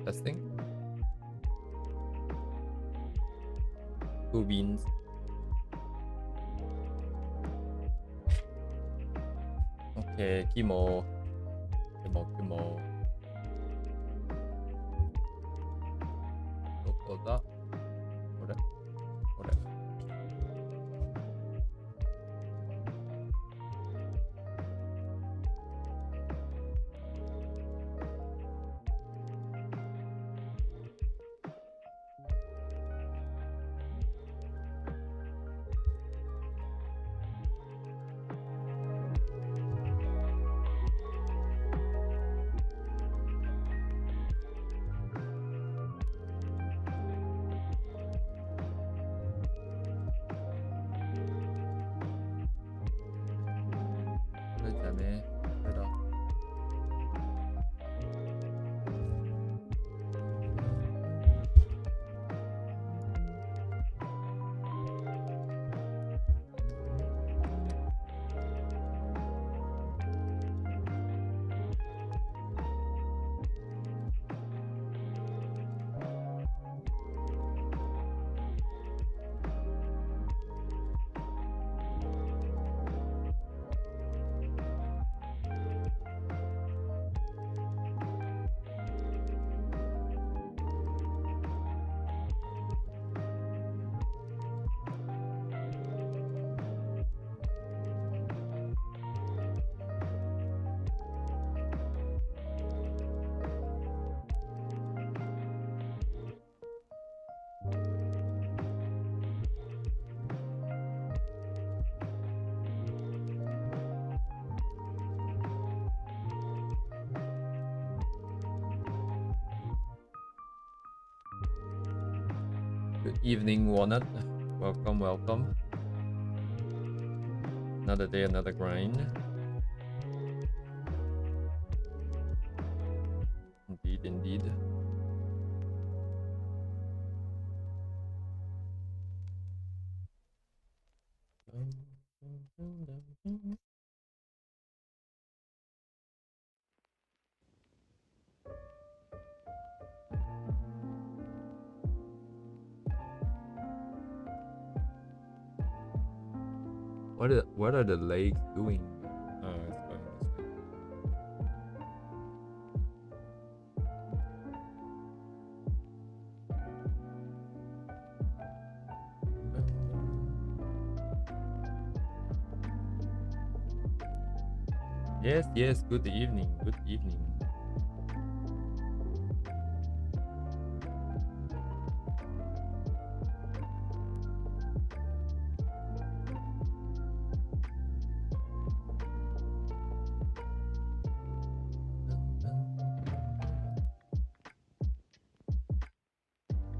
Testing. Two beans. Okay, Kimo. Kimo. どこだ？これ。これじゃね。これだ。Good evening, Walnut. Welcome. Another day, another grind. Indeed. What are the legs doing? Oh, it's going this way. Yes, good evening.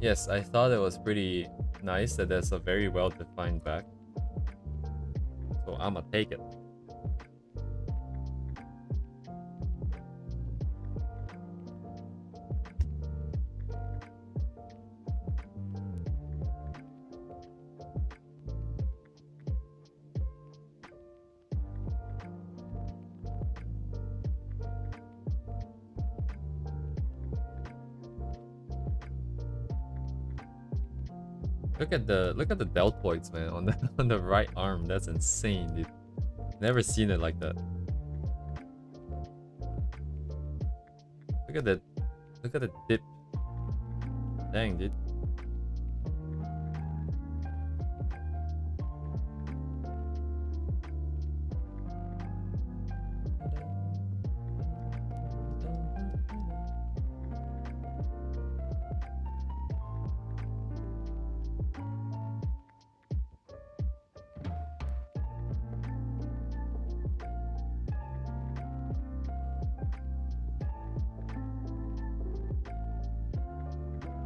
Yes, I thought it was pretty nice that there's a very well-defined back. So I'ma take it. Look at the deltoids, man, on the on the right arm. That's insane, dude. Never seen it like that. Look at the dip. Dang, dude.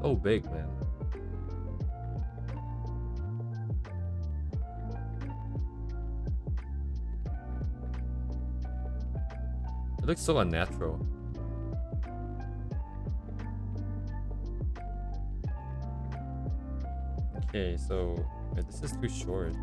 So big, man. It looks so unnatural. Okay, so wait, this is too short.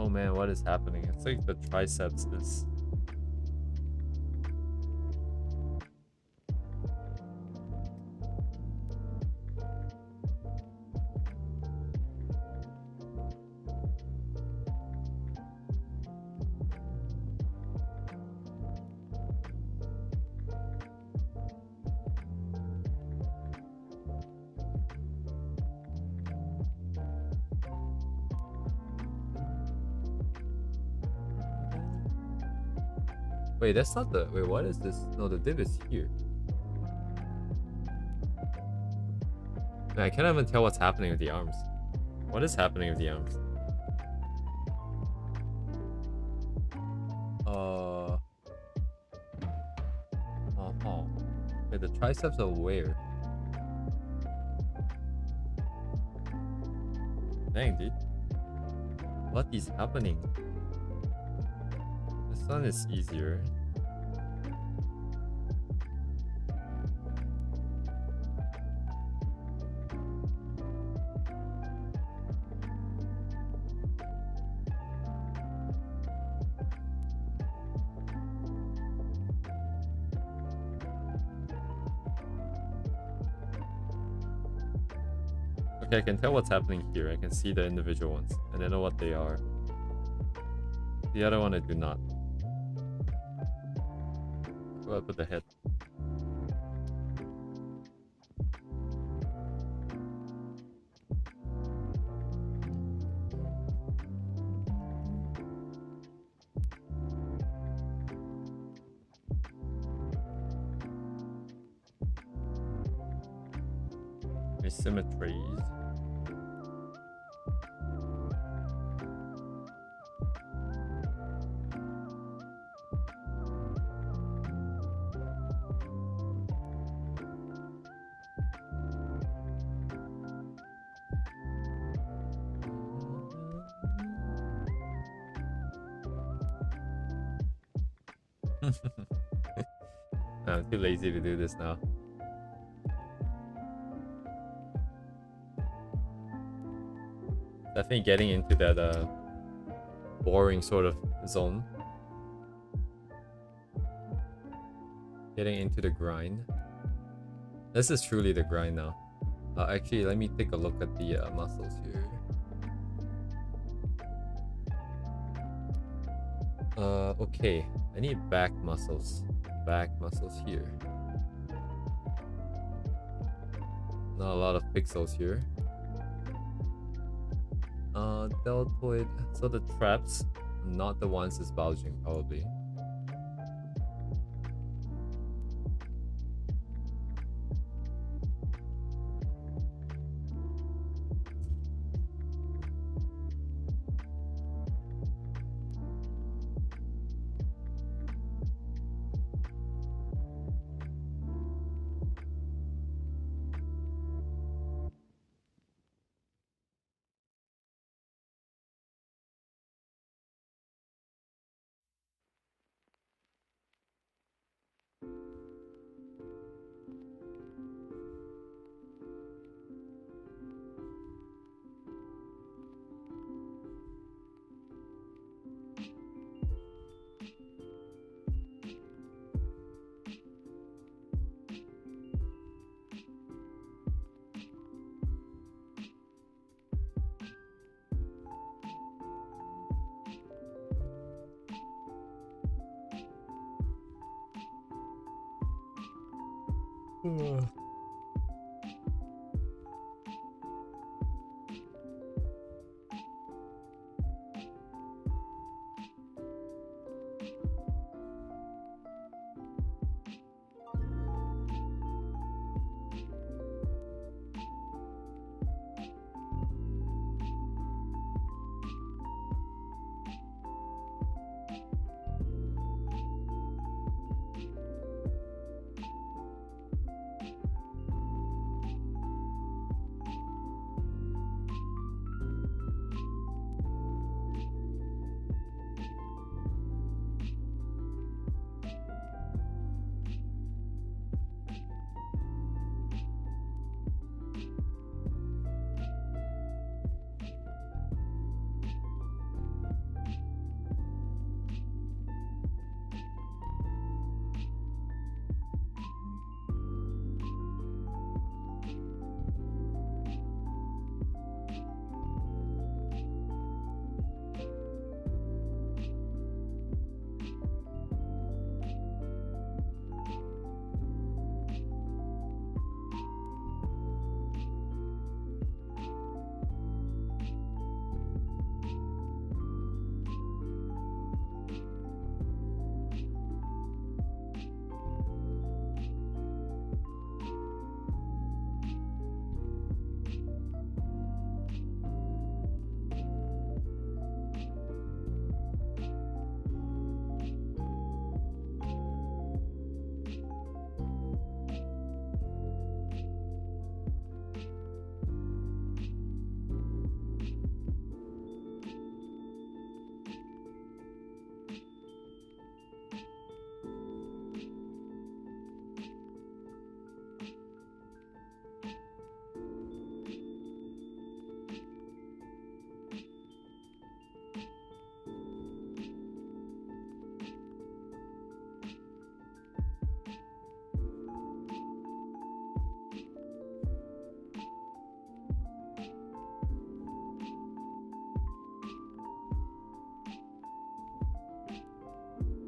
Oh man, what is happening? It's like the triceps is... Wait, that's not the... Wait, what is this? No, the div is here. Man, I can't even tell what's happening with the arms. What is happening with the arms? Wait, the triceps are where? Dang, dude. What is happening? This one is easier. Okay, I can tell what's happening here. I can see the individual ones, and I know what they are. The other one I do not. Well, I put the head. Asymmetries. I'm too lazy to do this now. Definitely getting into that boring sort of zone. Getting into the grind. This is truly the grind now. Actually, let me take a look at the muscles here. Okay. I need back muscles. Back muscles here. Not a lot of pixels here. Deltoid. So the traps, not the ones that's bulging, probably.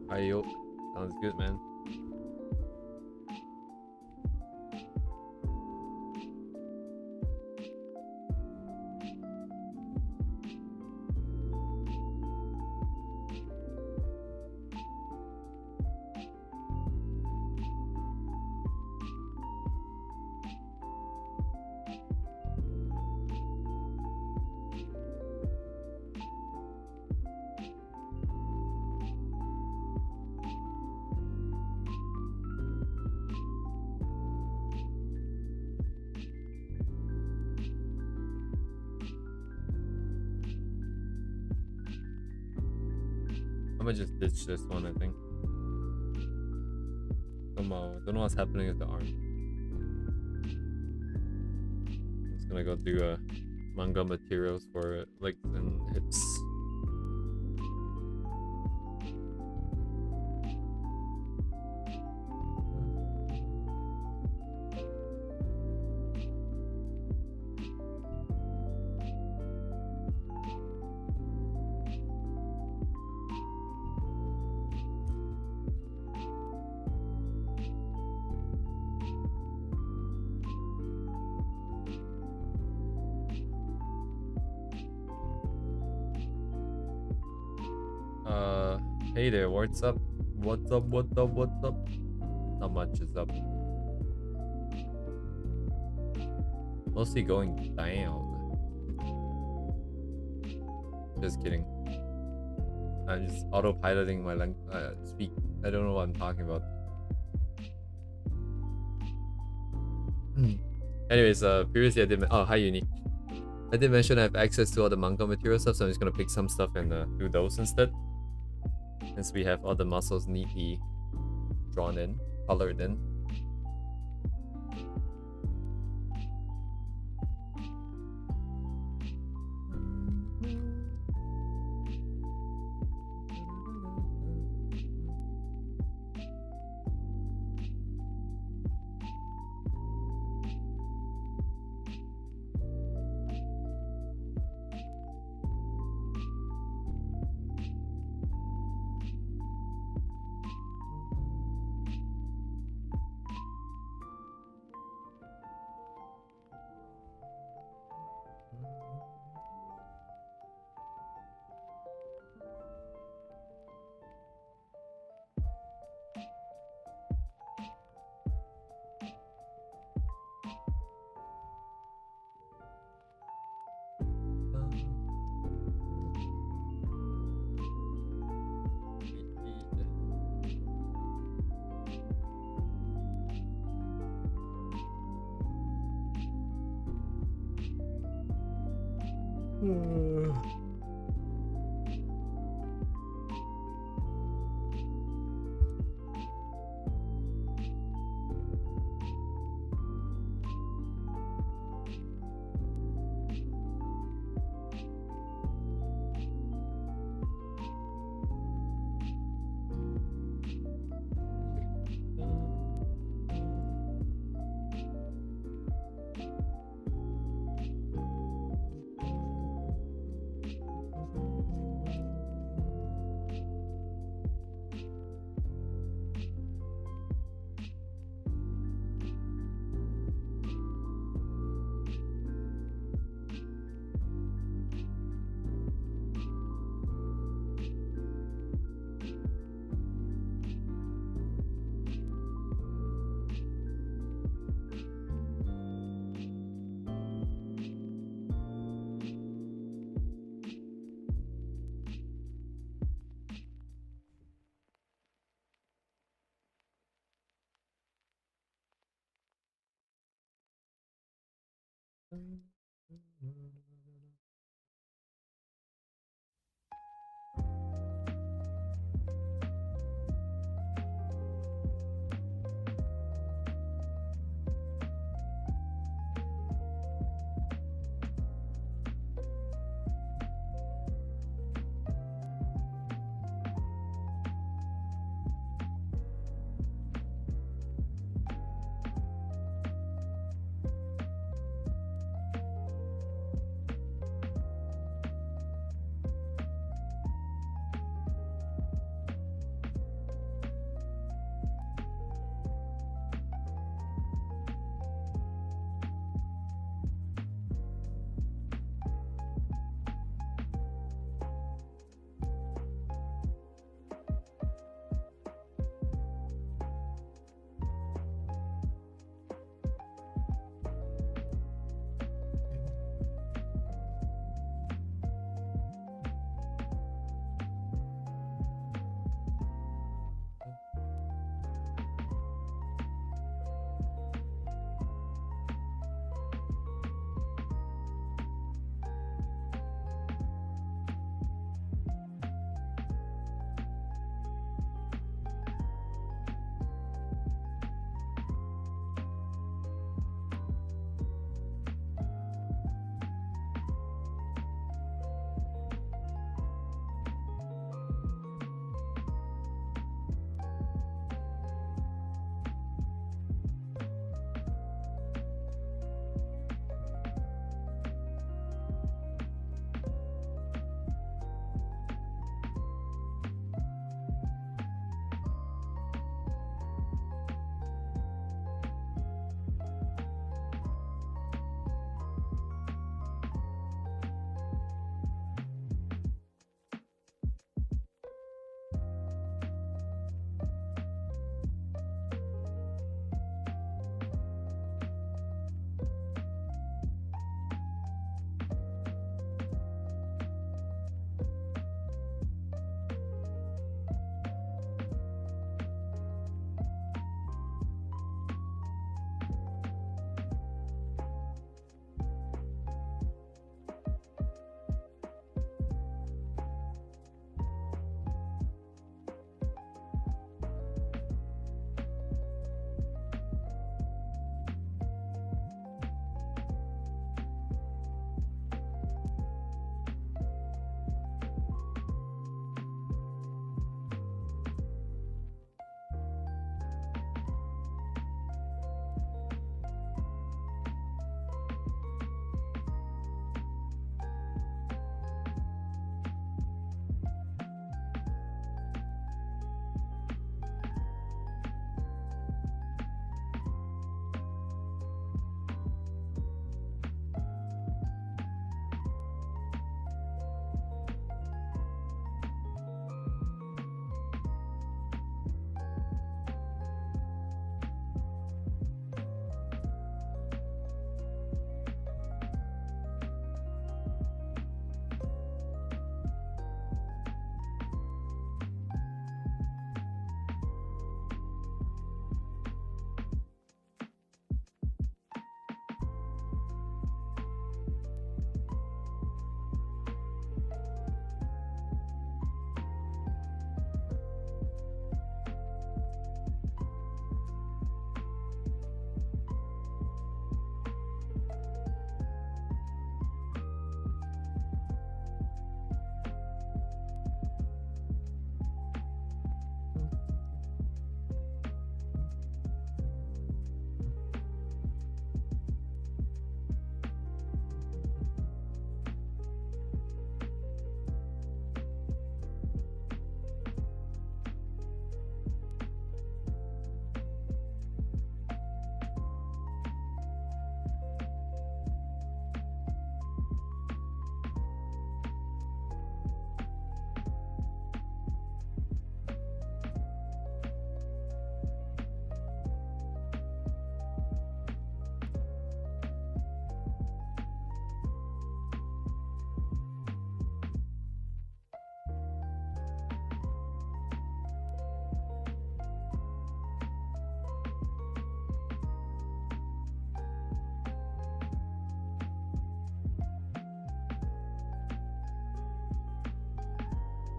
Ayo. Sounds good, man. I'm gonna just ditch this one, I think. Don't know what's happening with the arm. I'm just gonna go do manga materials for legs and hips. Hey there, what's up? What's up? What's up? What's up? Not much is up. Mostly going down. Just kidding. I'm just autopiloting my speak. I don't know what I'm talking about. Anyways, previously I did. Oh, hi Uni. I did mention I have access to all the manga material stuff, so I'm just gonna pick some stuff and do those instead. Since we have all the muscles neatly drawn in, colored in.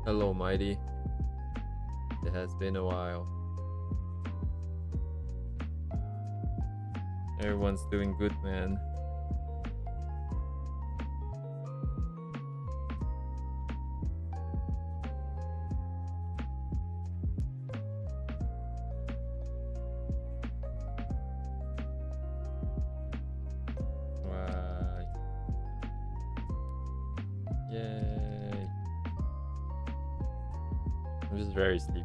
Hello, Mighty. It has been a while. Everyone's doing good, man. Right. Yay. I'm just very sleepy.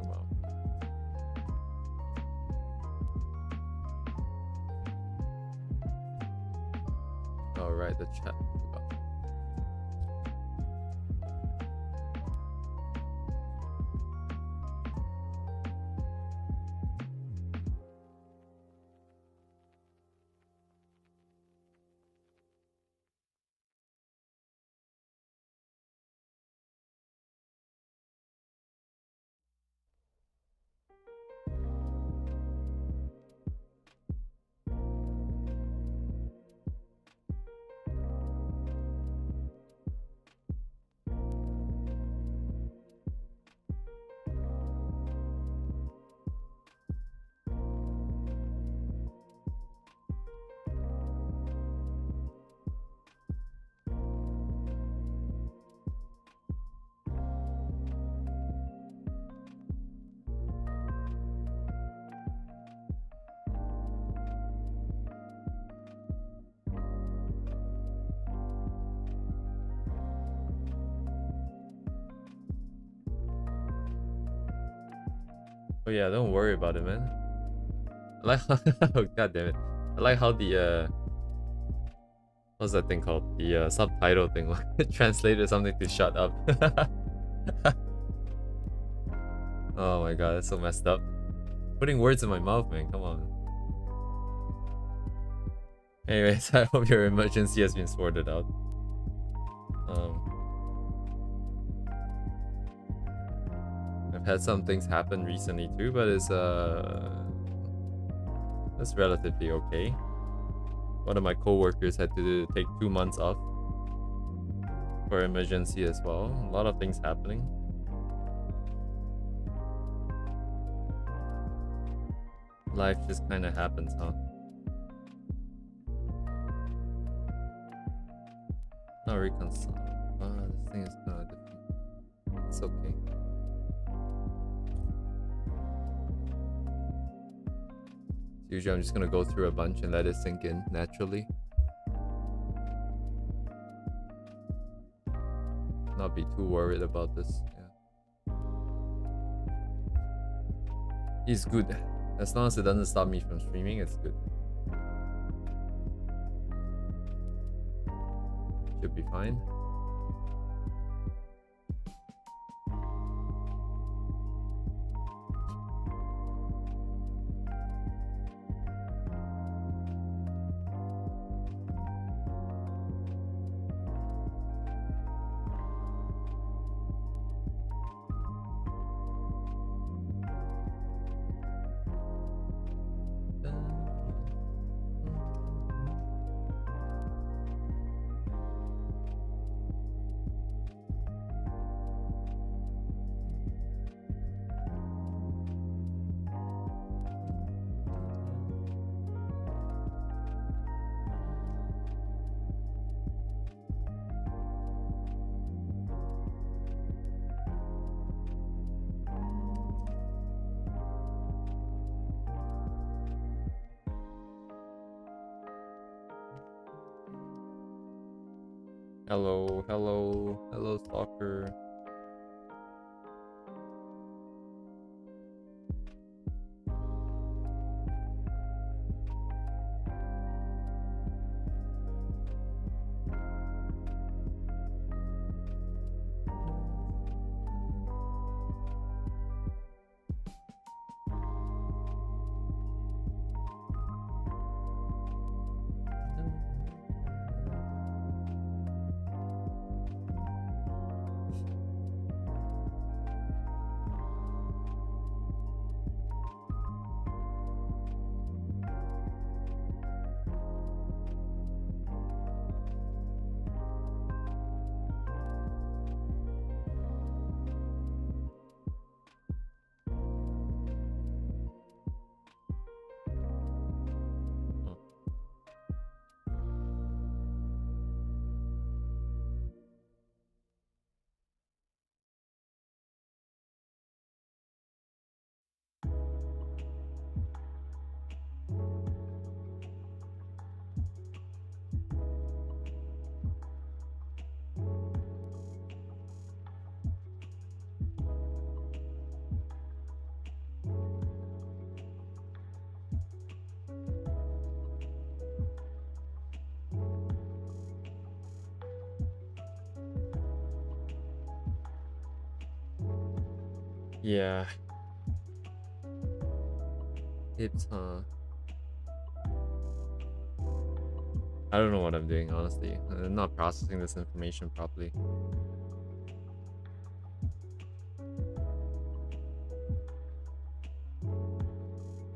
Come on. Alright, the chat. Oh yeah, don't worry about it, man. I like how oh, god damn it. I like how the what's that thing called? The subtitle thing translated something to shut up. Oh my god, that's so messed up. Putting words in my mouth, man, come on. Anyways, I hope your emergency has been sorted out. I've had some things happen recently too, but it's relatively okay. One of my co-workers had to take 2 months off for emergency as well. A lot of things happening. Life just kind of happens, huh? Not reconcile. This thing is kind of different. It's okay. Usually I'm just gonna go through a bunch and let it sink in naturally. Not be too worried about this. Yeah. It's good. As long as it doesn't stop me from streaming, it's good. Should be fine. Hello, hello, hello, stalker. Yeah. Hips, huh? I don't know what I'm doing, honestly. I'm not processing this information properly.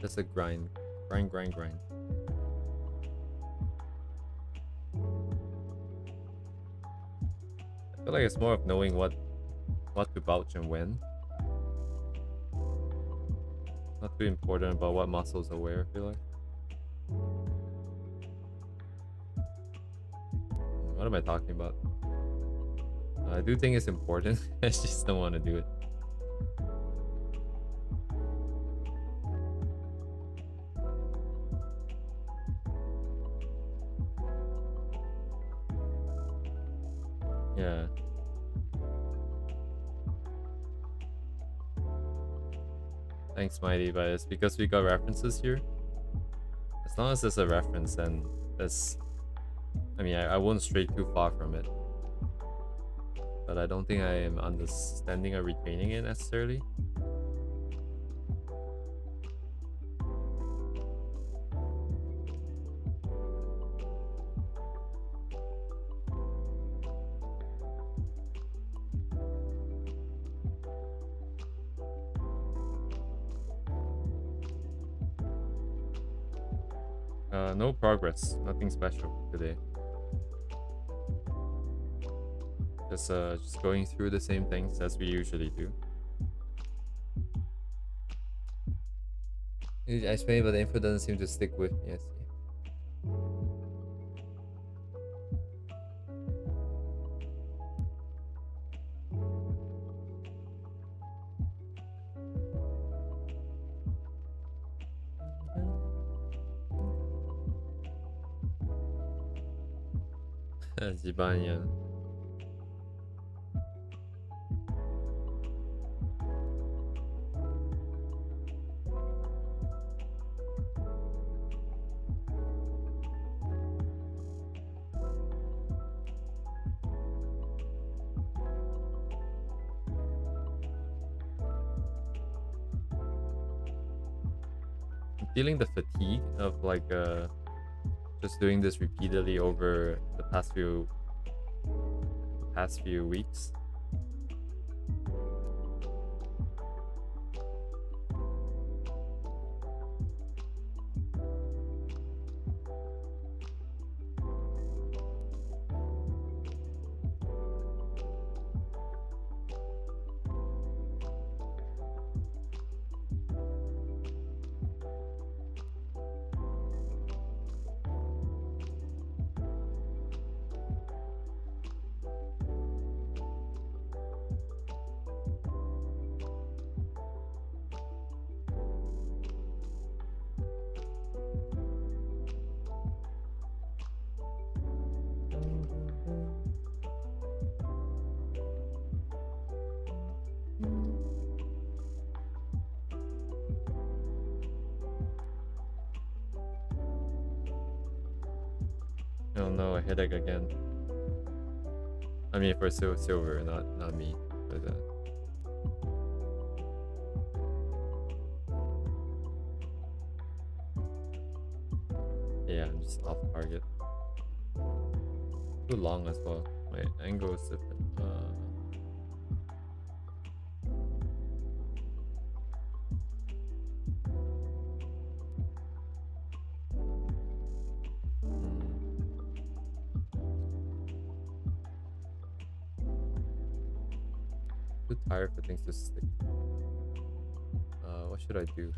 Just a grind. Grind, grind, grind. I feel like it's more of knowing what to vouch and when. Not too important about what muscles are where, I feel like. What am I talking about? I do think it's important. I just don't want to do it. Yeah. Thanks, Mighty, but it's because we got references here. As long as there's a reference, then that's... I mean, I won't stray too far from it. But I don't think I am understanding or retaining it necessarily. No progress. Nothing special today. Just going through the same things as we usually do. I explained, but the info doesn't seem to stick with me. Yes. Zibanya. I'm feeling the fatigue of like just doing this repeatedly over the past few weeks. Oh no, a headache again. I mean, for silver, not me. But yeah, I'm just off target. Too long as well. My angle is different. Too tired for things to stick. What should I do?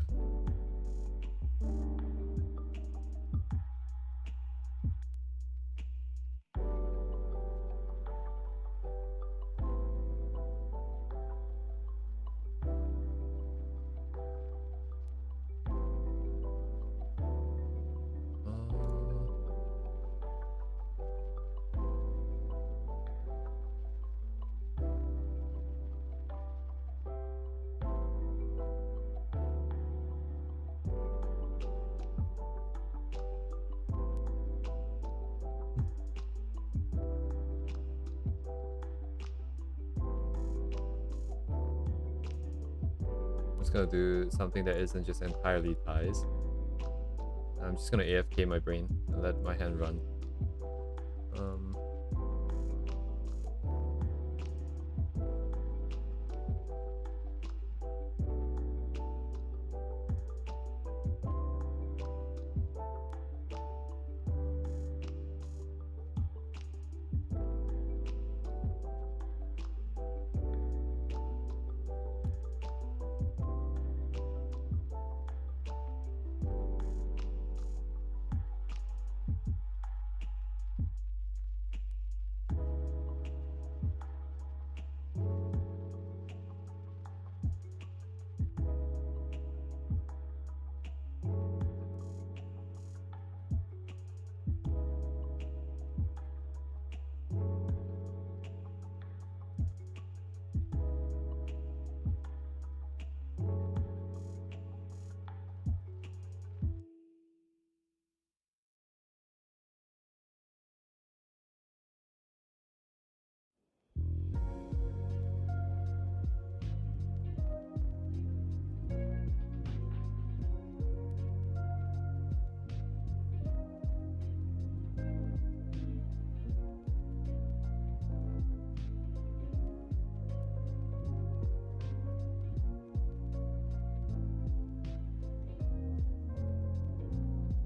just gonna do something that isn't just entirely ties. I'm just gonna AFK my brain and let my hand run.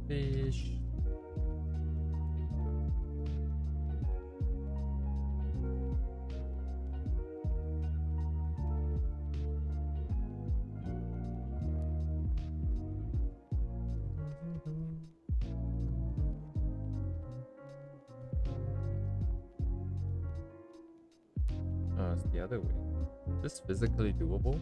Fish. Oh, it's the other way. Is this physically doable?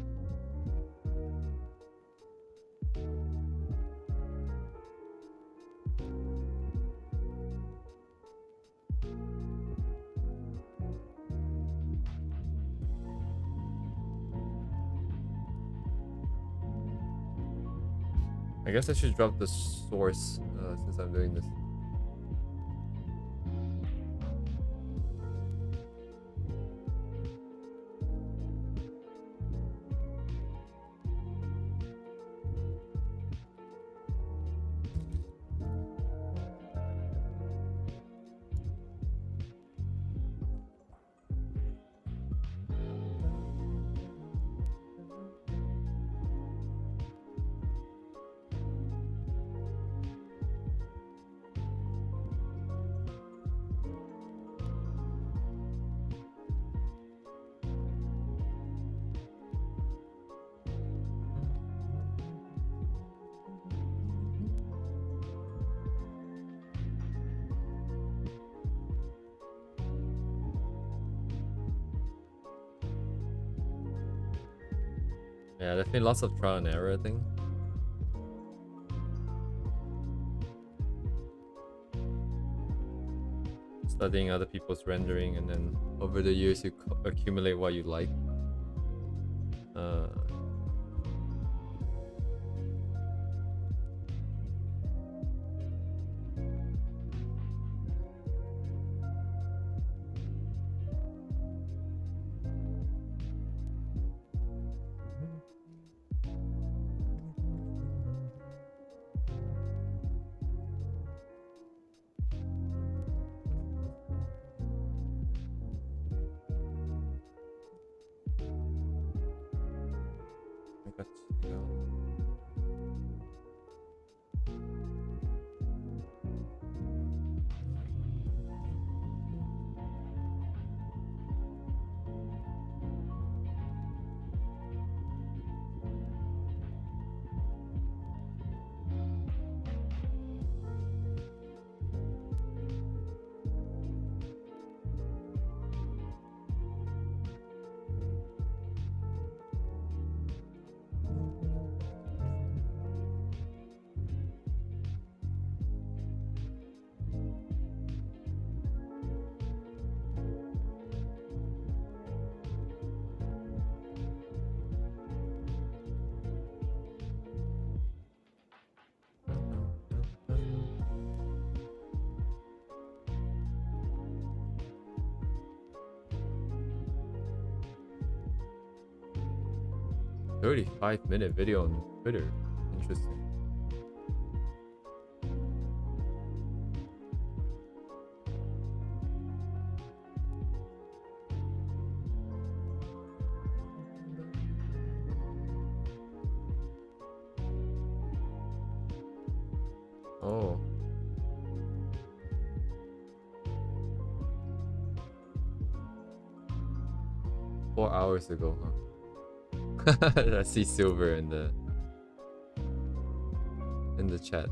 I guess I should drop the source since I'm doing this. Yeah, definitely lots of trial and error, I think. Studying other people's rendering, and then over the years you accumulate what you like. 35-minute video on Twitter. Interesting. Oh. Four hours ago, huh? I see Silver in the chat.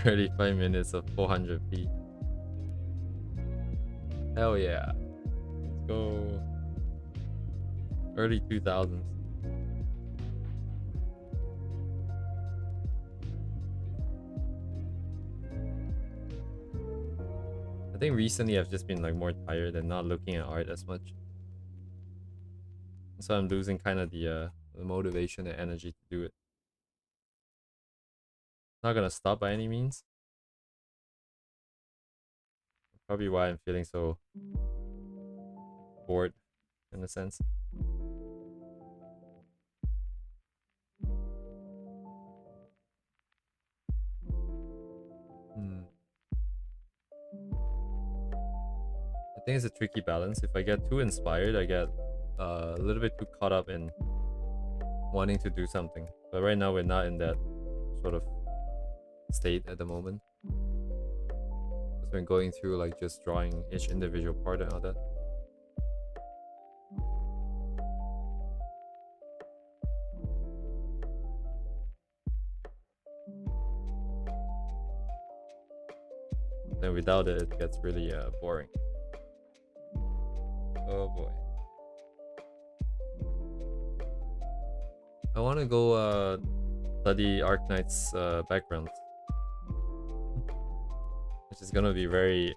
Thirty-five minutes of 400p. Hell yeah. Let's go. Early 2000s. I think recently I've just been like more tired and not looking at art as much. So I'm losing kind of the motivation and energy to do it. Not gonna stop by any means. Probably why I'm feeling so bored in a sense. I think it's a tricky balance. If I get too inspired, I get a little bit too caught up in wanting to do something. But right now we're not in that sort of state at the moment. Because we're going through like just drawing each individual part and all that. Then without it, it gets really boring. Oh boy. I want to go study Arknight's background. Which is gonna be very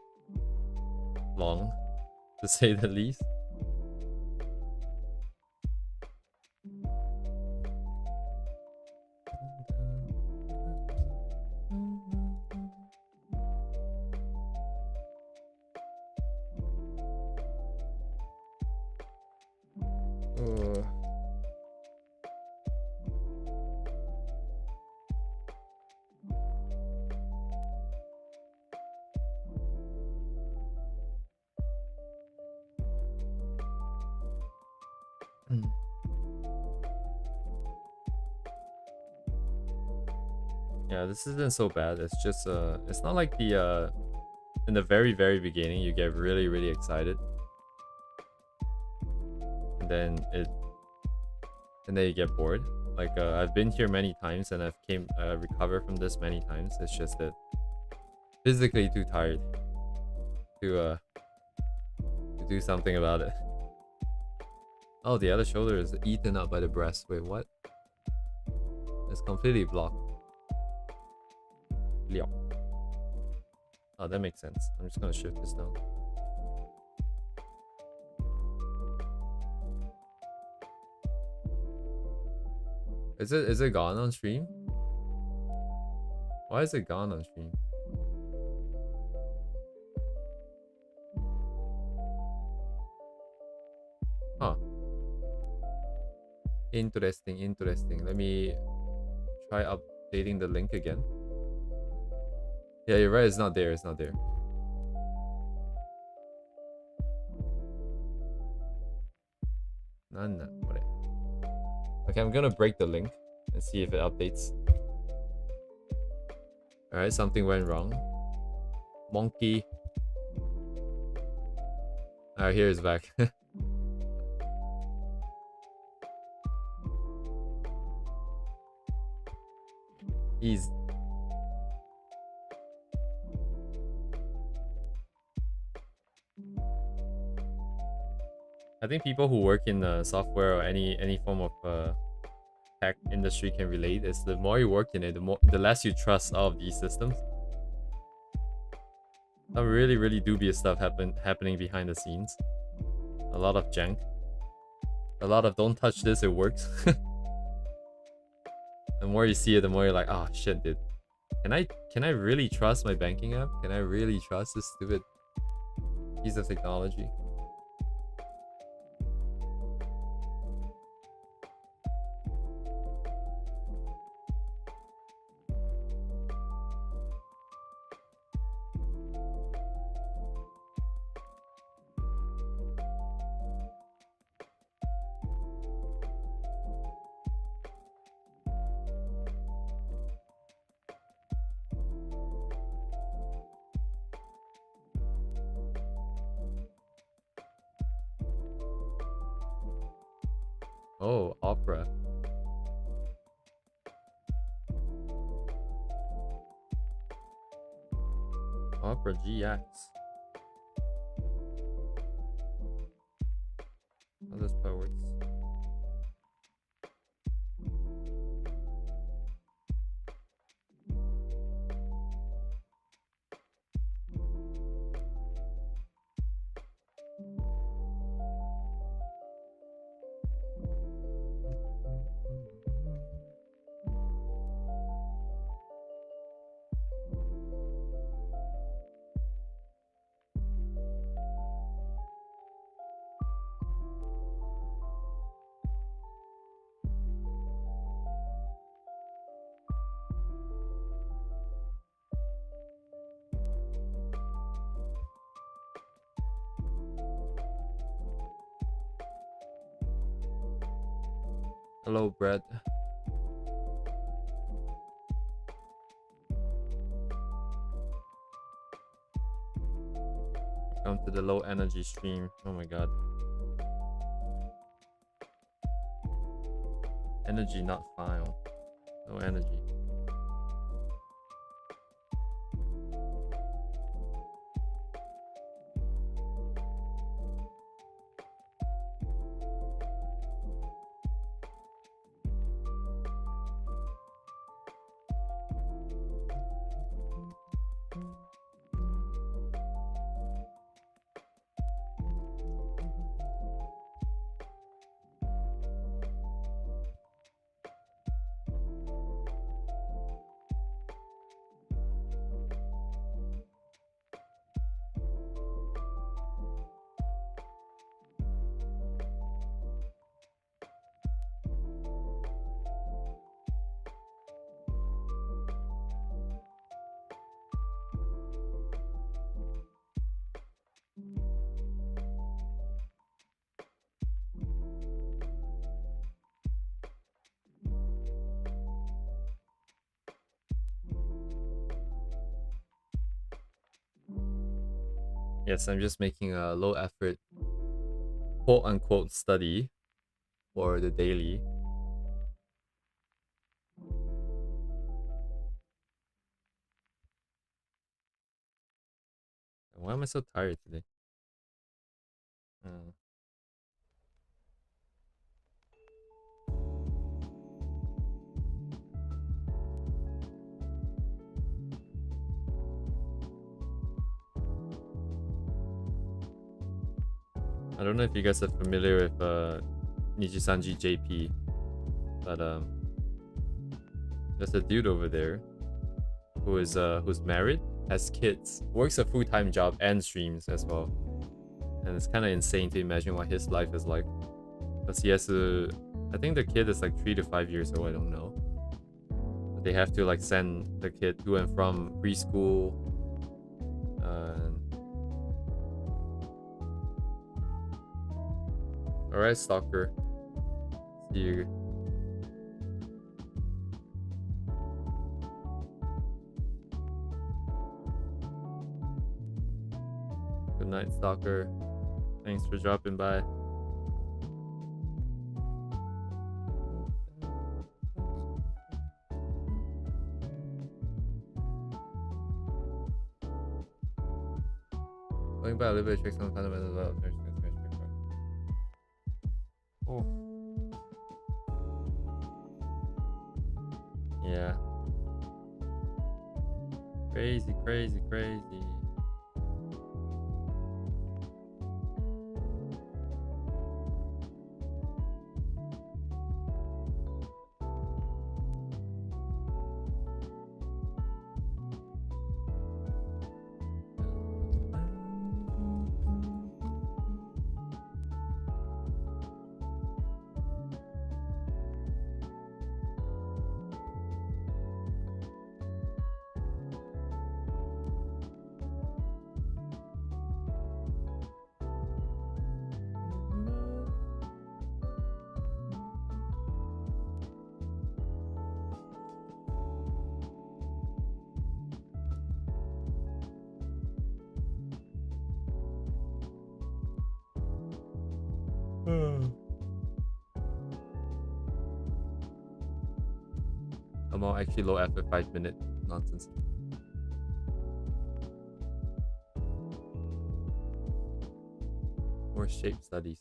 long, to say the least. Yeah, this isn't so bad. It's just it's not like the in the very beginning you get really excited, and then you get bored. Like I've been here many times and I've recovered from this many times. It's just that physically too tired to do something about it. Oh, the other shoulder is eaten up by the breast. Wait, what? It's completely blocked. Liao. Oh, that makes sense. I'm just gonna shift this down. Is it gone on stream? Why is it gone on stream? Huh. Interesting. Let me try updating the link again. Yeah, you're right. It's not there. None. Okay, I'm gonna break the link and see if it updates. Alright, something went wrong. Monkey. Alright, here it's back. Ease. I think people who work in software or any form of tech industry can relate is the more you work in it, the less you trust all of these systems. Some really dubious stuff happening behind the scenes. A lot of jank. A lot of don't touch this, it works. The more you see it, the more you're like, oh shit, dude. Can I really trust my banking app? Can I really trust this stupid piece of technology? Oh, Opera. Opera GX. How this part works. Hello, Brett. Come to the low energy stream. Oh my god. Energy, not file. No energy. Yes, I'm just making a low effort, quote unquote, study for the daily. Why am I so tired today? I don't know if you guys are familiar with Nijisanji JP, but there's a dude over there who's married, has kids, works a full-time job and streams as well. And it's kind of insane to imagine what his life is like. Because he has to, I think the kid is like 3 to 5 years old, I don't know. But they have to like send the kid to and from preschool. Alright, stalker. See you. Good night, stalker. Thanks for dropping by. Going by a little bit of tricks on fundamentals about oh. Yeah. Crazy, crazy, crazy. I'm all actually low after 5 minute nonsense. More shape studies.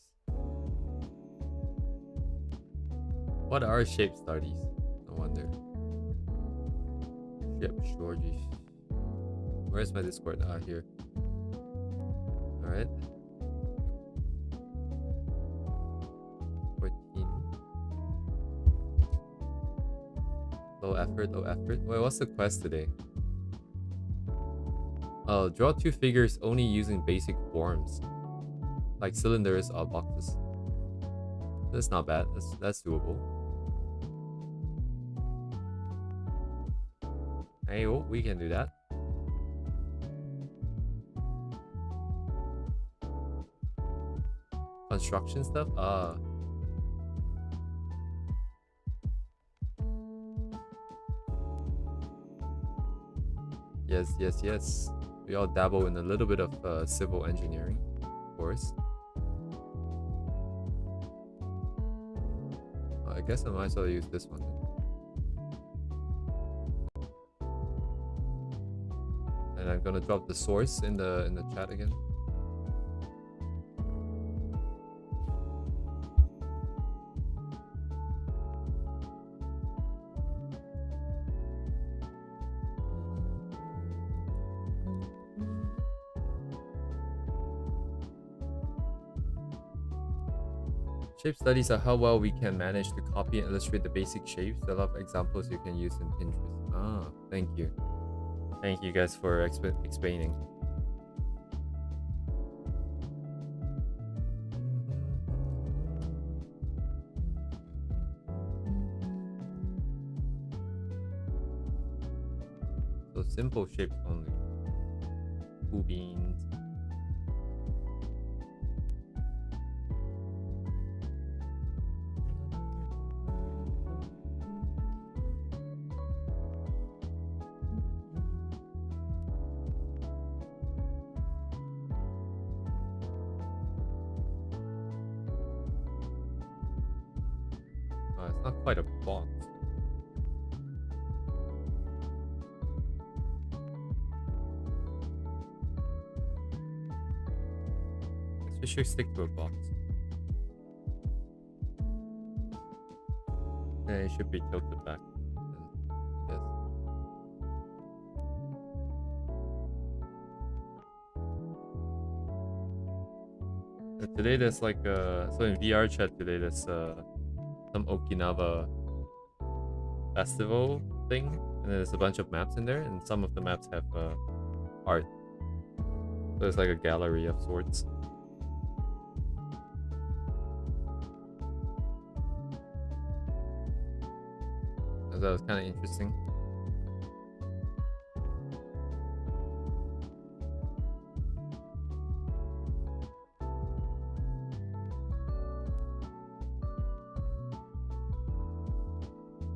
What are shape studies? I wonder. Yep, Georgie. Where's my Discord? Ah, here. Alright. 14. Low effort, low effort. Wait, what's the quest today? Oh, draw 2 figures only using basic forms. Like cylinders or boxes. That's not bad. That's doable. Hey, oh, we can do that. Construction stuff? Ah. Yes, yes, yes. We all dabble in a little bit of civil engineering, of course. I guess I might as well use this one then. And I'm gonna drop the source in the chat again. Shape studies are how well we can manage to copy and illustrate the basic shapes. There are a lot of examples you can use in Pinterest. Ah, thank you. Thank you guys for explaining. So simple shapes only. Cool beans. It's not quite a box. Guess we should stick to a box. Yeah, it should be tilted back. Yes. Today there's like so in VR chat today there's some Okinawa festival thing, and there's a bunch of maps in there, and some of the maps have art. So it's like a gallery of sorts. So that was kind of interesting.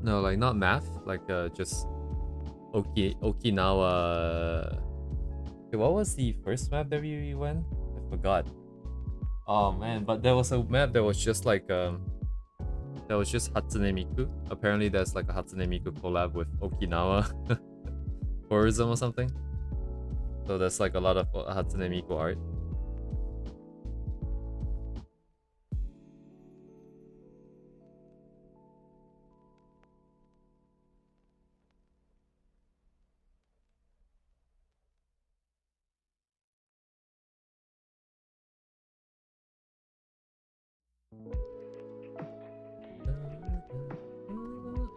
No, like not math, like just Okinawa. Okay, what was the first map that we went? I forgot. Oh man, but there was a map that was just like that was just Hatsune Miku. Apparently there's like a Hatsune Miku collab with Okinawa tourism or something. So there's like a lot of Hatsune Miku art.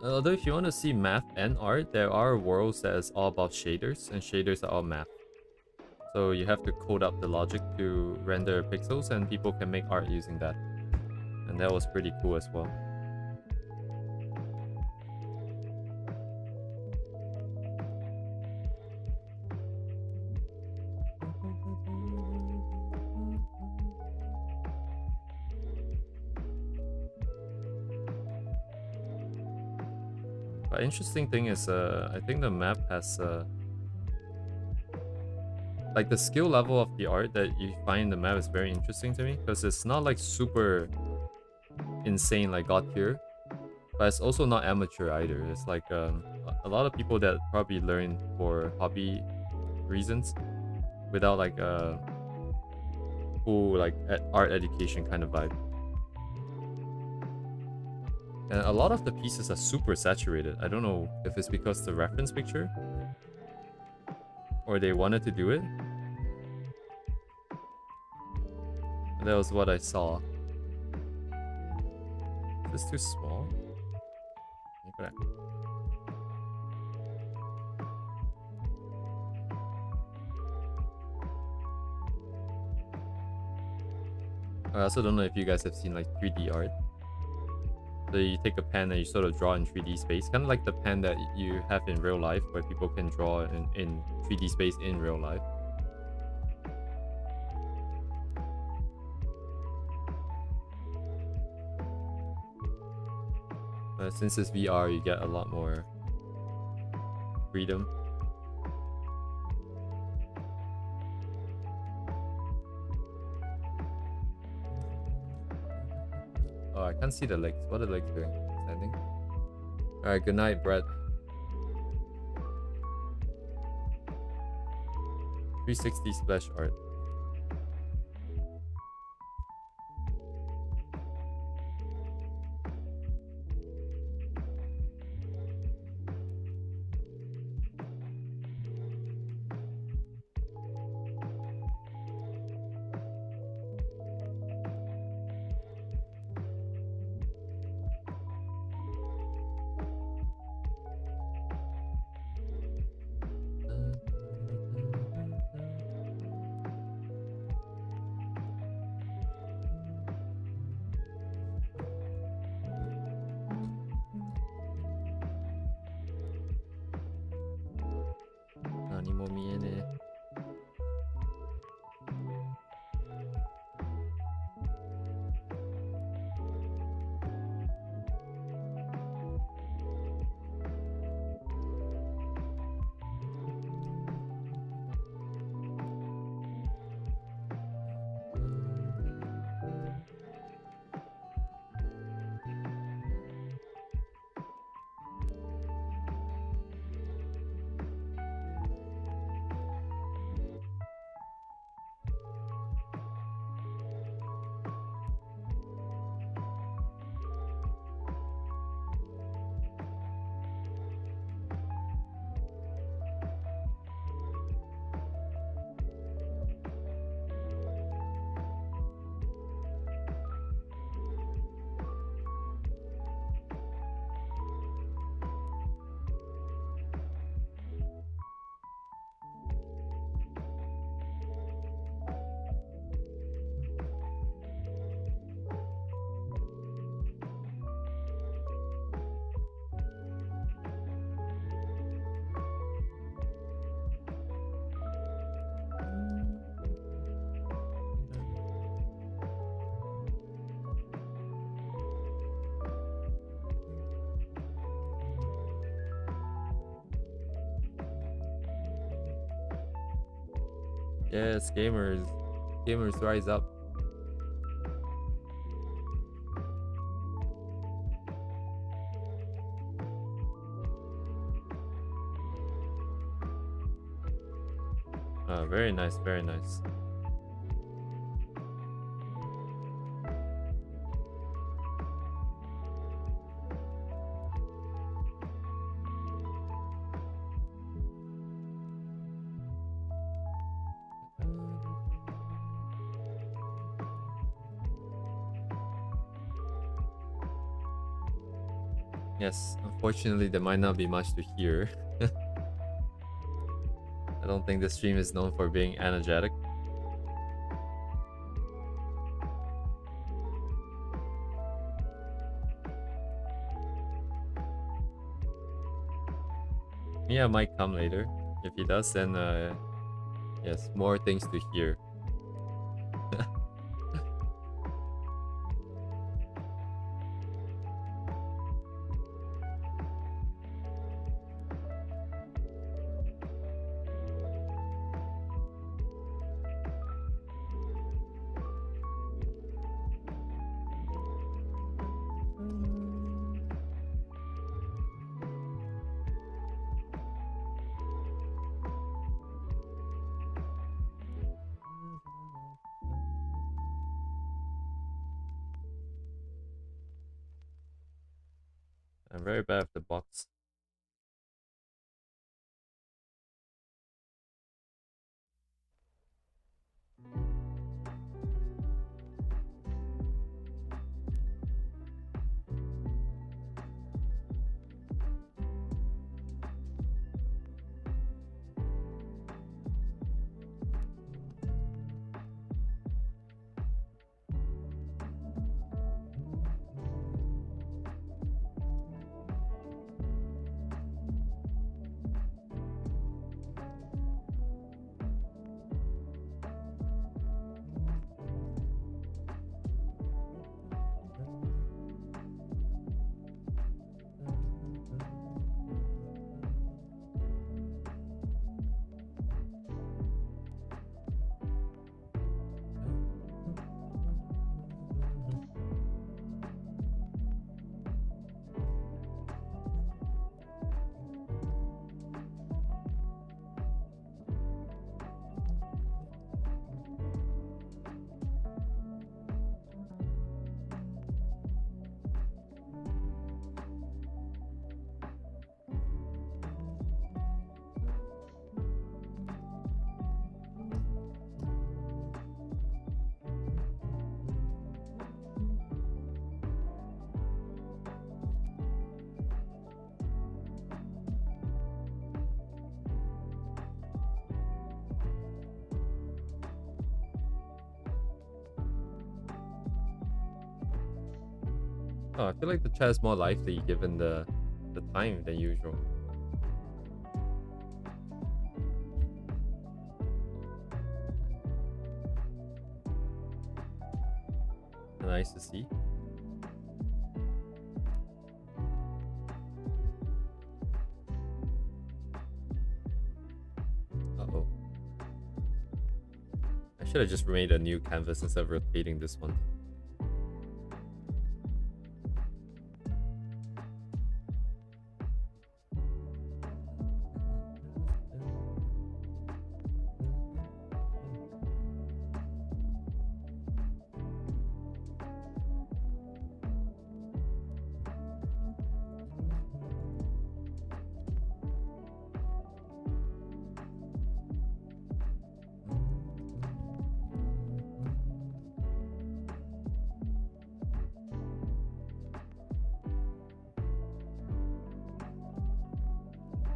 Although if you want to see math and art, there are worlds that is all about shaders, and shaders are all math. So you have to code up the logic to render pixels, and people can make art using that. And that was pretty cool as well. But interesting thing is, I think the map has like the skill level of the art that you find in the map is very interesting to me, because it's not like super insane like God tier, but it's also not amateur either. It's like a lot of people that probably learn for hobby reasons without like a full like art education kind of vibe. And a lot of the pieces are super saturated. I don't know if it's because the reference picture or they wanted to do it. And that was what I saw. Is this too small? I also don't know if you guys have seen like 3D art. So you take a pen and you sort of draw in 3D space, kind of like the pen that you have in real life, where people can draw in 3D space in real life. Since it's VR, you get a lot more freedom. Oh, I can't see the legs. What are the legs doing? Standing? Alright, good night, Brett. 360 splash art. Yes, gamers. Gamers rise up. Very nice, very nice. Yes, unfortunately there might not be much to hear. I don't think the stream is known for being energetic. Miya might come later. If he does, then yes, more things to hear. I'm very bad with the box. Oh, I feel like the chat is more lively given the time than usual. Nice to see. Uh-oh. I should have just made a new canvas instead of rotating this one.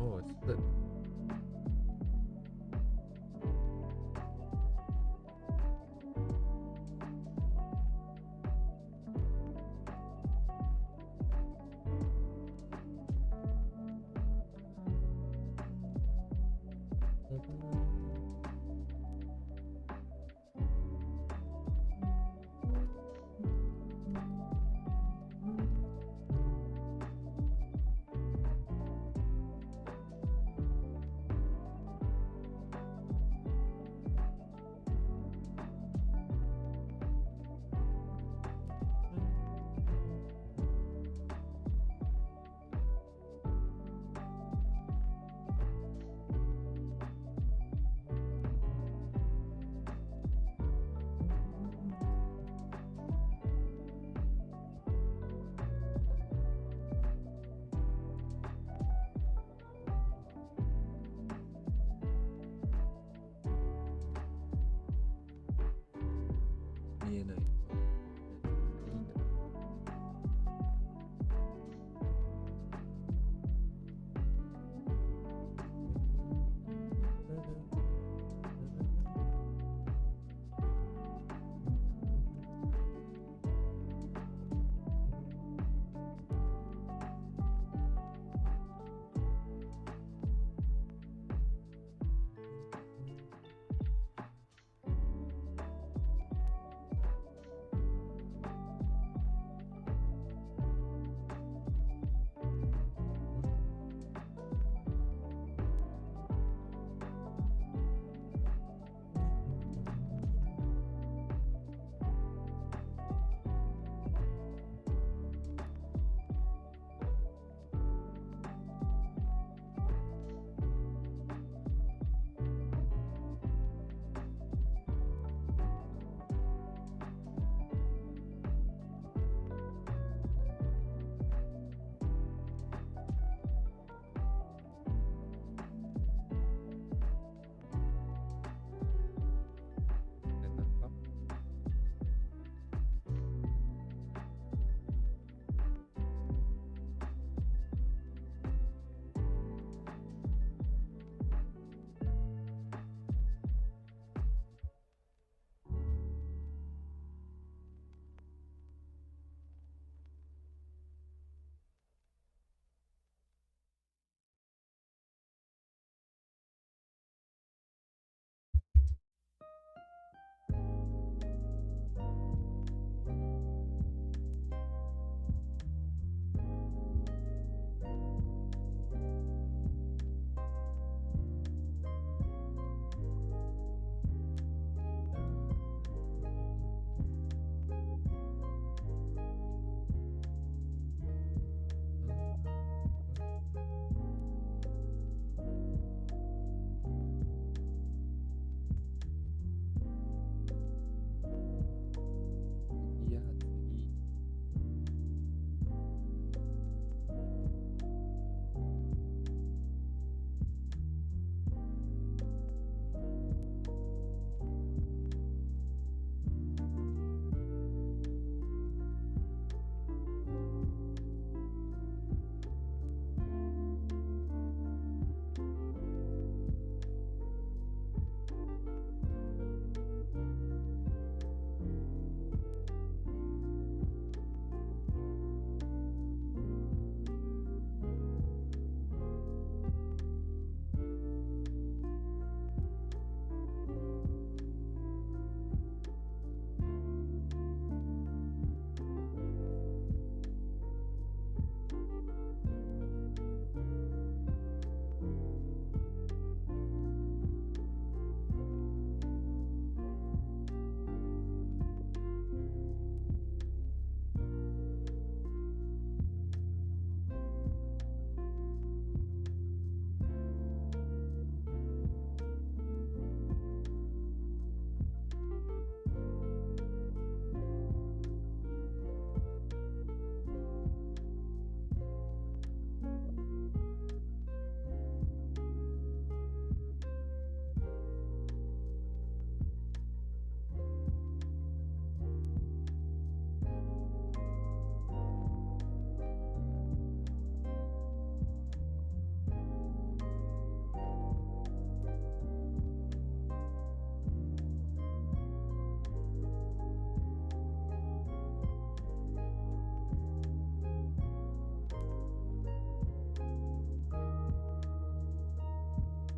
Oh, it's split.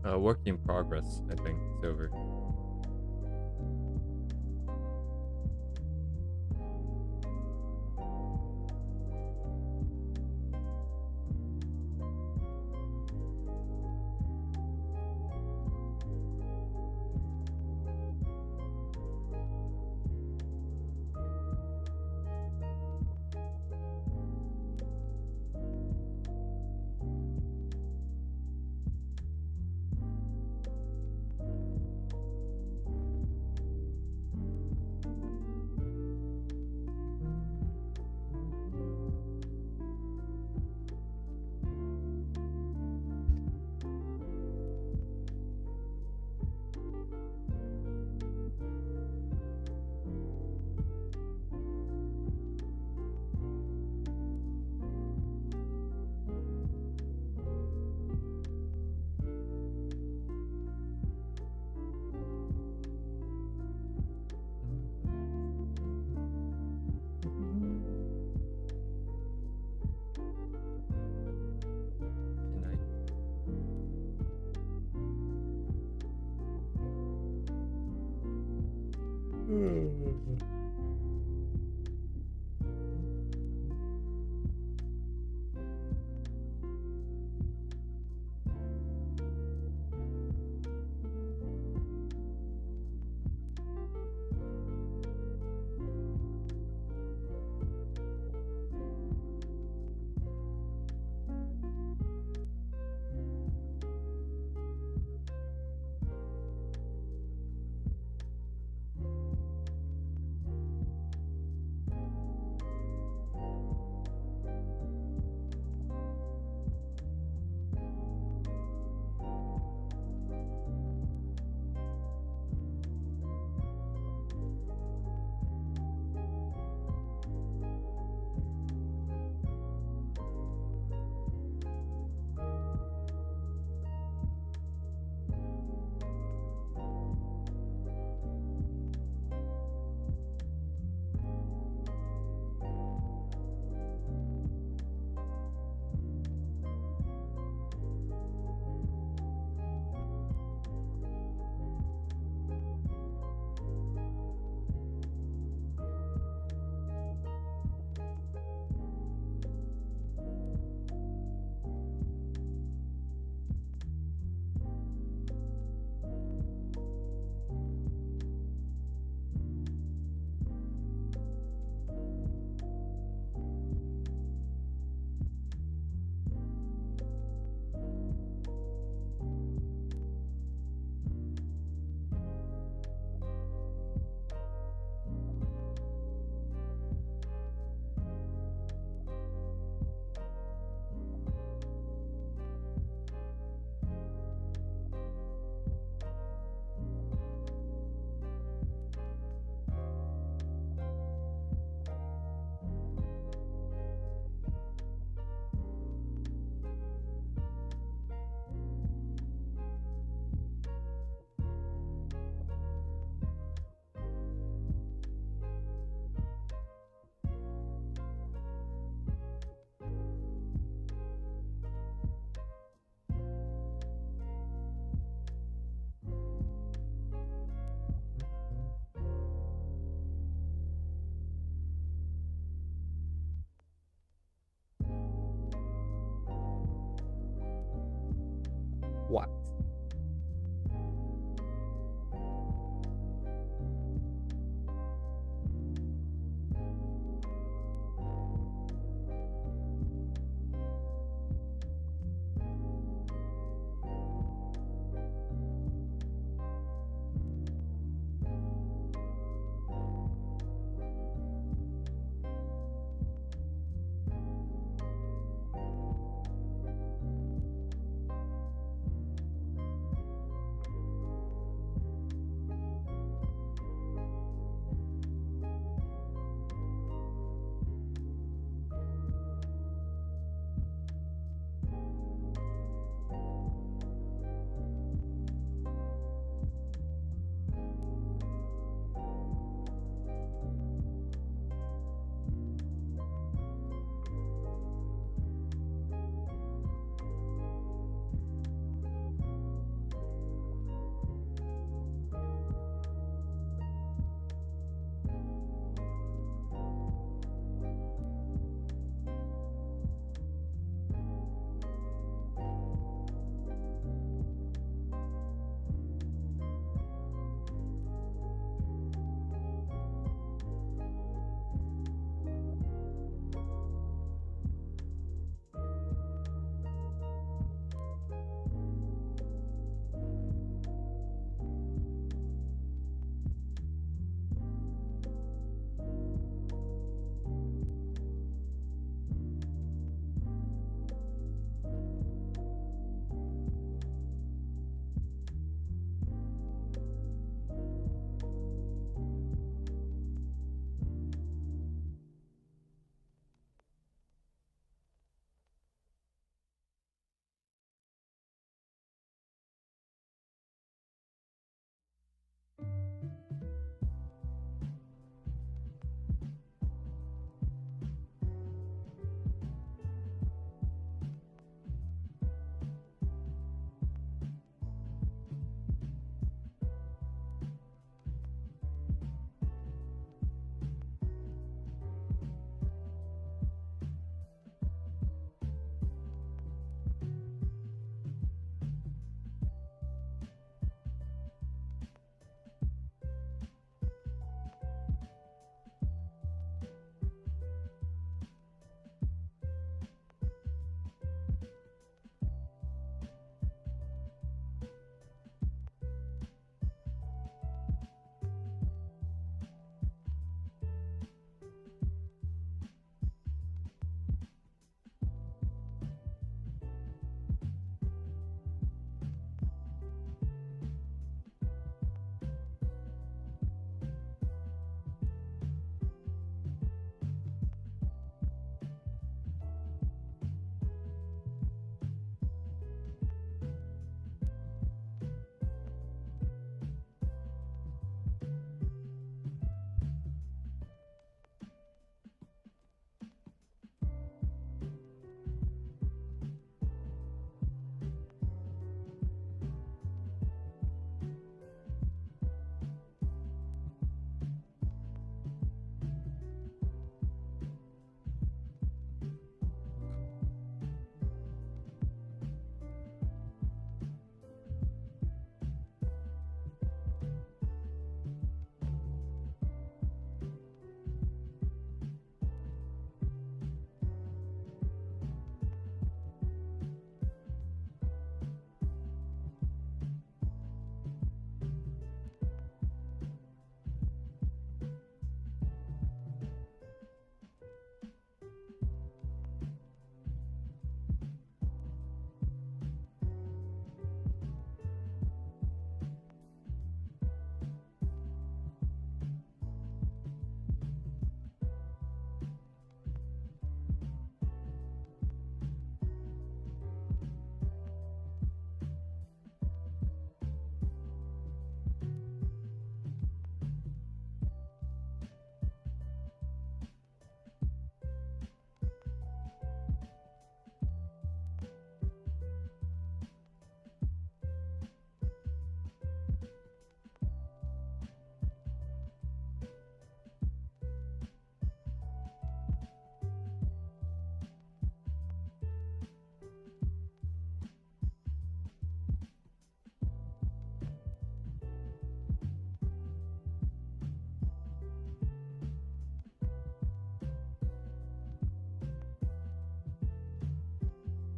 Work in progress, I think, silver. What?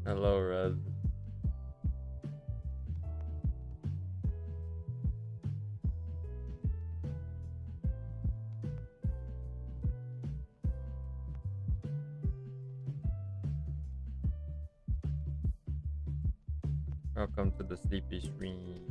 Hello, Red. Welcome to the sleepy stream.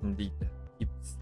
Indeed, keeps.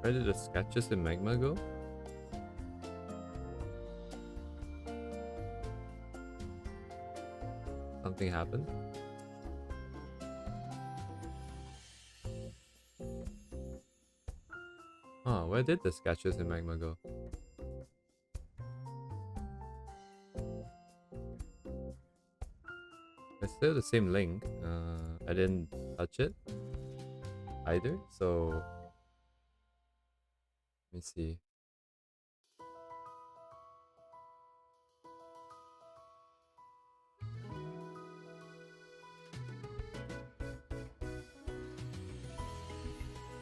Where did the sketches in magma go? Something happened? Oh, where did the sketches in magma go? It's still the same link. I didn't touch it either, so let me see.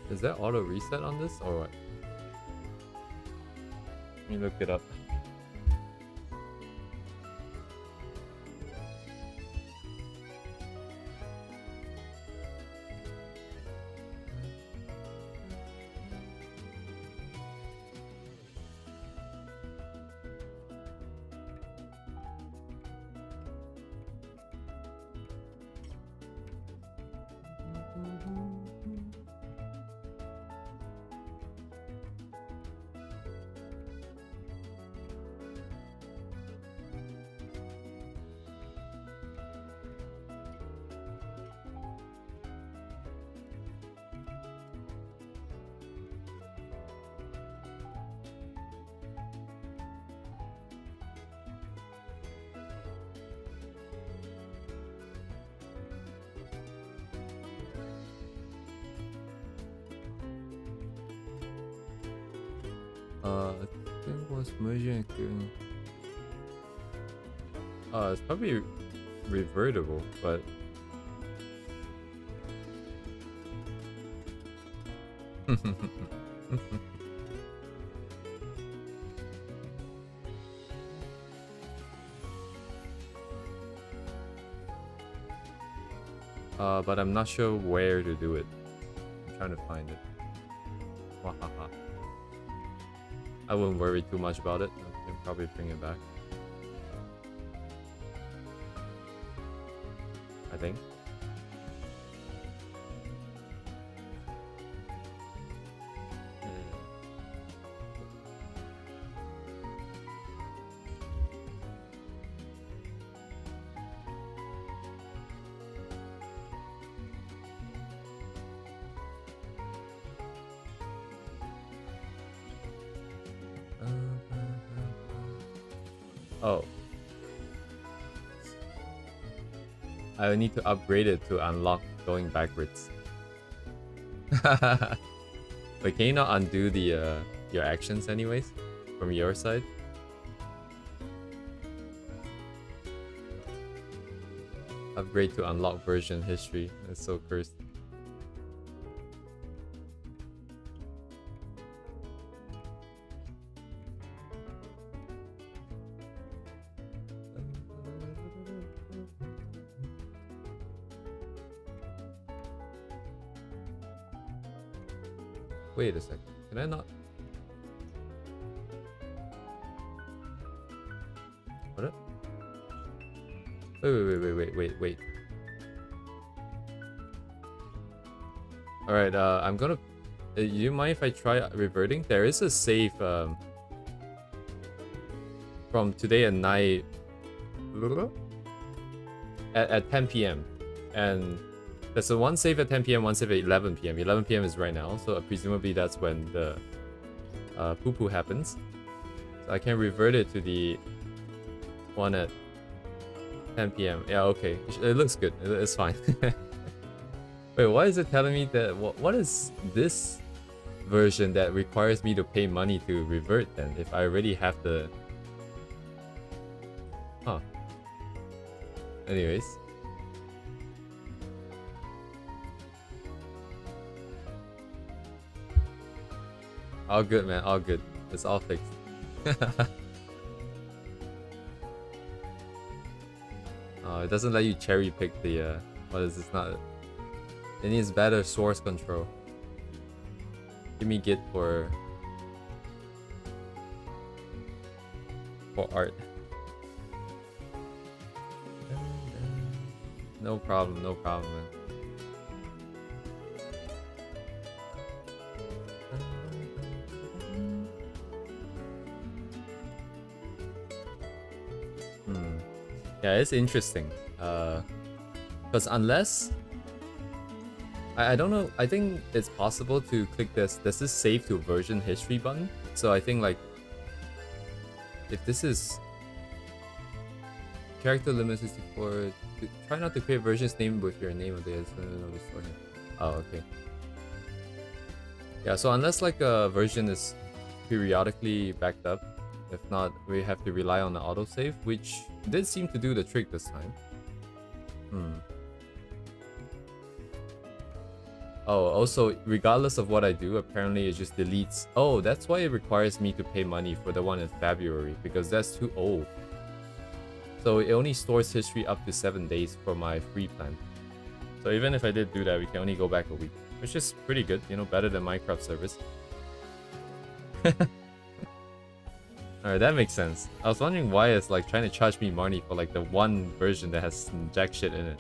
Is there auto reset on this or what? Let me look it up. I think what's merging again. It's probably revertible, but but I'm not sure where to do it. I'm trying to find it. Wahaha. I wouldn't worry too much about it. I can probably bring it back. I think. Oh. I need to upgrade it to unlock going backwards. But can you not undo the your actions anyways from your side? Upgrade to unlock version history. That's so cursed. Wait a second. Can I not? What? Wait. Alright, I'm gonna... you mind if I try reverting? There is a save from today at night... at 10 p.m. And there's a one save at 10 p.m., one save at 11 p.m. 11 p.m. is right now, so presumably that's when the poo-poo happens. So I can revert it to the one at 10 p.m. Yeah, okay. It looks good. It's fine. Wait, why is it telling me that... What is this version that requires me to pay money to revert then, if I already have the... Huh. Anyways. All good, man. All good. It's all fixed. Oh, it doesn't let you cherry pick the... what is this? Not... It needs better source control. Give me Git for art. No problem, man. Yeah, it's interesting. Because unless I don't know, I think it's possible to click this. There's this save to version history button. So I think like if this is character limit 64, try not to create versions named with your name of the Oh, okay. Yeah, so unless like a version is periodically backed up, if not, we have to rely on the autosave, which did seem to do the trick this time. Oh, also, regardless of what I do, apparently it just deletes. Oh, that's why it requires me to pay money for the one in February, because that's too old. So it only stores history up to 7 days for my free plan. So even if I did do that, we can only go back a week, which is pretty good, you know, better than Minecraft service. Alright, that makes sense. I was wondering why it's like trying to charge me money for like the one version that has jack shit in it.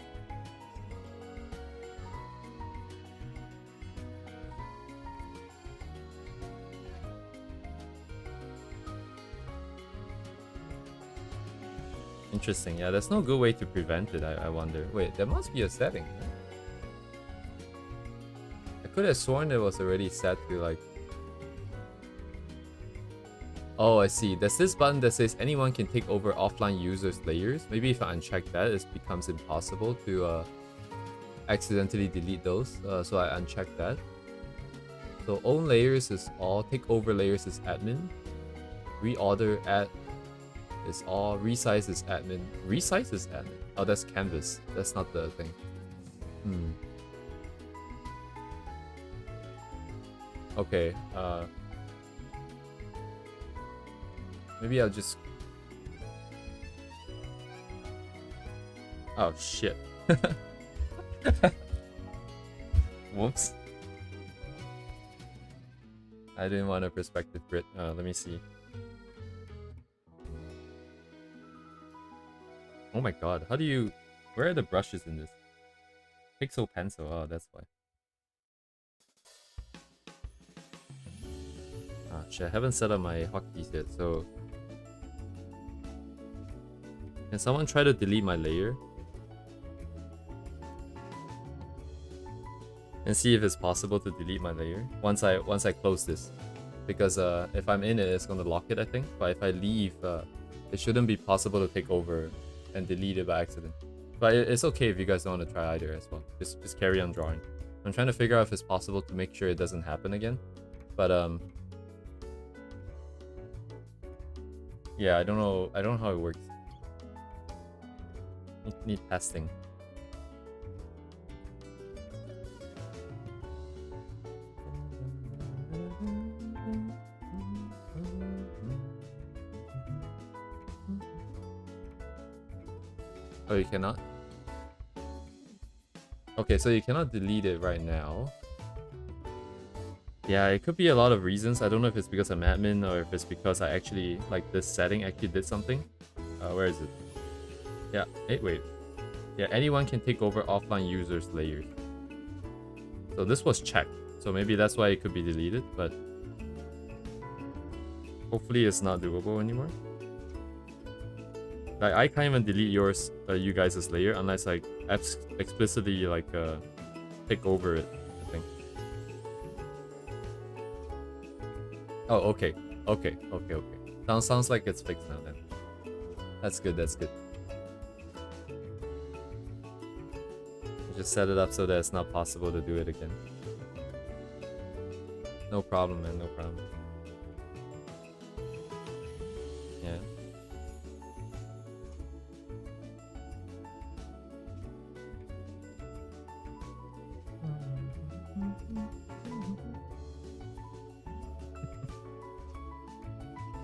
Interesting. Yeah, there's no good way to prevent it, I wonder. Wait, there must be a setting. Right? I could have sworn it was already set to like... Oh, I see. There's this button that says anyone can take over offline users' layers. Maybe if I uncheck that, it becomes impossible to accidentally delete those. So I uncheck that. So own layers is all. Take over layers is admin. Reorder at is all. Resize is admin. Resize is admin. Oh, that's canvas. That's not the thing. Okay. Maybe I'll just... Oh, shit. Whoops. I didn't want a perspective grid. Let me see. Oh my god, how do you... Where are the brushes in this? Pixel pencil, oh, that's why. Ah, shit, I haven't set up my hotkeys yet, so... Can someone try to delete my layer? And see if it's possible to delete my layer once I close this. Because if I'm in it, it's gonna lock it, I think. But if I leave, it shouldn't be possible to take over and delete it by accident. But it's okay if you guys don't want to try either as well. Just carry on drawing. I'm trying to figure out if it's possible to make sure it doesn't happen again. But yeah, I don't know how it works. Need testing. Oh, you cannot? Okay, so you cannot delete it right now. Yeah, it could be a lot of reasons. I don't know if it's because I'm admin or if it's because I actually, like, this setting actually did something. Where is it? Yeah, wait. Yeah, anyone can take over offline users' layers. So this was checked. So maybe that's why it could be deleted, but hopefully it's not doable anymore. Like, I can't even delete yours, you guys' layer unless I explicitly like take over it, I think. Oh, okay. Sounds like it's fixed now then. That's good. Just set it up so that it's not possible to do it again. No problem, man, no problem. Yeah.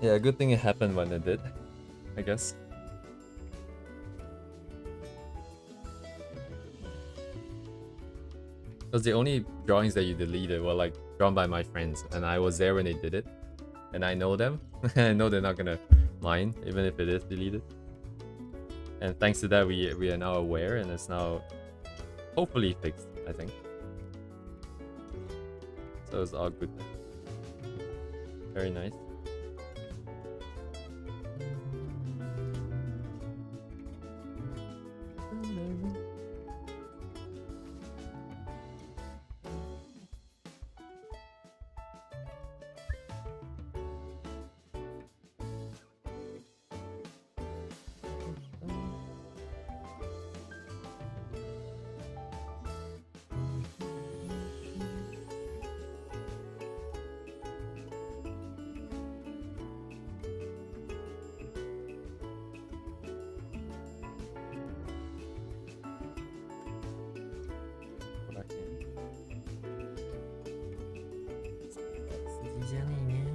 Yeah, good thing it happened when it did, I guess. Because the only drawings that you deleted were like drawn by my friends, and I was there when they did it, and I know them. I know they're not gonna mind, even if it is deleted. And thanks to that, we are now aware, and it's now hopefully fixed, I think. So it's all good. Very nice. jelly, man.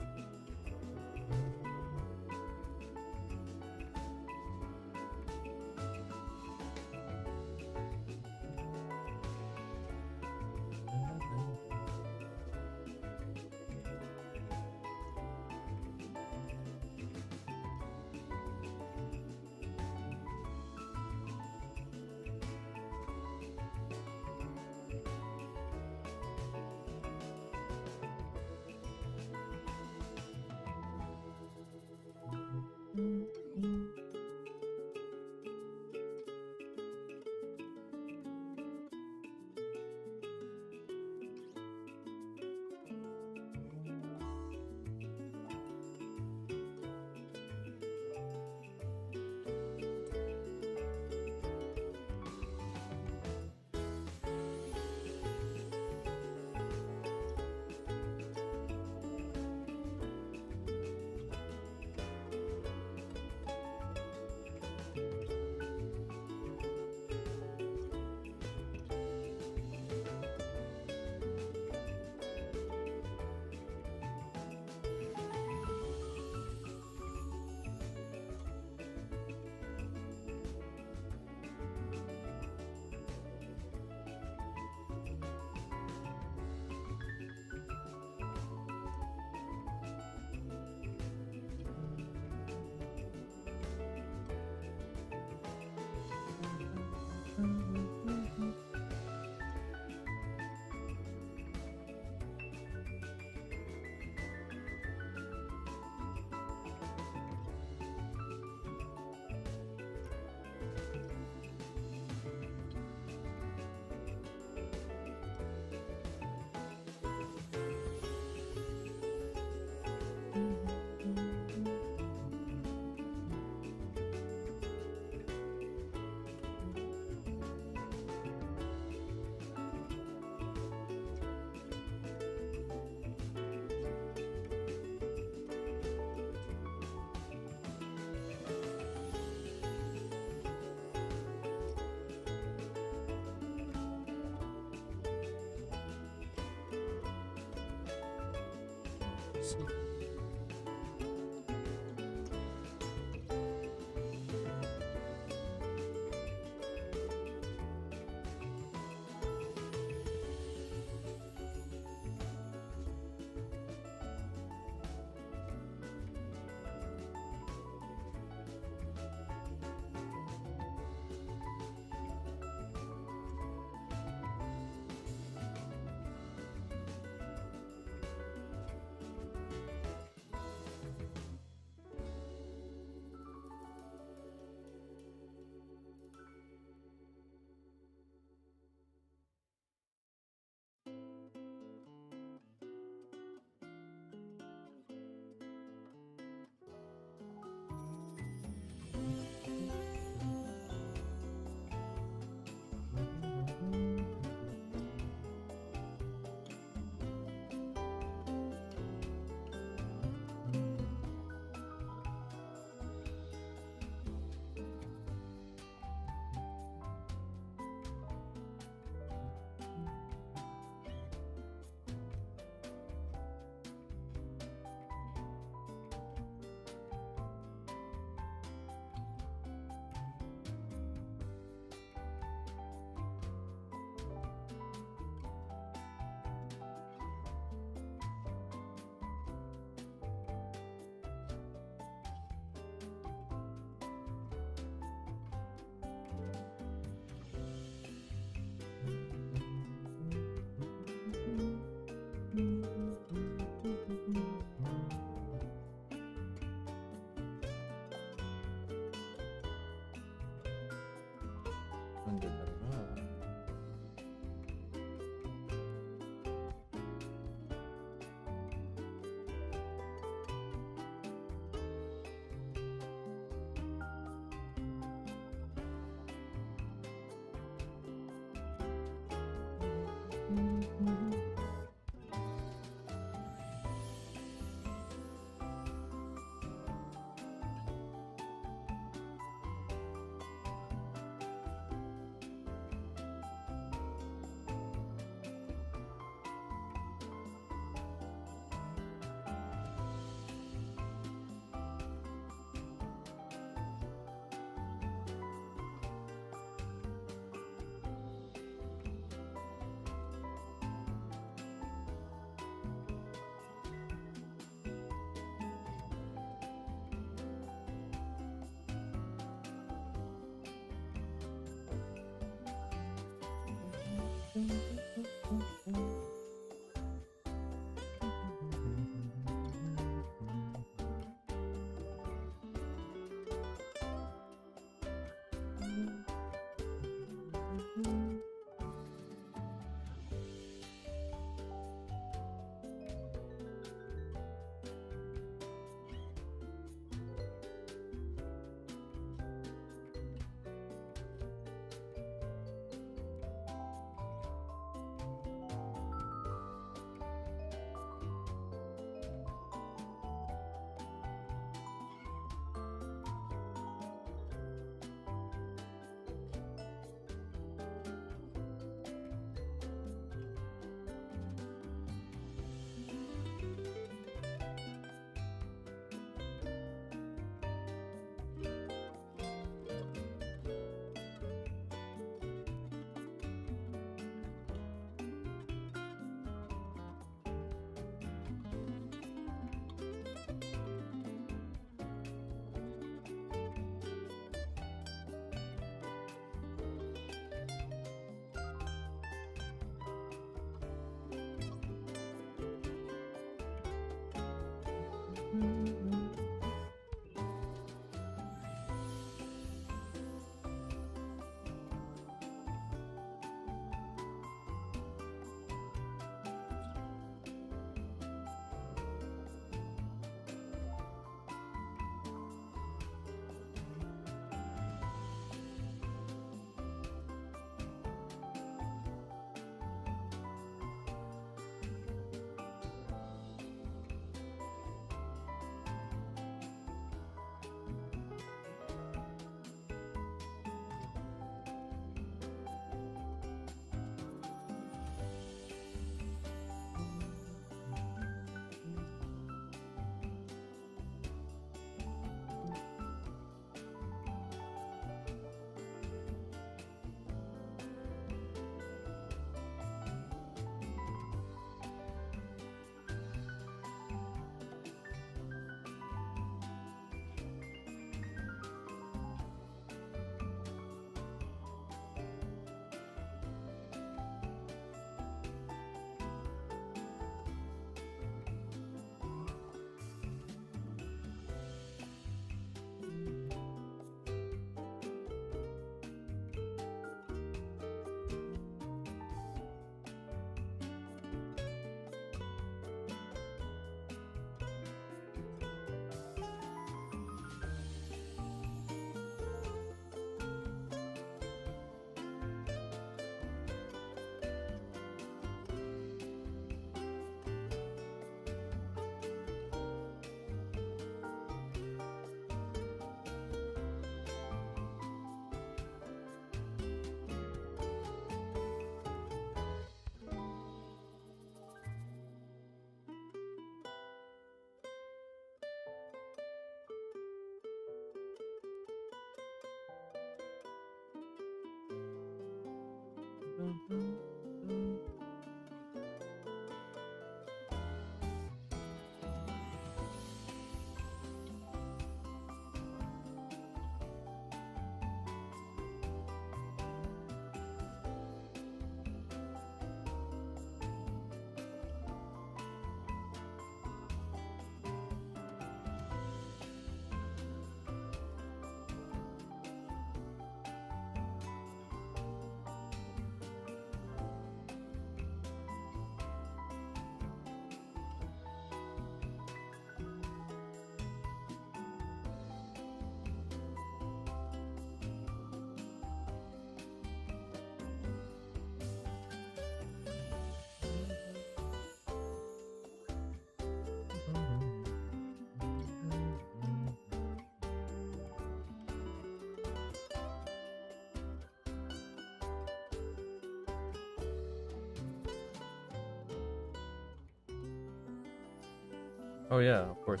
Oh yeah, of course.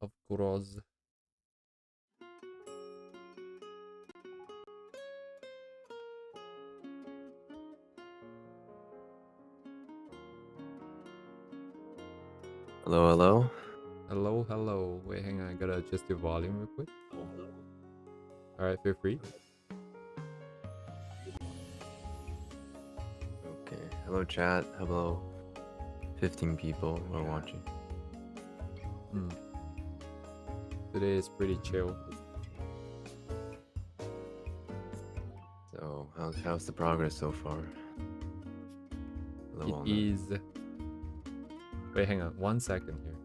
Of course. Hello, hello. Hello, hello. Wait, hang on. I gotta adjust your volume real quick. Alright, feel free. Okay. Hello, chat. Hello. 15 people are watching. Today is pretty chill. So, how's the progress so far? Hello, It Walnut. is. Wait, hang on. 1 second here.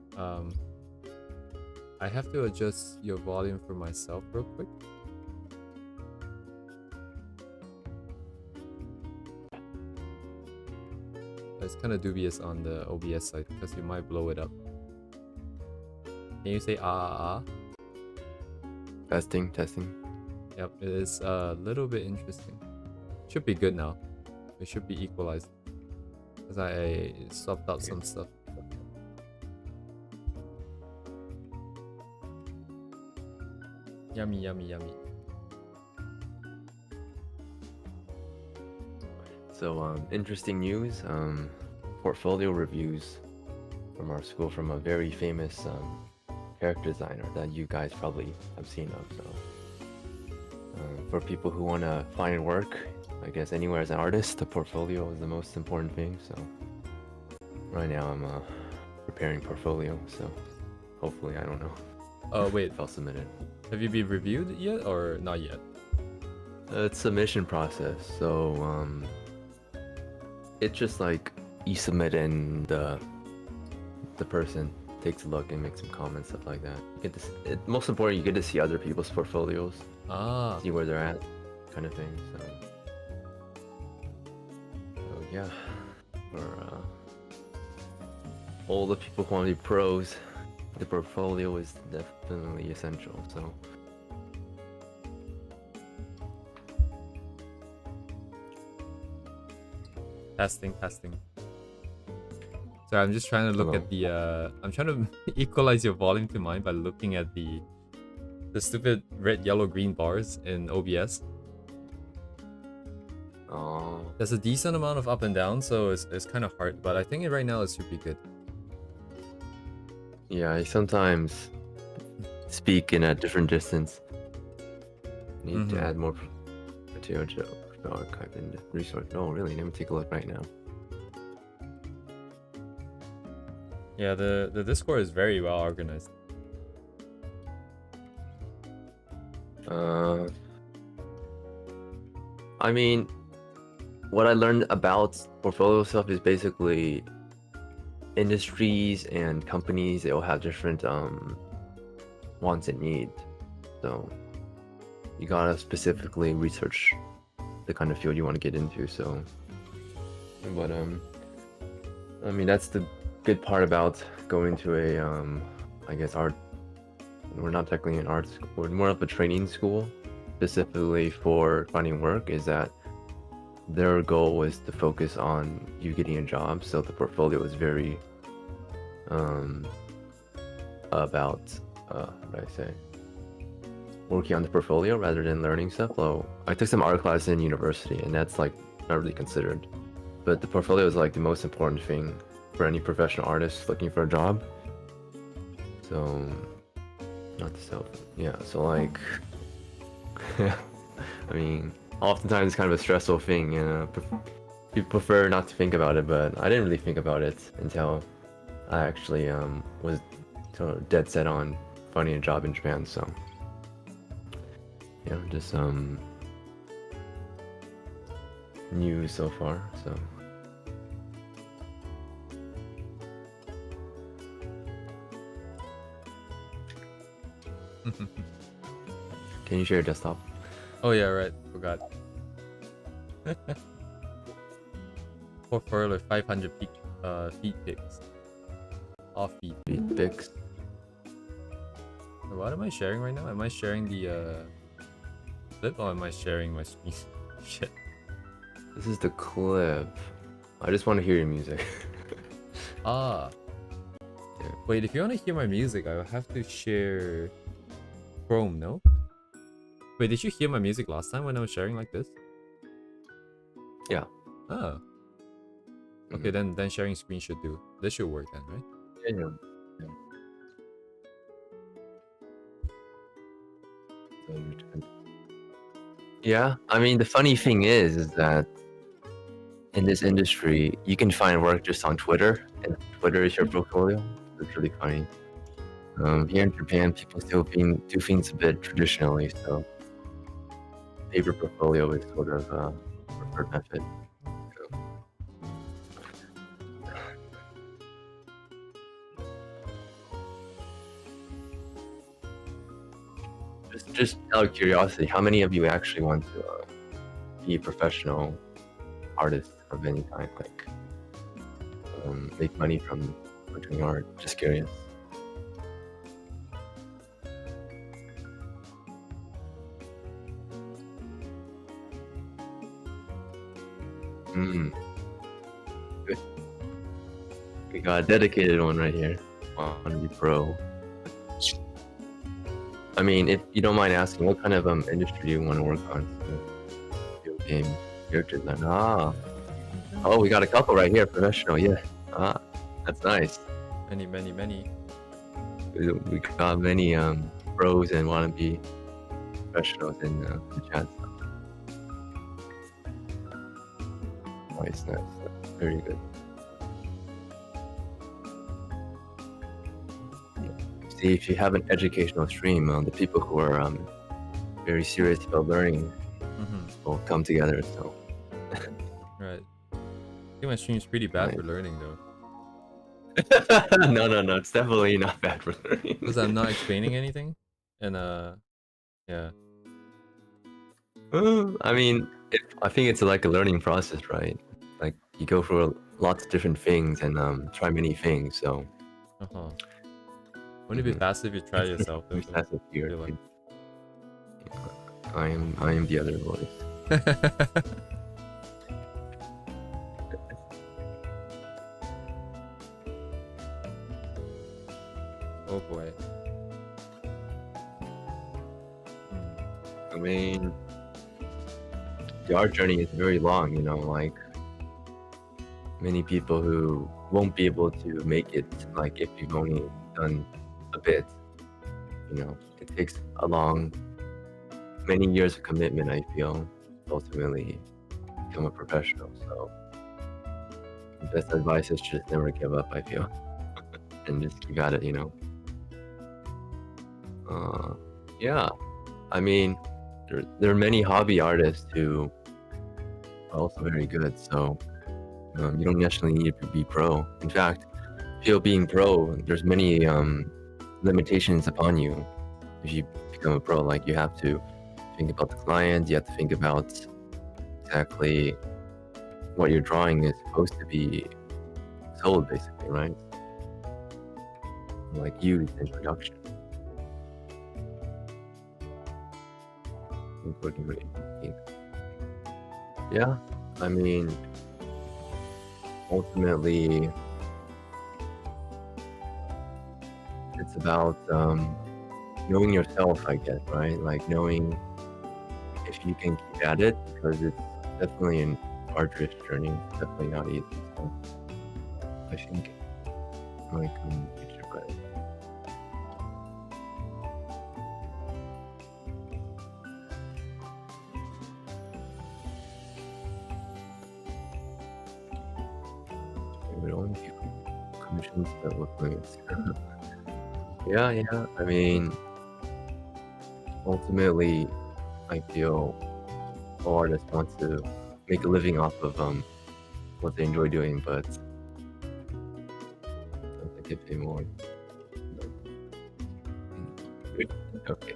I have to adjust your volume for myself real quick. It's kind of dubious on the OBS side because you might blow it up. Can you say ah? Testing, testing. Yep, it is a little bit interesting. Should be good now. It should be equalized. Because I swapped out some stuff. Yummy, yummy, yummy. So, interesting news. Portfolio reviews from our school from a very famous character designer that you guys probably have seen of. So, for people who want to find work, I guess anywhere as an artist, the portfolio is the most important thing. So, right now I'm preparing portfolio. So, hopefully, I don't know. Oh wait, I'll submit it. have you been reviewed yet or not yet? It's submission process, so it's just like you submit and the person takes a look and makes some comments, stuff like that. You get to, most important, you get to see other people's portfolios, see where they're at, kind of thing. So yeah, for all the people who want to be pros, the portfolio is definitely essential. So. Testing. Sorry, I'm just trying to look at the I'm trying to equalize your volume to mine by looking at the stupid red, yellow, green bars in OBS. Oh. There's a decent amount of up and down, so it's kind of hard, but I think right now it should be good. Yeah, I sometimes speak in a different distance. Need to add more material to archive and resource. Oh, really? Let me take a look right now. Yeah, the Discord is very well organized. I mean, what I learned about portfolio stuff is basically industries and companies, they all have different wants and needs. So you gotta specifically research the kind of field you want to get into. So, but I mean, that's the good part about going to a I guess art. We're not technically an art school. We're more of a training school, specifically for finding work. Is that their goal is to focus on you getting a job. So the portfolio is very about what did I say? working on the portfolio rather than learning stuff. So I took some art class in university, and that's like not really considered. But the portfolio is like the most important thing for any professional artist looking for a job. So, not the self. Yeah, so like, I mean, oftentimes it's kind of a stressful thing, you know. People prefer not to think about it, but I didn't really think about it until I actually was sort of dead set on finding a job in Japan. So, yeah, just new so far. So. Can you share your desktop? Oh yeah, right. Forgot. Portfolio 500 feet pics. Off feet. Feet pics. What am I sharing right now? Am I sharing the clip or am I sharing my screen? Shit. This is the clip. I just want to hear your music. Ah. Yeah. Wait, if you want to hear my music, I will have to share Chrome, no? Wait, did you hear my music last time when I was sharing like this? Yeah. Oh. Okay, then sharing screen should do. This should work then, right? Yeah. Yeah, I mean, the funny thing is that in this industry, you can find work just on Twitter, and Twitter is your portfolio. It's really funny. Here in Japan, people still do things a bit traditionally, so paper portfolio is sort of a preferred method. Just out of curiosity, how many of you actually want to be a professional artist of any kind, like make money from doing art? Just curious. Good. We got a dedicated one right here. Want to be pro. I mean, if you don't mind asking, what kind of industry do you want to work on? Video game character design. Ah. Oh, we got a couple right here, professional. Yeah. Ah, that's nice. Many. We got many pros and wannabe professionals in the chat. Nice. Very good. See, if you have an educational stream, the people who are very serious about learning will come together. So. Right. I think my stream's pretty bad for learning though. No, it's definitely not bad for learning. Because I'm not explaining anything, and yeah. I mean, I think it's like a learning process, right? Like you go through lots of different things and try many things. So. Wouldn't it be faster if you try yourself? That's a fear. Like... I am the other voice. Oh boy. I mean, the art journey is very long, you know, like many people who won't be able to make it, like if you've only done a bit, you know, it takes many years of commitment, I feel, to ultimately become a professional. So the best advice is just never give up, I feel. And just you got it, you know. Yeah, I mean, there are many hobby artists who are also very good, so you don't necessarily need to be pro. In fact, I feel being pro, there's many limitations upon you if you become a pro. Like you have to think about the client, you have to think about exactly what your drawing is supposed to be sold, basically, right? Like used in production. Yeah, I mean, ultimately, it's about knowing yourself, I guess, right? Like knowing if you can keep at it, because it's definitely an arduous journey. It's definitely not easy. So I think like future, but it would only be commissions that look nice. Yeah. I mean, ultimately, I feel all artists want to make a living off of what they enjoy doing, but they could pay more. Okay.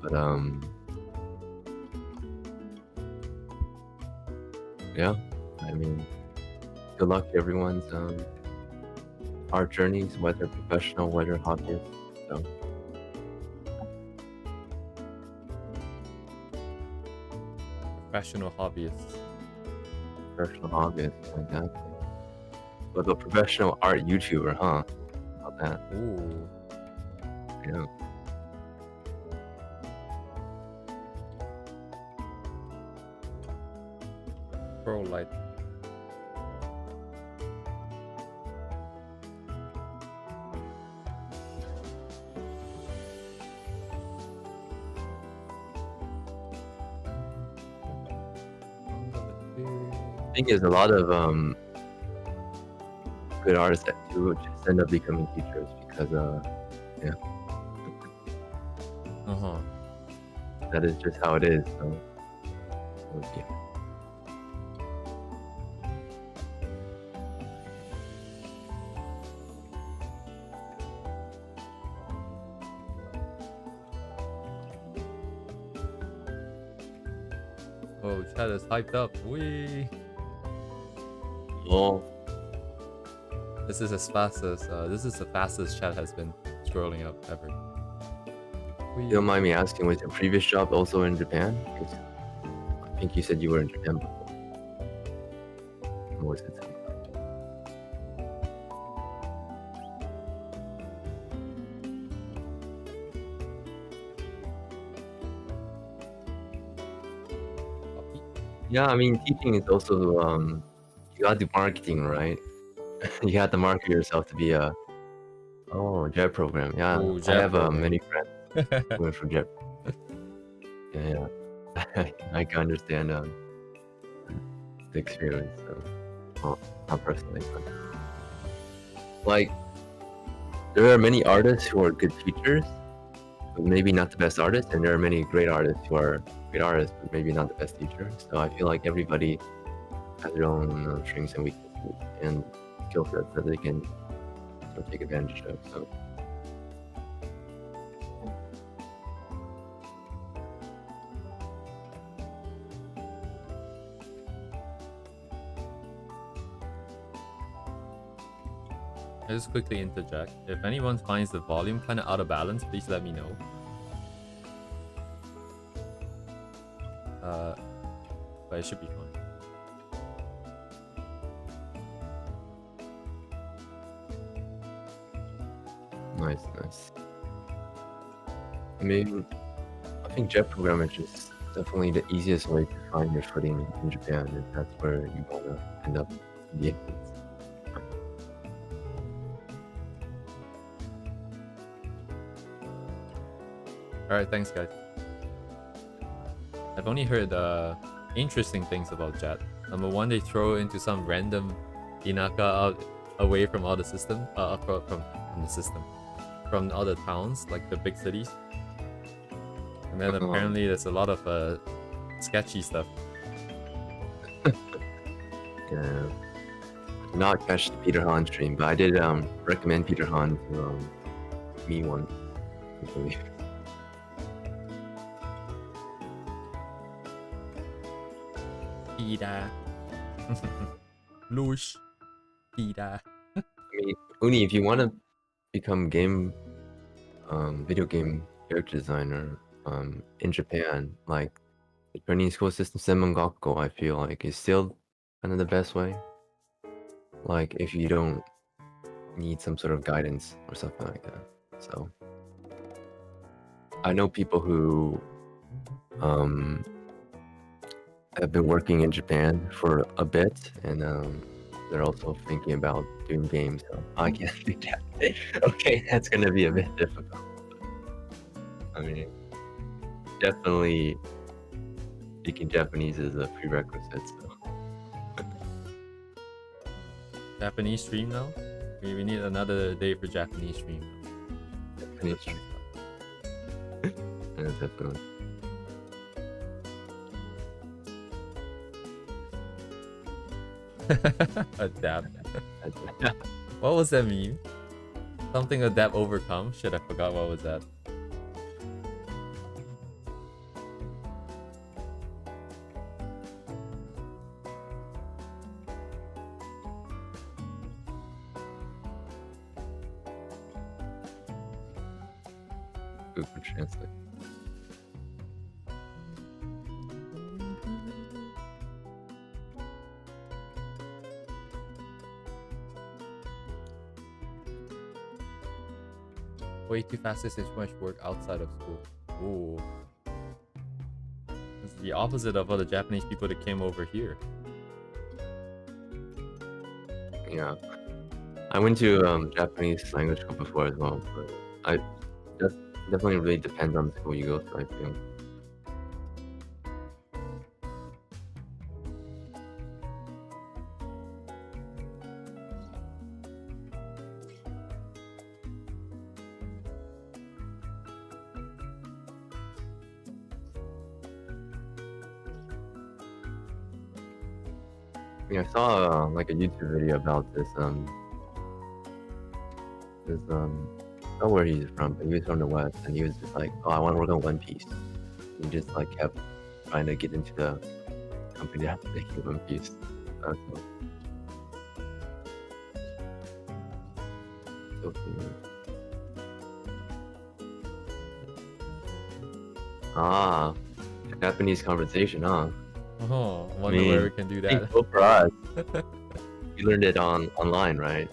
But yeah, I mean, good luck to everyone's art journeys, whether professional, whether hobbyist. So Professional hobbyists. professional hobbyist, exactly. But a professional art YouTuber, huh? How about that? Ooh. Yeah. Pro light. I think there's a lot of good artists that do just end up becoming teachers because yeah, Uh-huh. that is just how it is. So yeah. Oh, chat is hyped up. Wee. Well, This is the fastest chat has been scrolling up ever. you don't mind me asking, was your previous job also in Japan? 'Cause I think you said you were in Japan before. Or was it something? Yeah, I mean, teaching is also you gotta do marketing, right? You have to market yourself to be a JET program. Yeah, Ooh, I JET have program. many friends who went for JET. Yeah. I can understand the experience. So, well, not personally, but like there are many artists who are good teachers, but maybe not the best artists, and there are many great artists who are great artists, but maybe not the best teachers. So I feel like everybody has their own strengths and weaknesses and skill sets that they can take advantage of. So I just quickly interject. If anyone finds the volume kind of out of balance, please let me know. But it should be fine. nice. I mean, I think JET program is just definitely the easiest way to find your footing in Japan, and that's where you wanna end up in the end. Alright, thanks guys. I've only heard interesting things about JET. Number one, they throw into some random Inaka out away from all the system, from the system, from all the towns, like the big cities. And then apparently there's a lot of sketchy stuff. Yeah. Not catch the Peter Han stream, but I did recommend Peter Han to me once, I believe. Peter. Lush. Peter. I mean, Uni, if you want to become video game character designer in Japan, like the training school system Senmongakko, I feel like is still kind of the best way. Like if you don't need some sort of guidance or something like that. So I know people who have been working in Japan for a bit, and they're also thinking about doing games. So I can't speak Japanese. Okay, that's gonna be a bit difficult. I mean, definitely speaking Japanese is a prerequisite. So. Japanese stream now? We need another day for Japanese stream. Japanese stream. Yeah, definitely. Adapt. What was that meme? Something adapt overcome? Shit, I forgot what was that. Google Translate. Way too fast is too much work outside of school. Ooh. It's the opposite of all the Japanese people that came over here. Yeah. I went to Japanese language school before as well, but I definitely really depends on the school you go to, I feel. Yeah, I saw like a YouTube video about this I don't know where he's from, but he was from the West, and he was just like, oh, I want to work on One Piece. He just like kept trying to get into the company after making One Piece. So cute. Ah, Japanese conversation, huh? Oh, I wonder where we can do that. Go for us. You learned it online, right?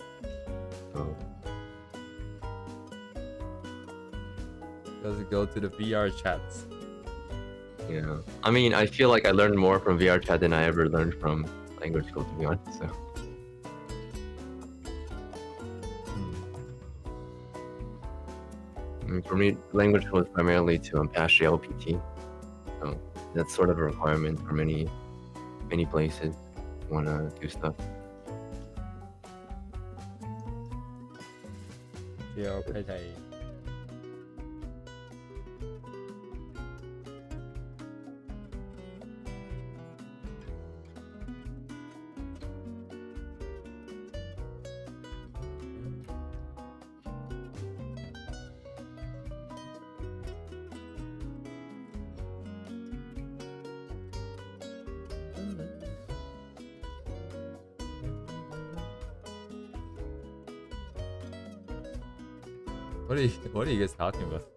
So. Does it go to the VR chats? Yeah. I mean, I feel like I learned more from VR chat than I ever learned from language school, to be honest. So. I mean, for me, language was primarily to pass the LPT. So that's sort of a requirement for many places who want to do stuff. Yeah, okay. What are you guys talking about?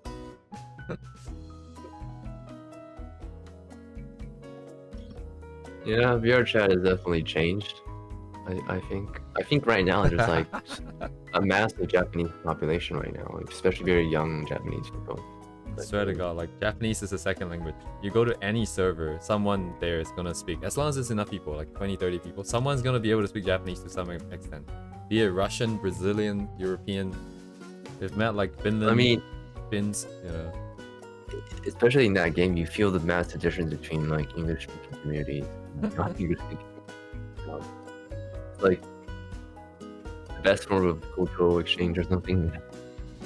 Yeah, VR chat has definitely changed. I think right now there's like a massive Japanese population right now, like, especially very young Japanese people. I swear to God, like Japanese is a second language. You go to any server, someone there is gonna speak. As long as there's enough people, like 20, 30 people, someone's gonna be able to speak Japanese to some extent. Be it Russian, Brazilian, European. We've met like Finland. I mean, Finns, you know. Especially in that game, you feel the massive difference between like English-speaking communities and non-English-speaking. It's like the best form of cultural exchange or something.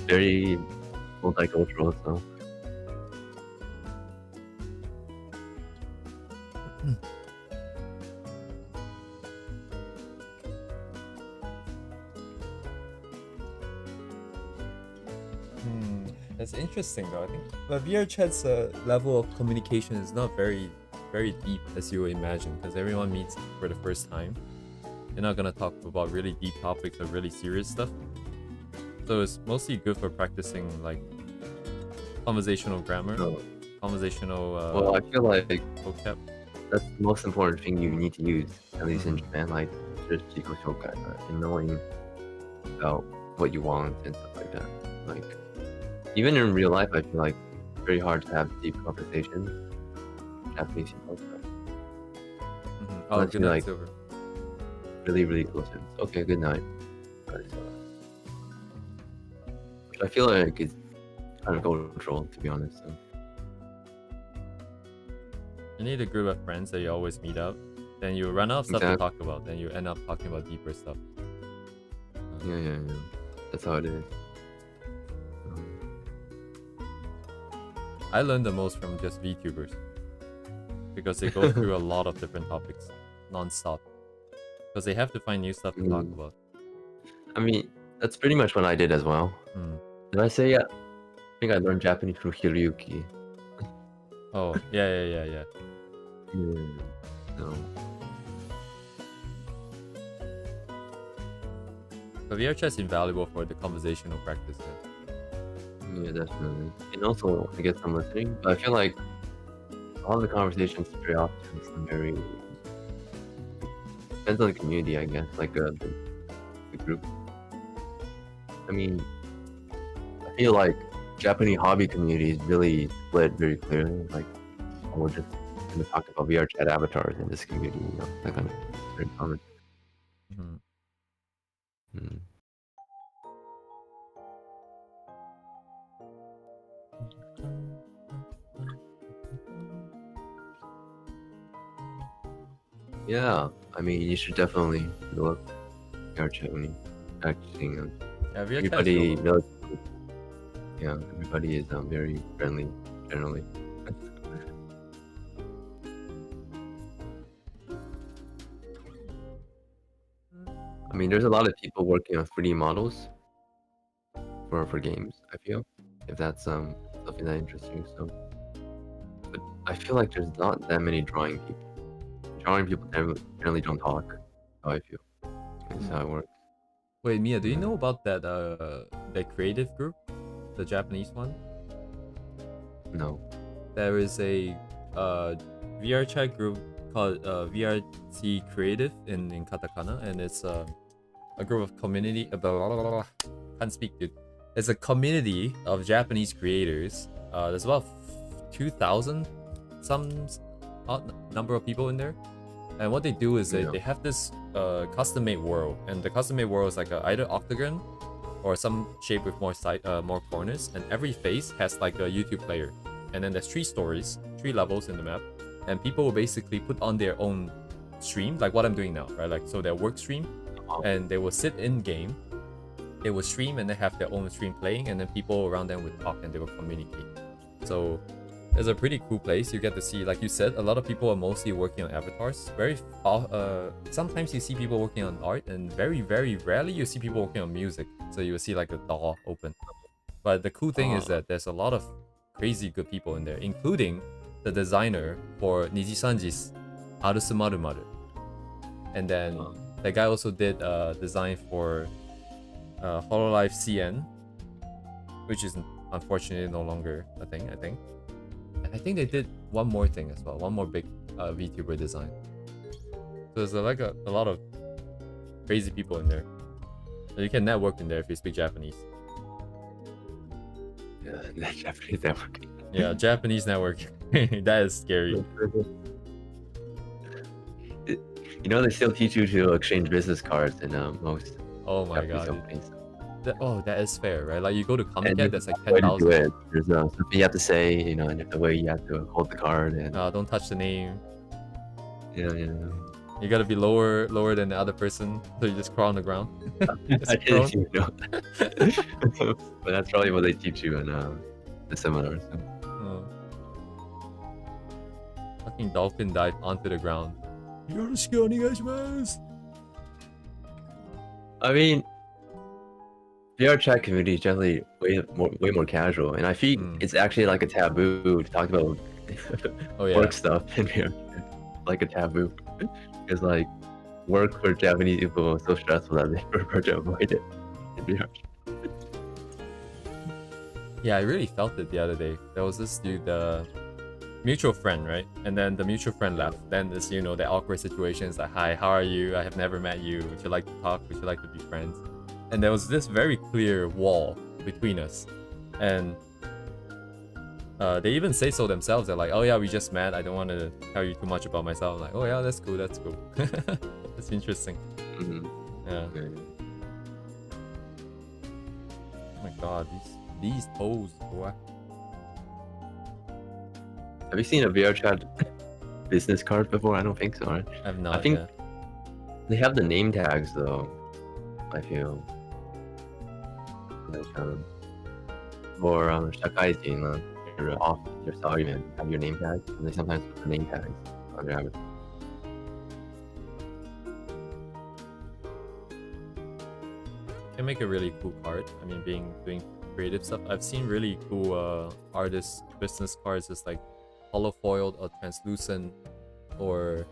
Very multicultural, so. That's interesting though. I think the VR chat's level of communication is not very deep as you would imagine, because everyone meets for the first time. You're not gonna talk about really deep topics or really serious stuff. So it's mostly good for practicing like conversational grammar, conversational. Well, I feel like vocab. That's the most important thing you need to use, at least in Japan, like just and knowing about what you want and stuff like that. Like even in real life, I feel like it's very hard to have deep conversations. Japanese people. Oh, Unless good you night, like Silver. really close friends. Okay, good night. Which I feel like it's kind of cultural, to be honest. So. You need a group of friends that you always meet up. Then you run out of stuff to talk about. Then you end up talking about deeper stuff. Yeah. That's how it is. I learned the most from just VTubers. Because they go through a lot of different topics non-stop. Because they have to find new stuff to talk about. I mean, that's pretty much what I did as well. Did I say I think I learned Japanese through Hiroyuki. Oh, yeah. No. But VR chat is invaluable for the conversational practice. Yeah, definitely. And also, I guess I'm listening, but I feel like all the conversations stray off to some very... Depends on the community, I guess, like the group. I mean, I feel like Japanese hobby community is really split very clearly. Like, we're just going to talk about VR chat avatars in this community, you know, that kind of very common. Yeah, I mean, you should definitely look VR chat when you practicing. Yeah, VR everybody, everybody is very friendly generally. I mean, there's a lot of people working on 3D models for games. I feel, if that's something that interests you. So, but I feel like there's not that many drawing people. Drawing people generally don't talk. How I feel. That's how it works. Wait, Miya, do you know about that creative group, the Japanese one? No. There is a VR chat group called VRT Creative in katakana, and it's a group of community. Can't speak, dude. It's a community of Japanese creators. There's about 2,000 some odd number of people in there, and what they do is they have this custom-made world, and the custom-made world is like either octagon or some shape with more corners, and every face has like a YouTube player, and then there's 3 stories, 3 levels in the map, and people will basically put on their own stream, like what I'm doing now, right? Like, so their work stream, and they will sit in game, they will stream, and they have their own stream playing, and then people around them will talk and they will communicate. So it's a pretty cool place. You get to see, like you said, a lot of people are mostly working on avatars. Sometimes you see people working on art, and very rarely you see people working on music. So you will see like a DAW open. But the cool thing is that there's a lot of crazy good people in there, including the designer for Nijisanji's Arusu Maru. And then that guy also did design for Hololive CN, which is unfortunately no longer a thing, I think. And I think they did one more thing as well, one more big VTuber design. So there's like a lot of crazy people in there. So you can network in there if you speak Japanese. Yeah, Japanese networking. Yeah, Japanese networking. That is scary. You know, they still teach you to exchange business cards in most Japanese companies. That is fair, right? Like you go to Comic Con, that's like 10,000. There's something you have to say, you know, and the way you have to hold the card. And don't touch the name. Yeah. You gotta be lower than the other person, so you just crawl on the ground. I didn't even know that. But that's probably what they teach you in the seminars. So. Fucking dolphin dive onto the ground. I mean, VR chat community is generally way more casual, and I feel it's actually like a taboo to talk about work stuff in VR chat. Like a taboo. Because like work for Japanese people is so stressful that they prefer to avoid it in VR chat. Yeah, I really felt it the other day. There was this dude, mutual friend, right? And then the mutual friend left. Then this, you know, the awkward situation is like, hi, how are you? I have never met you. Would you like to talk? Would you like to be friends? And there was this very clear wall between us. And they even say so themselves. They're like, oh yeah, we just met. I don't want to tell you too much about myself. I'm like, oh yeah, that's cool. That's cool. That's interesting. Yeah. Oh my god, these toes, boy. Have you seen a VR chat business card before? I don't think so, right? I've not. I think they have the name tags though. I feel like for Shakaijin, your office, your salaryman have your name tags, and they sometimes put the name tags on their avatar. Can make a really cool card. I mean, doing creative stuff. I've seen really cool artist business cards, just like holofoiled or translucent, or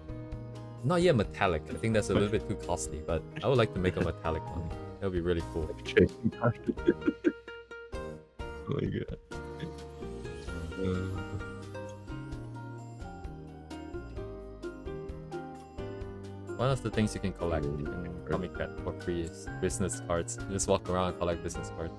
not yet metallic. I think that's a little bit too costly, but I would like to make a metallic one. That would be really cool. Oh my god. One of the things you can collect in Comic Cat for free is business cards. You just walk around and collect business cards.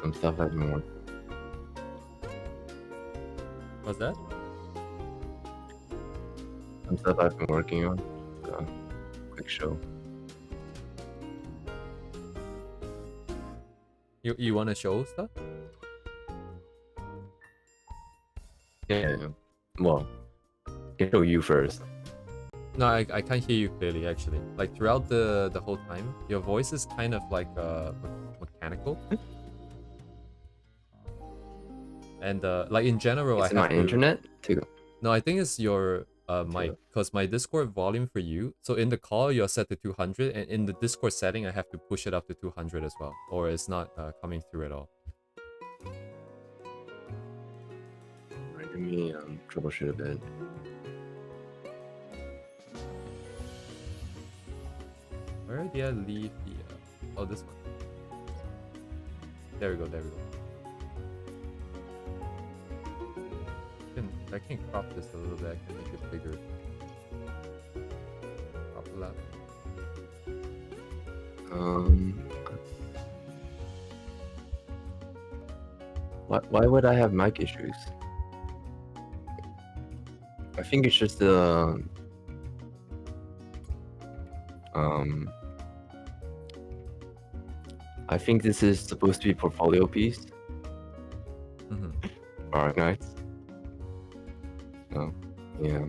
Some stuff I've been working. What's that? Some stuff I've been working on. Quick show. You want to show stuff? Yeah. Well, can show you first. No, I can't hear you clearly actually. Like throughout the whole time, your voice is kind of like mechanical. And like in general, Is it my internet too? No, I think it's your mic, because my Discord volume for you. So in the call you're set to 200, and in the Discord setting I have to push it up to 200 as well, or it's not coming through at all. Right, let me troubleshoot a bit. Where did I leave the? Oh, this one. There we go. There we go. I can crop this a little bit. I can make it bigger. Crop a lot. Why would I have mic issues? I think it's just I think this is supposed to be a portfolio piece. Alright, guys. So, yeah.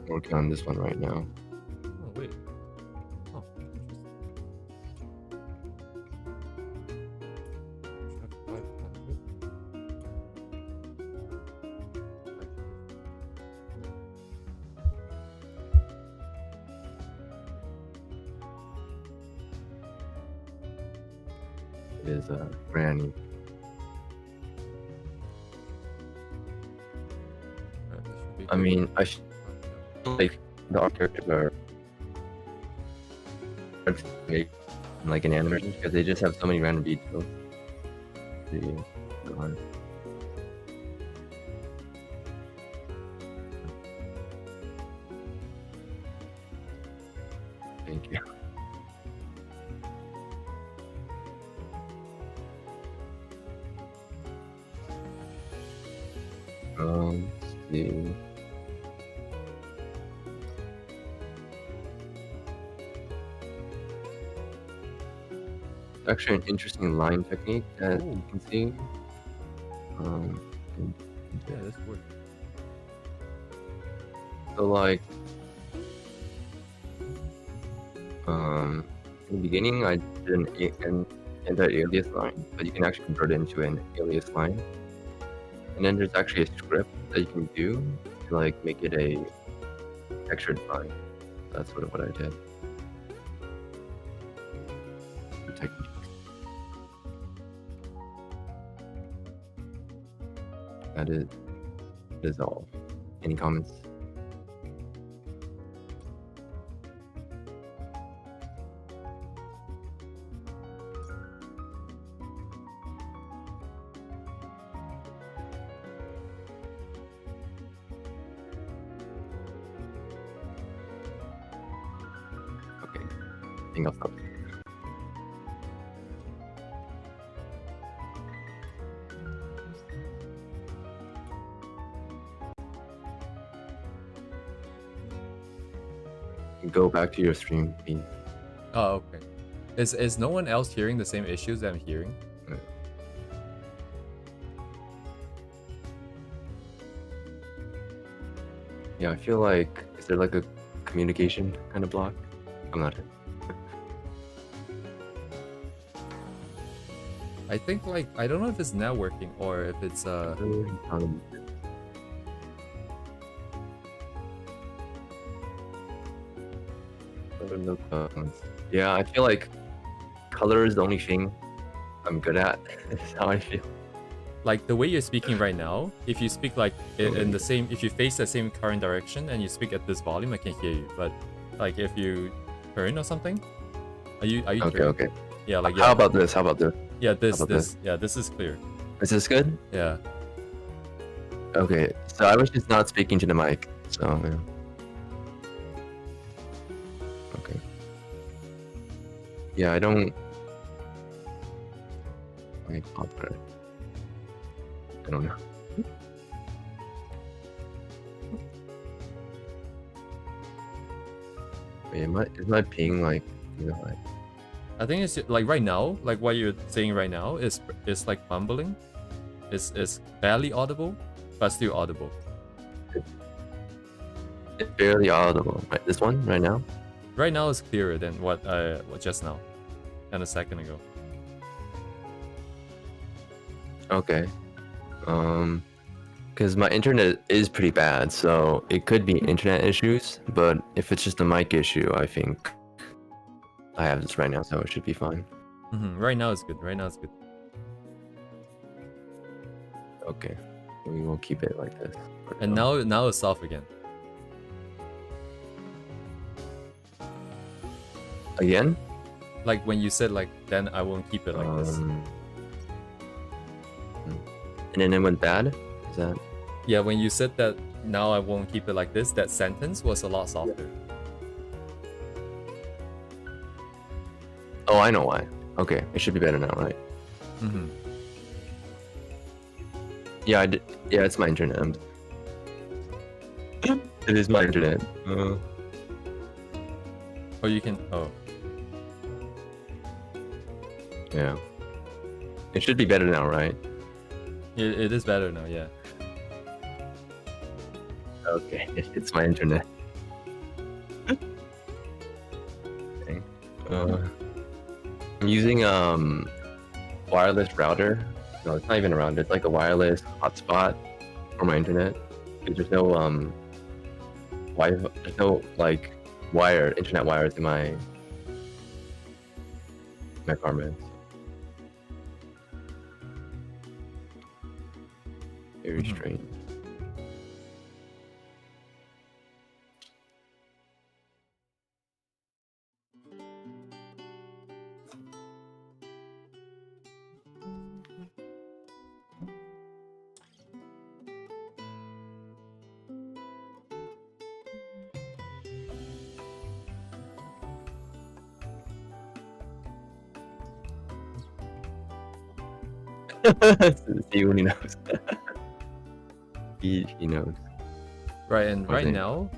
Working on this one right now. Oh, wait. Oh, It is Granny. I mean, I like the art characters are like an animation because they just have so many random details. Thank you. Let's see. actually an interesting line technique that Ooh. you can see. Yeah, this works. So like, in the beginning I did an anti-alias line, but you can actually convert it into an alias line. And then there's actually a script that you can do to like make it a textured line. That's sort of what I did. The technique. That is all. Any comments? Okay. I think I'll stop. Go back to your stream feed. Oh, okay. Is no one else hearing the same issues that I'm hearing? Yeah, I feel like, is there like a communication kind of block? I'm not. I think like I don't know if it's networking or if it's Yeah, I feel like color is the only thing I'm good at. That's how I feel. like the way you're speaking right now. If you speak like in the same, if you face the same current direction and you speak at this volume, I can hear you. But like if you turn or something, are you Okay, turning? okay. Yeah, like yeah. How about this? How about this? Yeah, this about this yeah, this is clear. Is this good? Yeah. Okay, so I was just not speaking to the mic, so yeah. Okay. Yeah, I don't. Wait, I'll put it. I don't know. Wait, is my ping like, you know, like? I think it's like right now, like what you're saying right now is like mumbling. It's barely audible, but still audible. It's barely audible. Right, this one right now. Right now is clearer than what just now, and a second ago. Okay. Because my internet is pretty bad, so it could be internet issues. But if it's just a mic issue, I think I have this right now, so it should be fine. Right now it's good. Right now it's good. Okay, we will keep it like this. And now it's off again. Again? Like when you said like, then I won't keep it like this. And then it went bad? Is that? Yeah, when you said that now I won't keep it like this, that sentence was a lot softer. Oh, I know why. Okay, it should be better now, right? Yeah, I did. Yeah, it's my internet. It is my internet. Oh, you can. Oh. Yeah. It should be better now, right? It is better now, yeah. Okay, it's my internet. Okay. I'm using wireless router. No, it's not even a router. It's like a wireless hotspot for my internet. There's no there's no like internet wires in my apartment. Very strange. See when he knows. he knows. Right, and right now,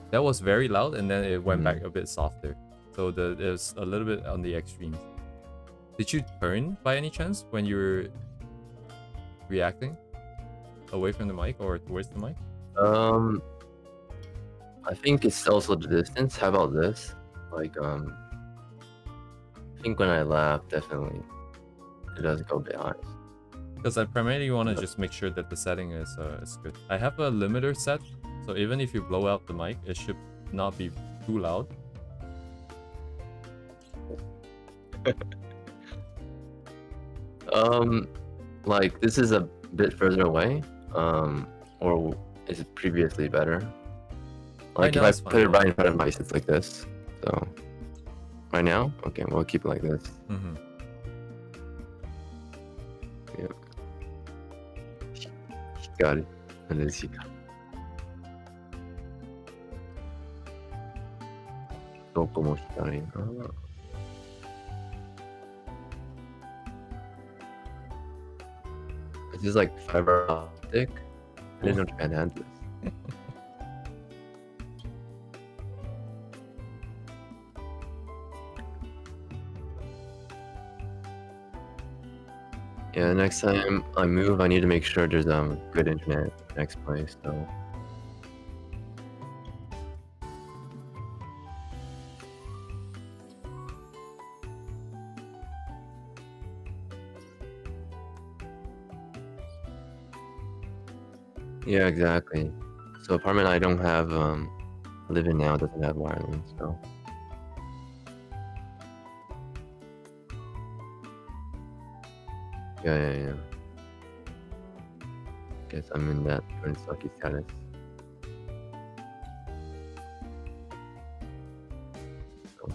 that was very loud, and then it went back a bit softer. So there's a little bit on the extremes. Did you turn by any chance when you were reacting? Away from the mic or towards the mic? I think it's also the distance. How about this? Like, I think when I laugh, definitely, it does go behind. Because I primarily want to just make sure that the setting is good. I have a limiter set, so even if you blow out the mic, it should not be too loud. Like this is a bit further away, or is it previously better? Like Right now if I it's put fine. it right in front of my face, it's like this. So right now, okay, we'll keep it like this. Mm-hmm. Yep. Got it. And then see. どこも光な。This is like fiber optic. I didn't know Japan had this. Yeah, next time I move, I need to make sure there's good internet next place. So. Yeah, exactly. So apartment I don't have live in now doesn't have wireless, so. Yeah. Guess I'm in that current sucky status. So.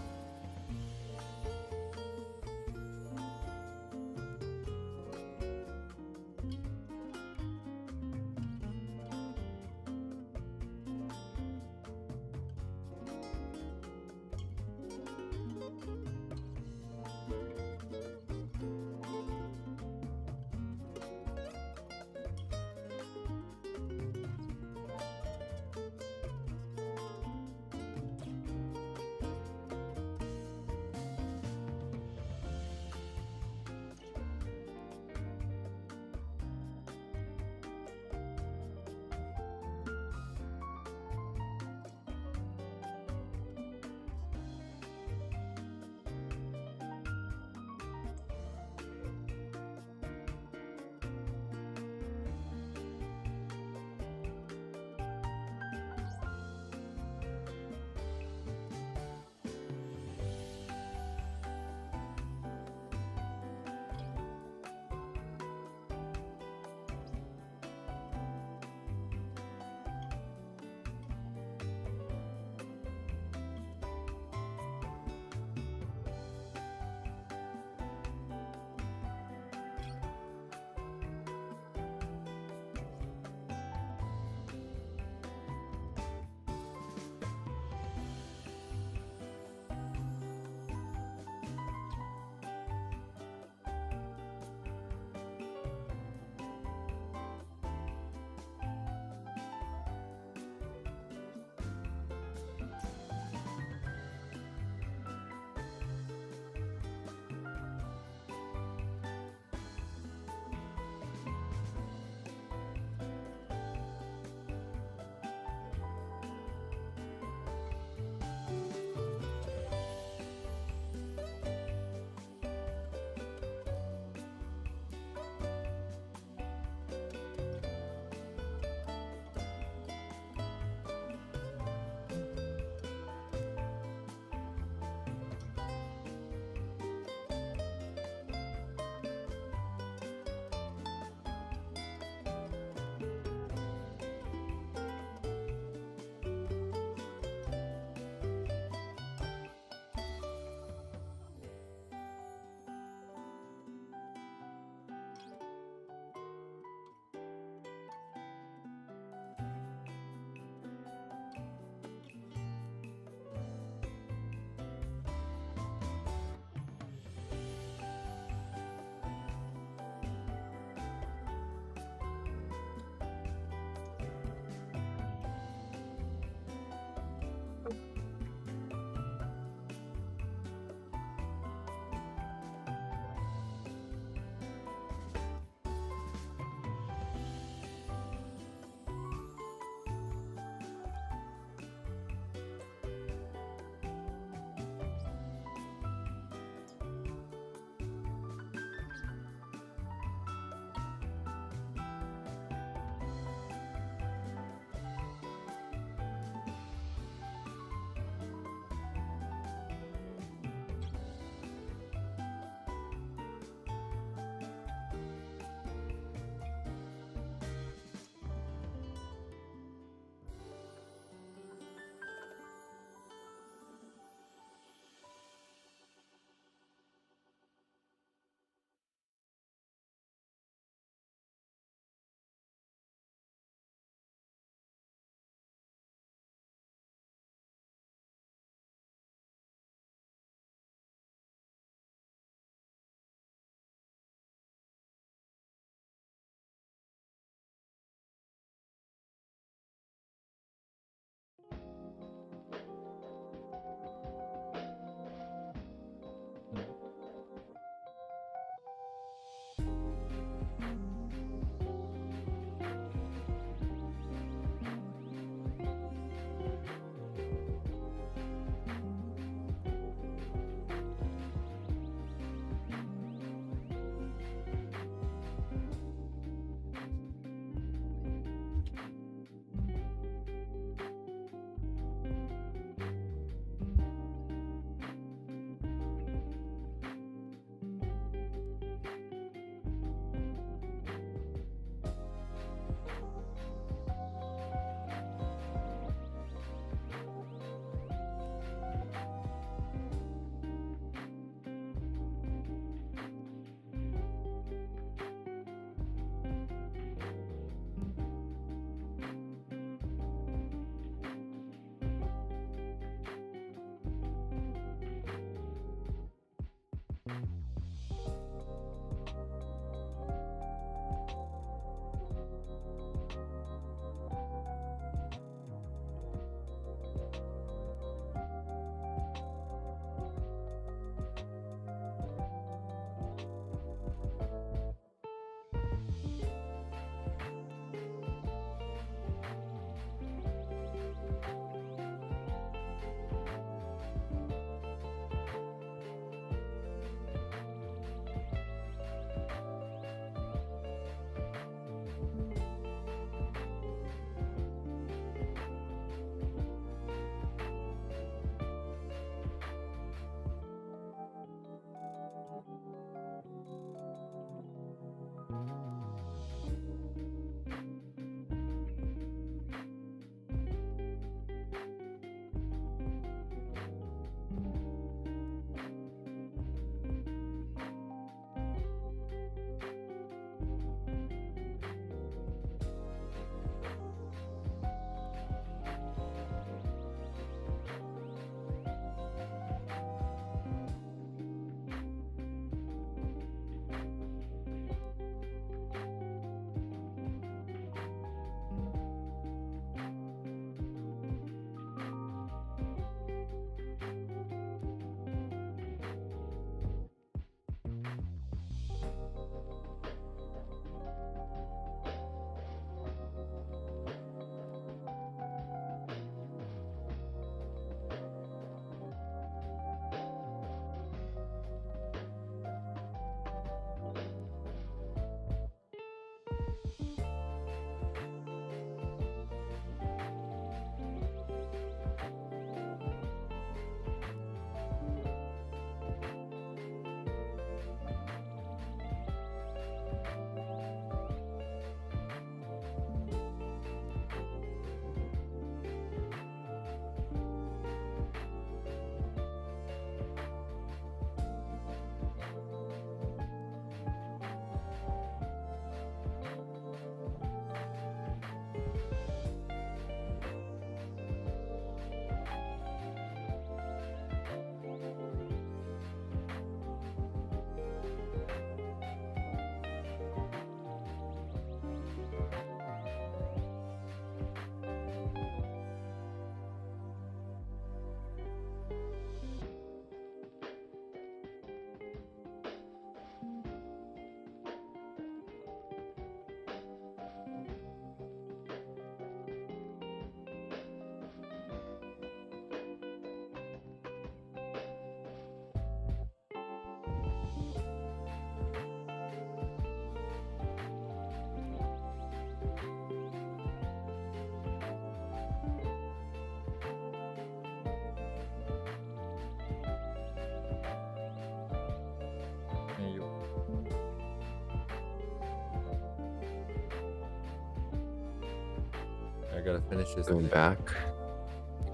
I gotta finish this Going today. back.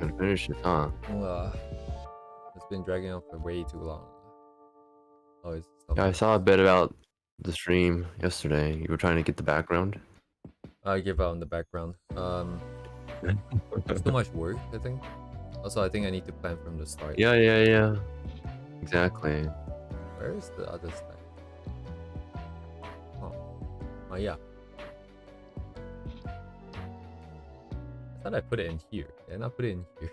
Gonna finish it, huh? It's been dragging on for way too long. Oh, it's Yeah, I saw a bit about the stream yesterday. You were trying to get the background. I give out in the background. It's too much work, I think. Also, I think I need to plan from the start. Yeah. Exactly. Where is the other stack? Oh yeah. I thought I put it in here. Did I not put it in here?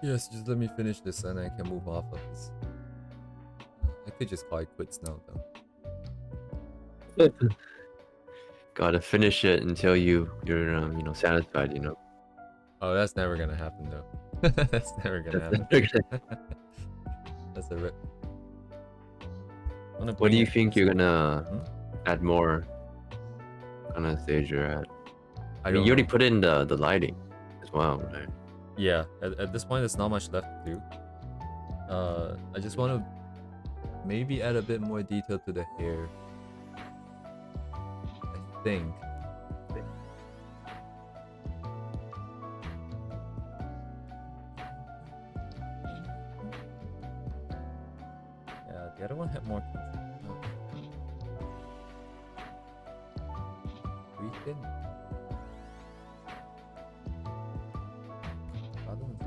Yes, just let me finish this and I can move off of this. I could just call it quits now, though. Gotta finish it until you're satisfied. Oh, that's never gonna happen, though. That's never gonna happen. That's a rip. What do you think you're gonna add more on a stage you're at? I mean, you already put in the lighting as well, right? Yeah, at this point, there's not much left to do. I just want to maybe add a bit more detail to the hair. I think. Yeah, the other one had more control. We can. Other one's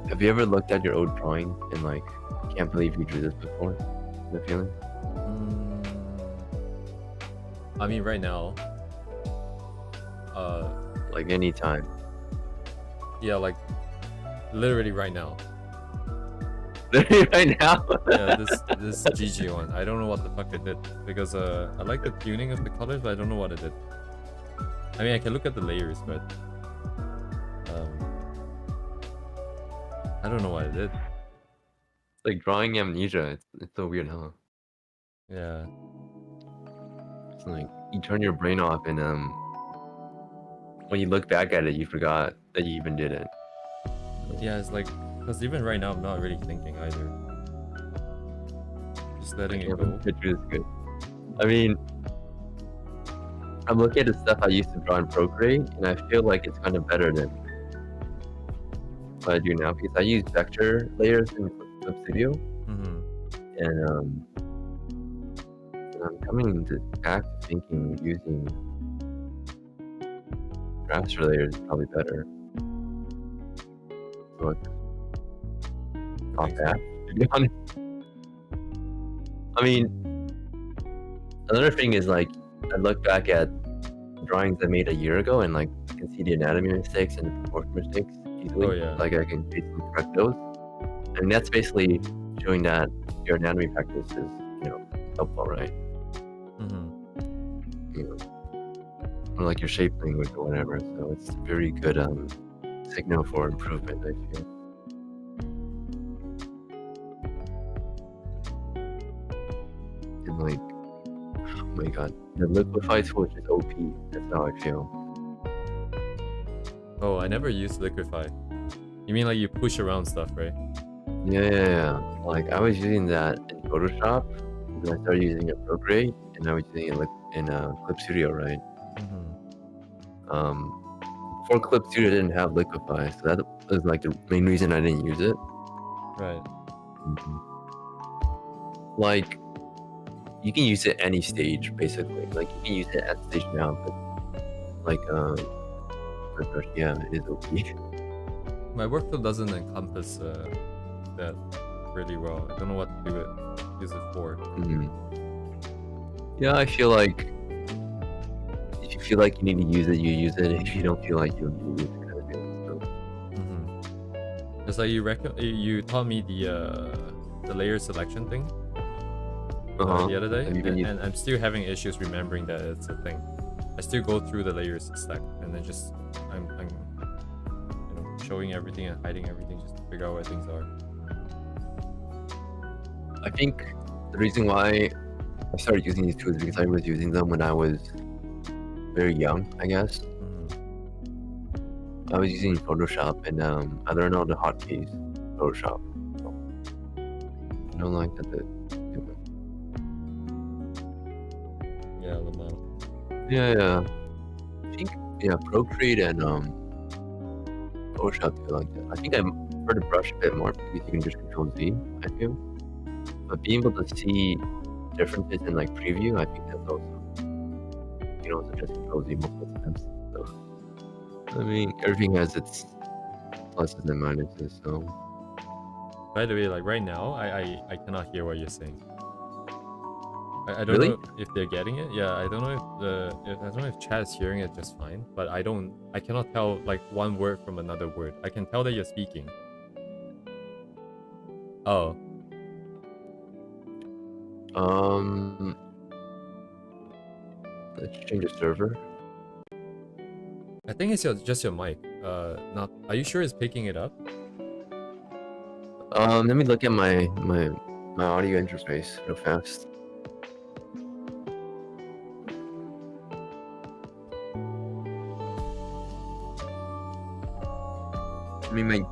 Have you ever looked at your old drawing and like, can't believe you drew this before? The feeling? I mean, right now, like anytime. yeah, like literally right now. Right now. Yeah, this GG one. I don't know what the fuck it did because I like the tuning of the colors, but I don't know what it did. I mean, I can look at the layers, but I don't know what it did. It's like drawing amnesia. It's so weird, huh? Yeah. It's like you turn your brain off, and when you look back at it, you forgot that you even did it. Yeah, it's like because even right now, I'm not really thinking either. Just letting it go. Picture is good. I mean, I'm looking at the stuff I used to draw in Procreate, and I feel like it's kind of better than what I do now because I use vector layers in Clip Studio, and I'm coming to back to thinking using raster layers is probably better. So it's not bad, to be honest. I mean, another thing is like I look back at drawings I made a year ago, and like I can see the anatomy mistakes and the proportion mistakes easily. Oh, yeah. Like I can basically correct those, and that's basically showing that your anatomy practice is, helpful, right? Or like your shape language or whatever. So it's a very good signal for improvement, I feel. And like, oh my god, the liquify switch is OP. That's how I feel. Oh, I never used liquify. You mean like you push around stuff, right? Yeah. Like I was using that in Photoshop, and then I started using it in Procreate, and I was using it in Clip Studio, right? Before Clip Studio didn't have liquify, so that was like the main reason I didn't use it. Right. Like, you can use it any stage, basically. Like, you can use it at stage now, but like, yeah, it is OP. My workflow doesn't encompass that really well. I don't know what to use it for. Yeah, I feel like if you feel like you need to use it, you use it. If you don't feel like you need to use it, kind of thing. It's like you taught me the layer selection thing the other day, and I'm still having issues remembering that it's a thing. I still go through the layers stack, and then just I'm showing everything and hiding everything just to figure out where things are. I think the reason why I started using these tools is because I was using them when I was very young, I guess. I was using Photoshop, and I learned all the hotkeys in Photoshop. So I don't like that. Yeah, Lamau. Yeah. I think Procreate and Photoshop do like that. I think I prefer to brush a bit more because you can just Control Z, I feel. But being able to see differences in like preview, I think that's also, also just Control Z multiple times. So I mean, everything has its pluses and minuses. So by the way, like right now, I cannot hear what you're saying. I don't really? know if they're getting it. Yeah, I don't know if I don't know if chat is hearing it just fine, but I cannot tell like one word from another word. I can tell that you're speaking. Oh. Let's change the server. I think it's just your mic. Not. Are you sure it's picking it up? Let me look at my audio interface real fast. I mean,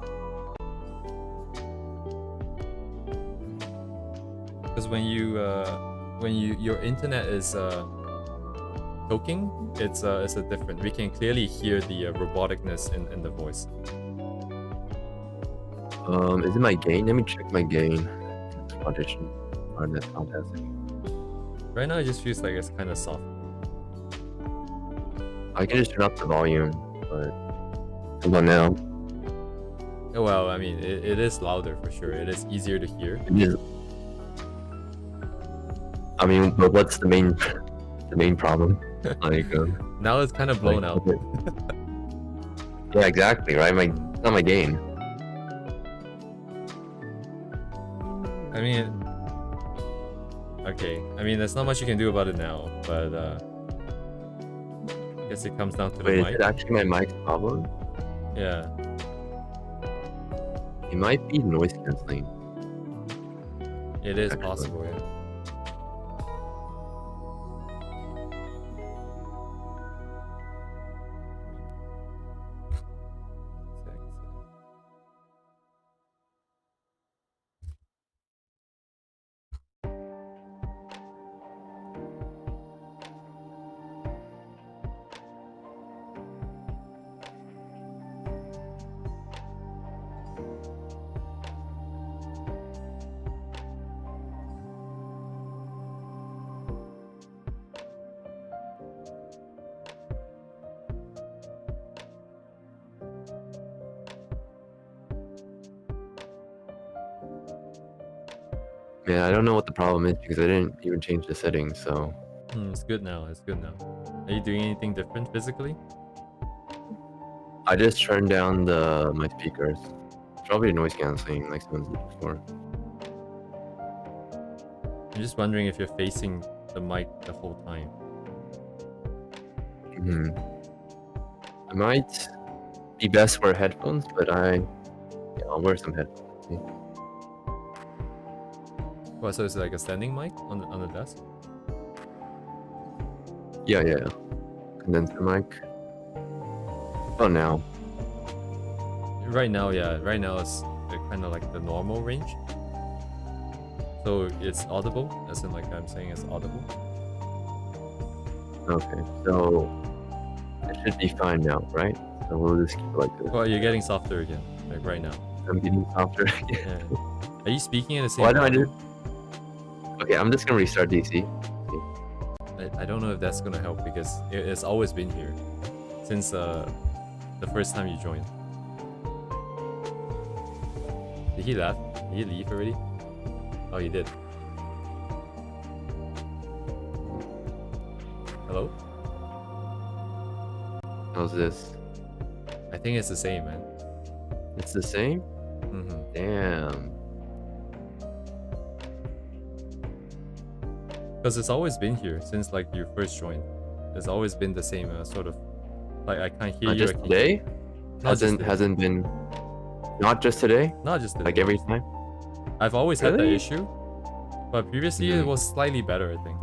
because when your internet is choking, it's a different. We can clearly hear the roboticness in the voice. Is it my gain? Let me check my gain. Audition. Oh, that's fantastic. Right now, it just feels like it's kind of soft. I can just turn up the volume, but how about now? Well, I mean, it is louder for sure. It is easier to hear. It is. I mean, but what's the main problem? Like, now it's kind of blown out. Yeah, exactly, right? It's not my gain. I mean, okay. I mean, there's not much you can do about it now, but I guess it comes down to the Wait, mic. is it actually my mic's problem? Yeah. It might be noise canceling. It is Actually. possible, yeah. Yeah, I don't know what the problem is because I didn't even change the settings, so... It's good now, it's good now. Are you doing anything different physically? I just turned down my speakers. Probably noise canceling, like someone said before. I'm just wondering if you're facing the mic the whole time. I might be best wear headphones, but I'll wear some headphones. Well, so it's like a standing mic on the desk? Yeah. Condenser mic. Oh, now. Right now, yeah. Right now it's kind of like the normal range. So it's audible, as in like I'm saying it's audible. Okay, so it should be fine now, right? So we'll just keep it like this. Well, you're getting softer again, like right now. I'm getting softer again. Yeah. Are you speaking at the same Why time? do I do? Okay, I'm just gonna restart DC. I don't know if that's gonna help because it's always been here since the first time you joined. Did he laugh? Did he leave already? Oh, he did. Hello? How's this? I think it's the same, man. It's the same? Damn. Because it's always been here since like you first joined. It's always been the same sort of like I can't hear Not you. just today? Hasn't been. Not just today? Not just today. Like every time? I've always had that Really? issue, but previously it was slightly better, I think.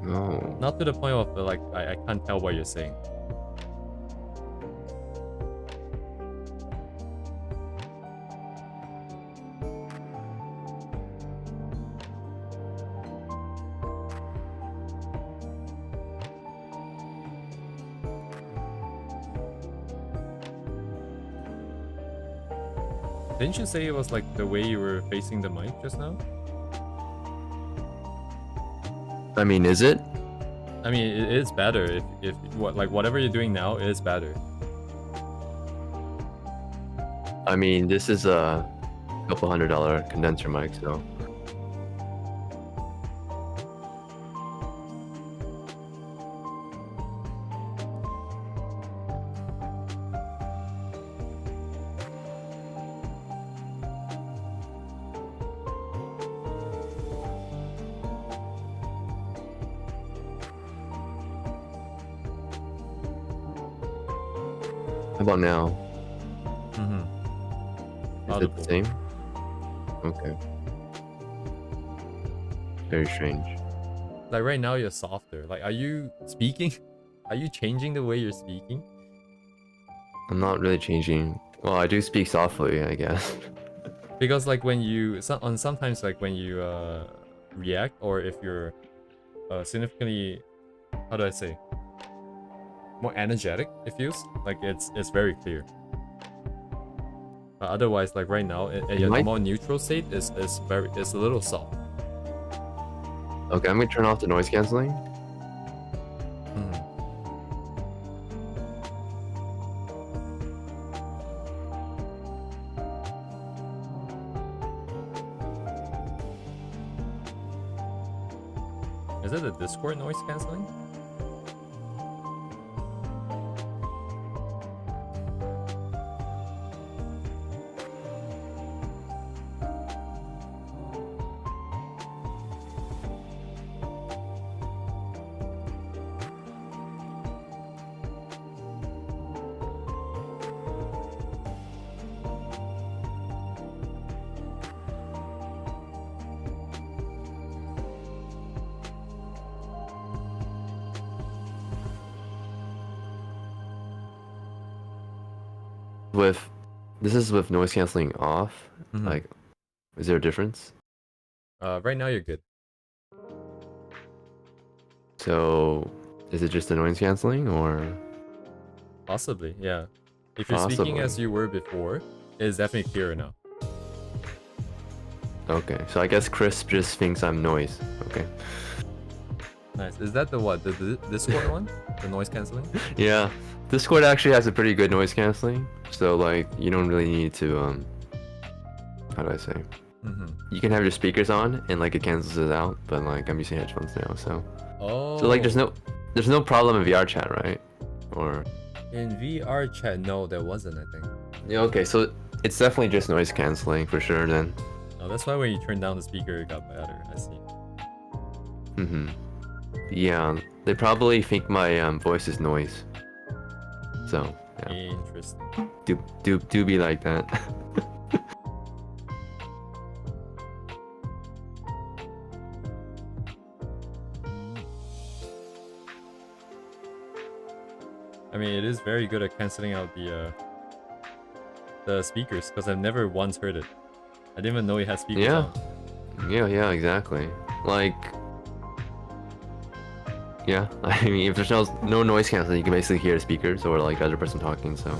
No. Not to the point of like I can't tell what you're saying. Didn't you say it was like the way you were facing the mic just now? I mean, is it? I mean, it is better if whatever you're doing now is better. I mean, this is a couple $100 condenser mic, so. How about now? Is it the same? Okay. Very strange. Like right now you're softer. Like are you speaking? Are you changing the way you're speaking? I'm not really changing. Well, I do speak softly, I guess. Because like when you sometimes like when you react, or if you're significantly, how do I say, more energetic, it feels like it's very clear. But otherwise, like right now, your more neutral state is a little soft. Okay, I'm gonna turn off the noise canceling. Is it the Discord noise canceling? This is with noise canceling off. Like, is there a difference? Right now you're good. So, is it just the noise canceling or? Possibly, yeah. If you're speaking as you were before, it is definitely clearer now. Okay, so I guess Chris just thinks I'm noise. Okay. Nice. Is that the what? The Discord one? The noise canceling? Yeah. Discord actually has a pretty good noise canceling. So like you don't really need to how do I say? You can have your speakers on and like it cancels it out, but like I'm using headphones now, so. So like there's no problem in VR chat, right? Or in VR chat, no, there wasn't, I think. Yeah, okay, so it's definitely just noise canceling for sure then. Oh, that's why when you turn down the speaker, it got better. I see. Yeah, they probably think my voice is noise. So yeah. Interesting. Do be like that. I mean, it is very good at canceling out the speakers because I've never once heard it. I didn't even know it had speakers on. Yeah, exactly. Like, yeah, I mean, if there's no noise canceling, you can basically hear the speakers or like the other person talking, so.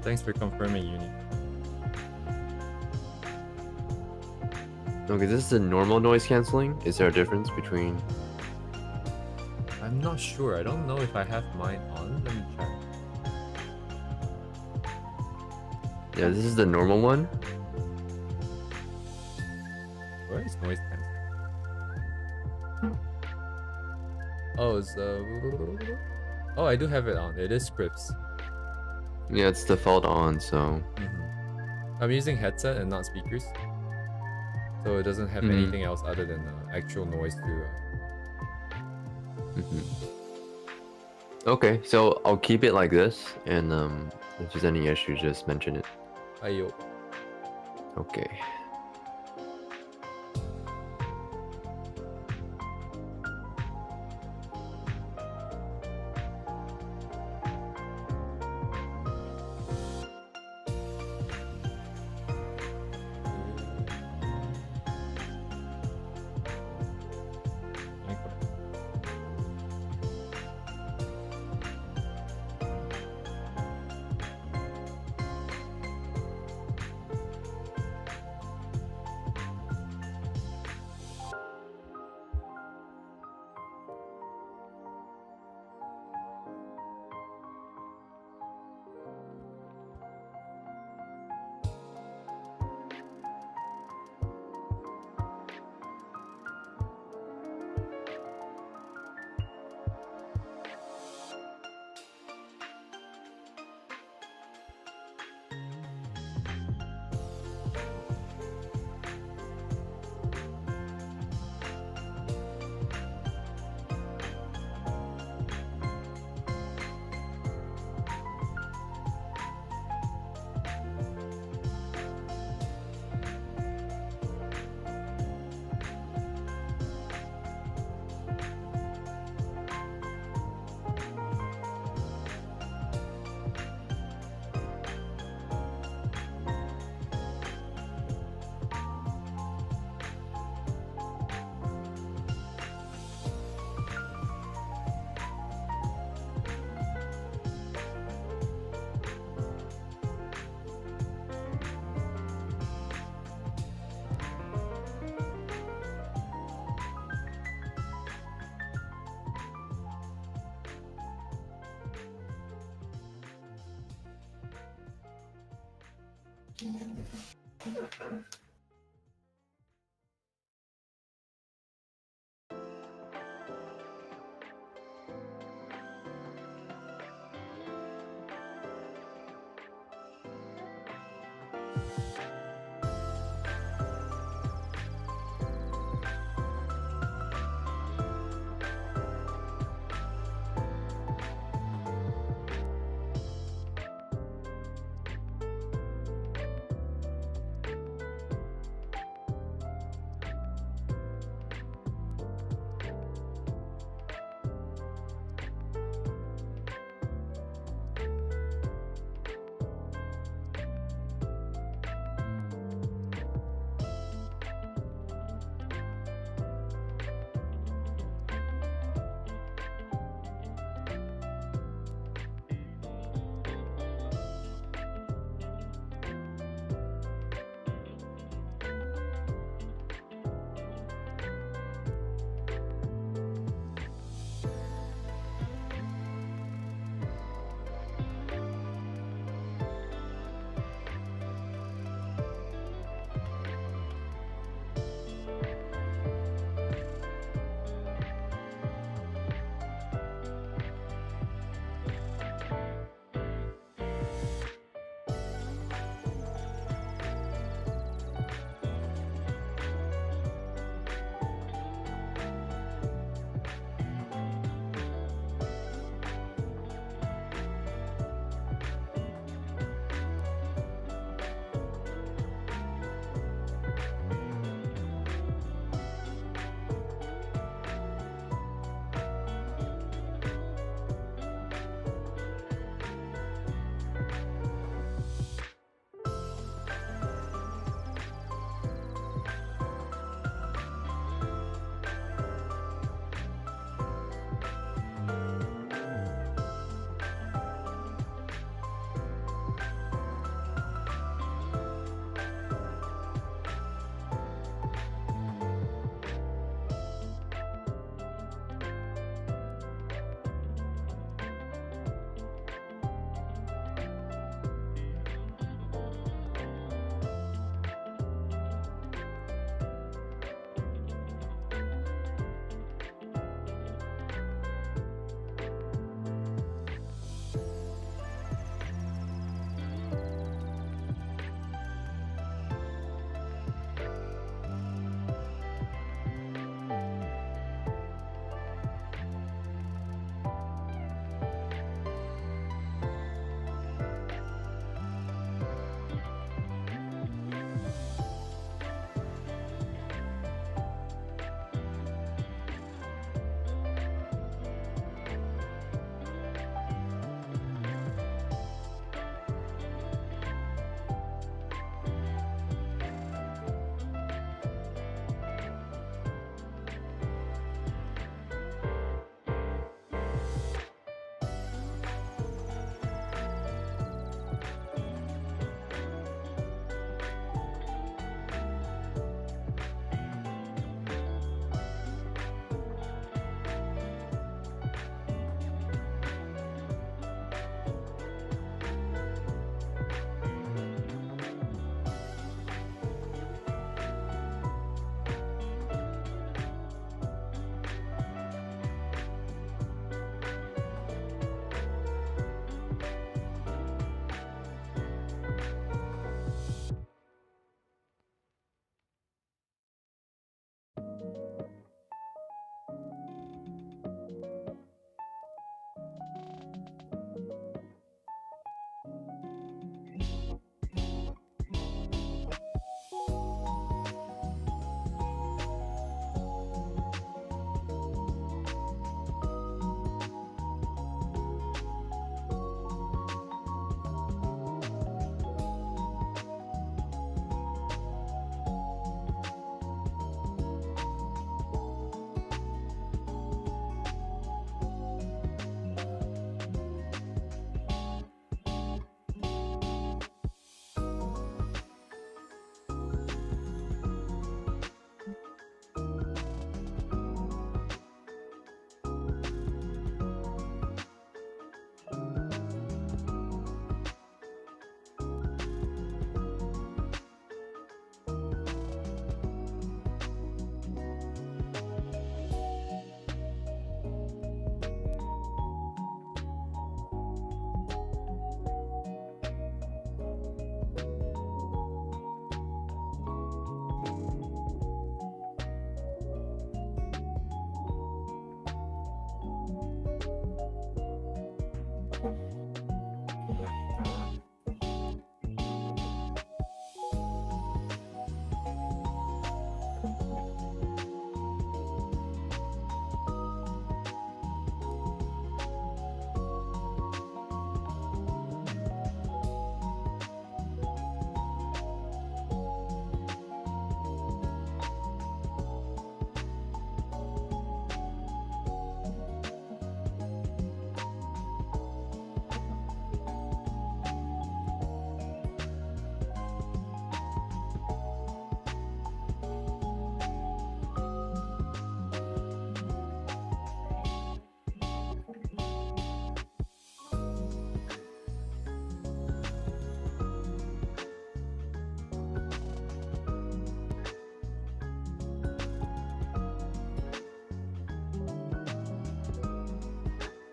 Thanks for confirming, Uni. Okay, this is a normal noise canceling. Is there a difference between? I'm not sure. I don't know if I have mine on. Let me check. Yeah, this is the normal one. Where is noise canceling? Oh, it's oh, I do have it on. It is scripts. Yeah, it's default on, so. I'm using headset and not speakers, so it doesn't have anything else other than actual noise to. Okay, so I'll keep it like this, and if there's any issue, just mention it. Ayo. Okay.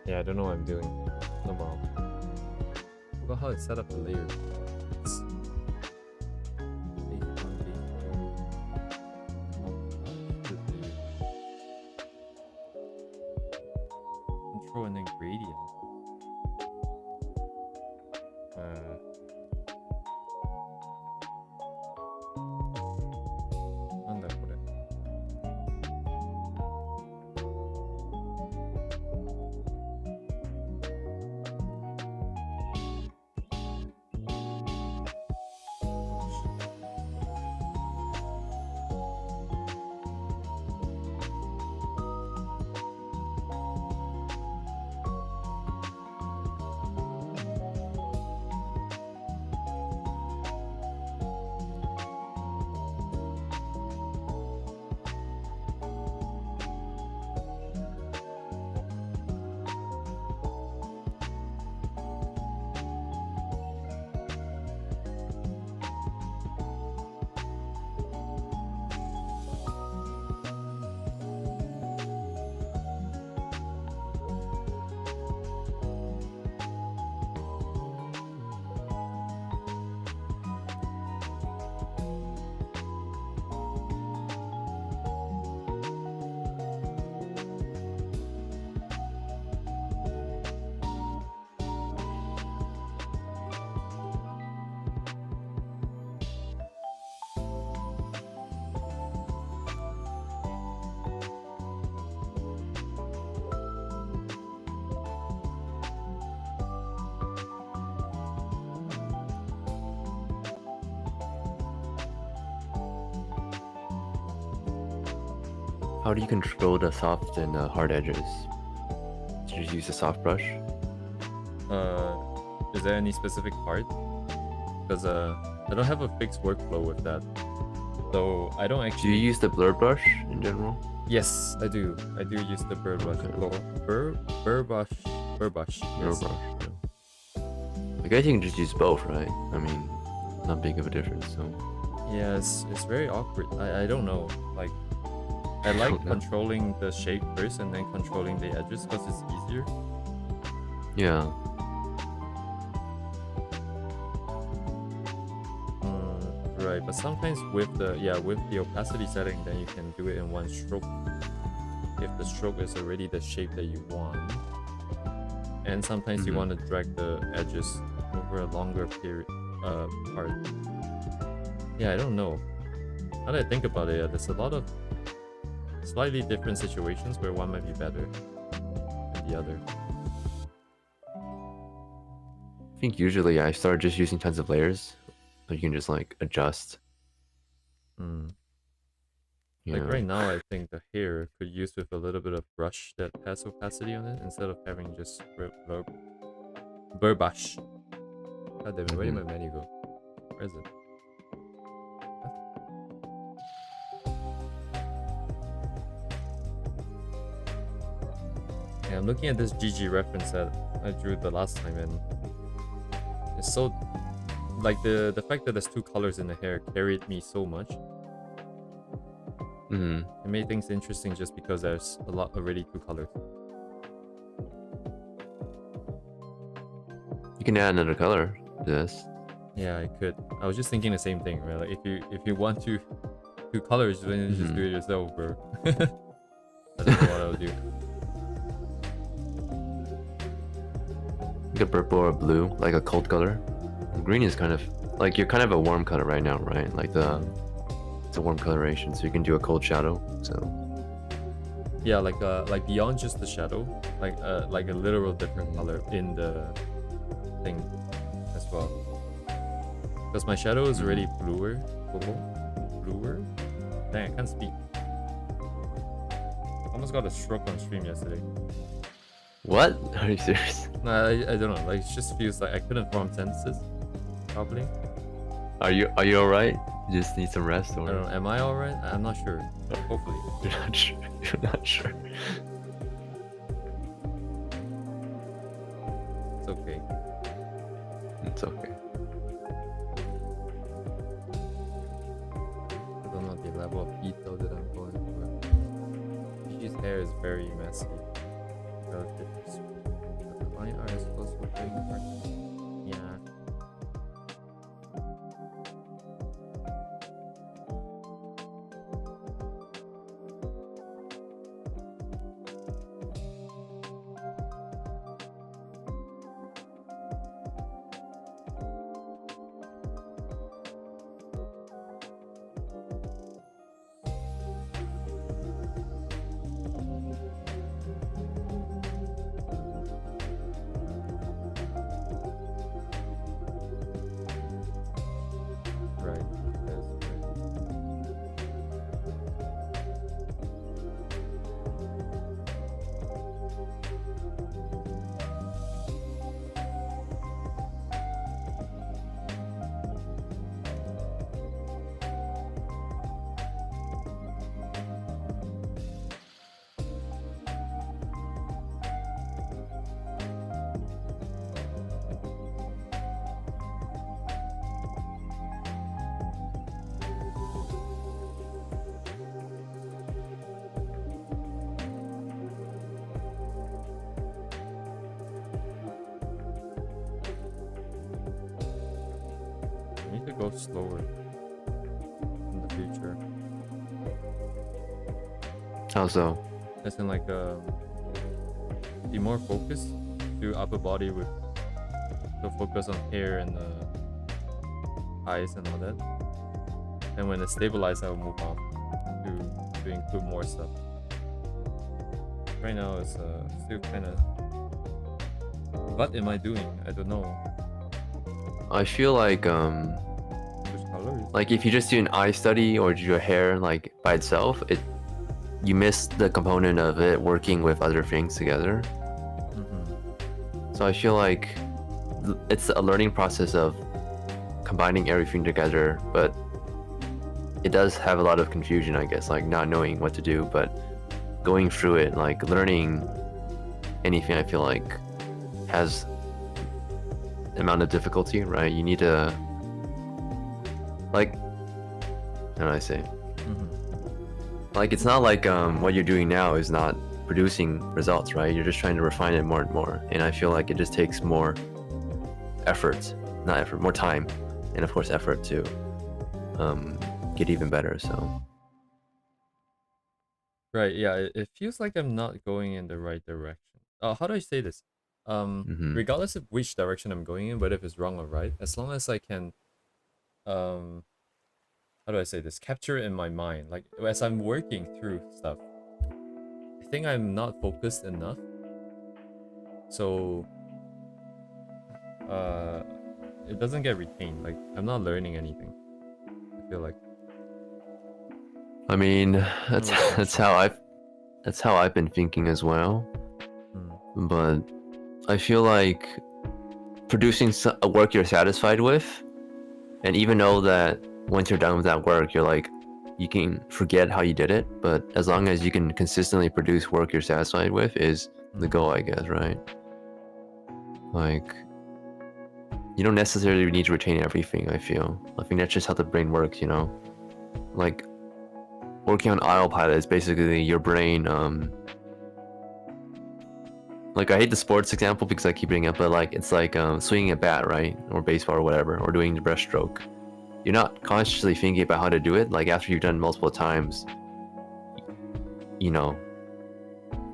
Yeah, I don't know what I'm doing. No problem. Forgot how to set up the layer. It's control and then gradient. How do you control the soft and hard edges? Do you just use a soft brush? Is there any specific part? Because I don't have a fixed workflow with that. So I don't actually. Do you use the blur brush in general? Yes, I do. I do use the burr brush. Burr brush. Blur Yes. brush. Yeah. I guess you can just use both, right? I mean, not big of a difference. So. Yeah, it's very awkward. I don't know. Like, I like controlling the shape first and then controlling the edges because it's easier. Yeah. Right, but sometimes with the opacity setting, then you can do it in one stroke. If the stroke is already the shape that you want, and sometimes you want to drag the edges over a longer period part. Yeah, I don't know. Now that I think about it, there's a lot of slightly different situations where one might be better than the other. I think usually I start just using tons of layers, so you can just like adjust. Like right now, I think the hair could use with a little bit of brush that has opacity on it instead of having just burr brush. God damn it, where did my menu go? Where is it? Yeah, I'm looking at this GG reference that I drew the last time, and it's so like the fact that there's two colors in the hair carried me so much. It made things interesting just because there's a lot already two colors. You can add another color to this. Yeah, I could. I was just thinking the same thing, right? Like if you want two colors, then you just do it yourself, bro. I don't know what I'll do. Like a purple or blue, like a cold color. Green is kind of like you're kind of a warm color right now, right? Like it's a warm coloration, so you can do a cold shadow. So yeah, like beyond just the shadow, like a literal different color in the thing as well. Because my shadow is already bluer. Dang, I can't speak. Almost got a stroke on stream yesterday. What? Are you serious? No, I don't know. Like it just feels like I couldn't form sentences properly. Are you alright? You just need some rest, or? I don't know. Am I alright? I'm not sure. Hopefully. You're not sure. You're not sure. It's okay. It's okay. I don't know the level of detail that I'm going for. Gigi's hair is very messy. Relative to fine art as close to playing art. Yeah. Right. That's right. I need to go slower in the future. How so? As in like be more focused, do upper body with the focus on hair and eyes and all that. And when it's stabilized, I'll move on to include more stuff. Right now it's still kind of. What am I doing? I don't know. I feel like Which color is like if you just do an eye study or do your hair like by itself, you miss the component of it working with other things together. So I feel like it's a learning process of combining everything together, but it does have a lot of confusion, I guess, like not knowing what to do, but going through it, like learning anything, I feel like has amount of difficulty, right? You need to, like, how do I say? Like, it's not like what you're doing now is not producing results, right? You're just trying to refine it more and more, and I feel like it just takes more more time, and of course effort to get even better. So right? Yeah, it feels like I'm not going in the right direction. How do I say this? Regardless of which direction I'm going in, whether if it's wrong or right, as long as I can, how do I say this? Capture it in my mind, like as I'm working through stuff. I think I'm not focused enough. So, it doesn't get retained. Like I'm not learning anything. I feel like. I mean, that's how I've been thinking as well. But I feel like producing a work you're satisfied with, and even know that once you're done with that work, you're like, you can forget how you did it, but as long as you can consistently produce work you're satisfied with is the goal, I guess, right? Like, you don't necessarily need to retain everything, I feel. I think that's just how the brain works, you know? Like, working on autopilot is basically your brain, like, I hate the sports example because I keep bringing it up, but like, it's like swinging a bat, right? Or baseball or whatever, or doing the breaststroke. You're not consciously thinking about how to do it. Like, after you've done multiple times, you know,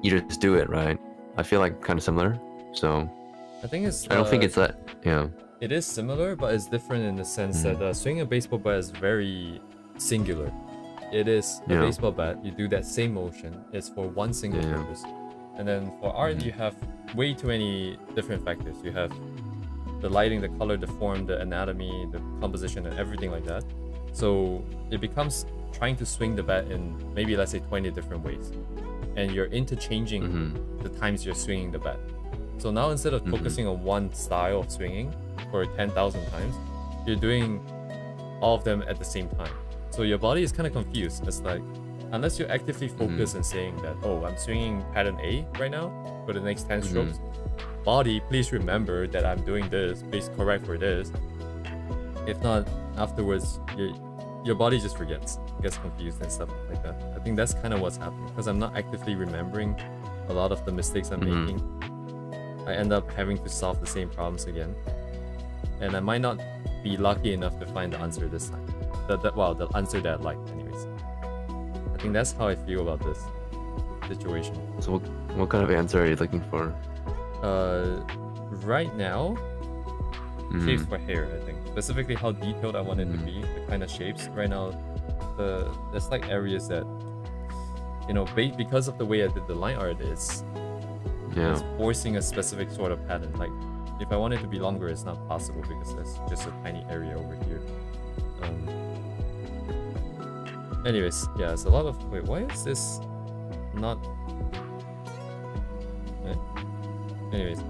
you just do it, right? I feel like kind of similar. So I think it's. I don't think it's that. Yeah. It is similar, but it's different in the sense that swinging a baseball bat is very singular. It is a baseball bat. You do that same motion. It's for one single purpose. And then for art, you have way too many different factors. You have the lighting, the color, the form, the anatomy, the composition, and everything like that. So it becomes trying to swing the bat in maybe, let's say, 20 different ways. And you're interchanging the times you're swinging the bat. So now instead of focusing on one style of swinging for 10,000 times, you're doing all of them at the same time. So your body is kind of confused. It's like, unless you're actively focused and saying that, oh, I'm swinging pattern A right now for the next 10 strokes. Body, please remember that I'm doing this. Please correct for this. If not, afterwards, your body just forgets, gets confused and stuff like that. I think that's kind of what's happening because I'm not actively remembering a lot of the mistakes I'm making. I end up having to solve the same problems again. And I might not be lucky enough to find the answer this time. The answer that I like, anyways. I think that's how I feel about this situation. So what kind of answer are you looking for? Right now, shapes for hair, I think. Specifically how detailed I want it to be, the kind of shapes. Right now, there's like areas that, you know, because of the way I did the line art, it's forcing a specific sort of pattern. Like, if I want it to be longer, it's not possible because there's just a tiny area over here. Anyways, yeah, it's a lot of... Wait, why is this not... Anyways,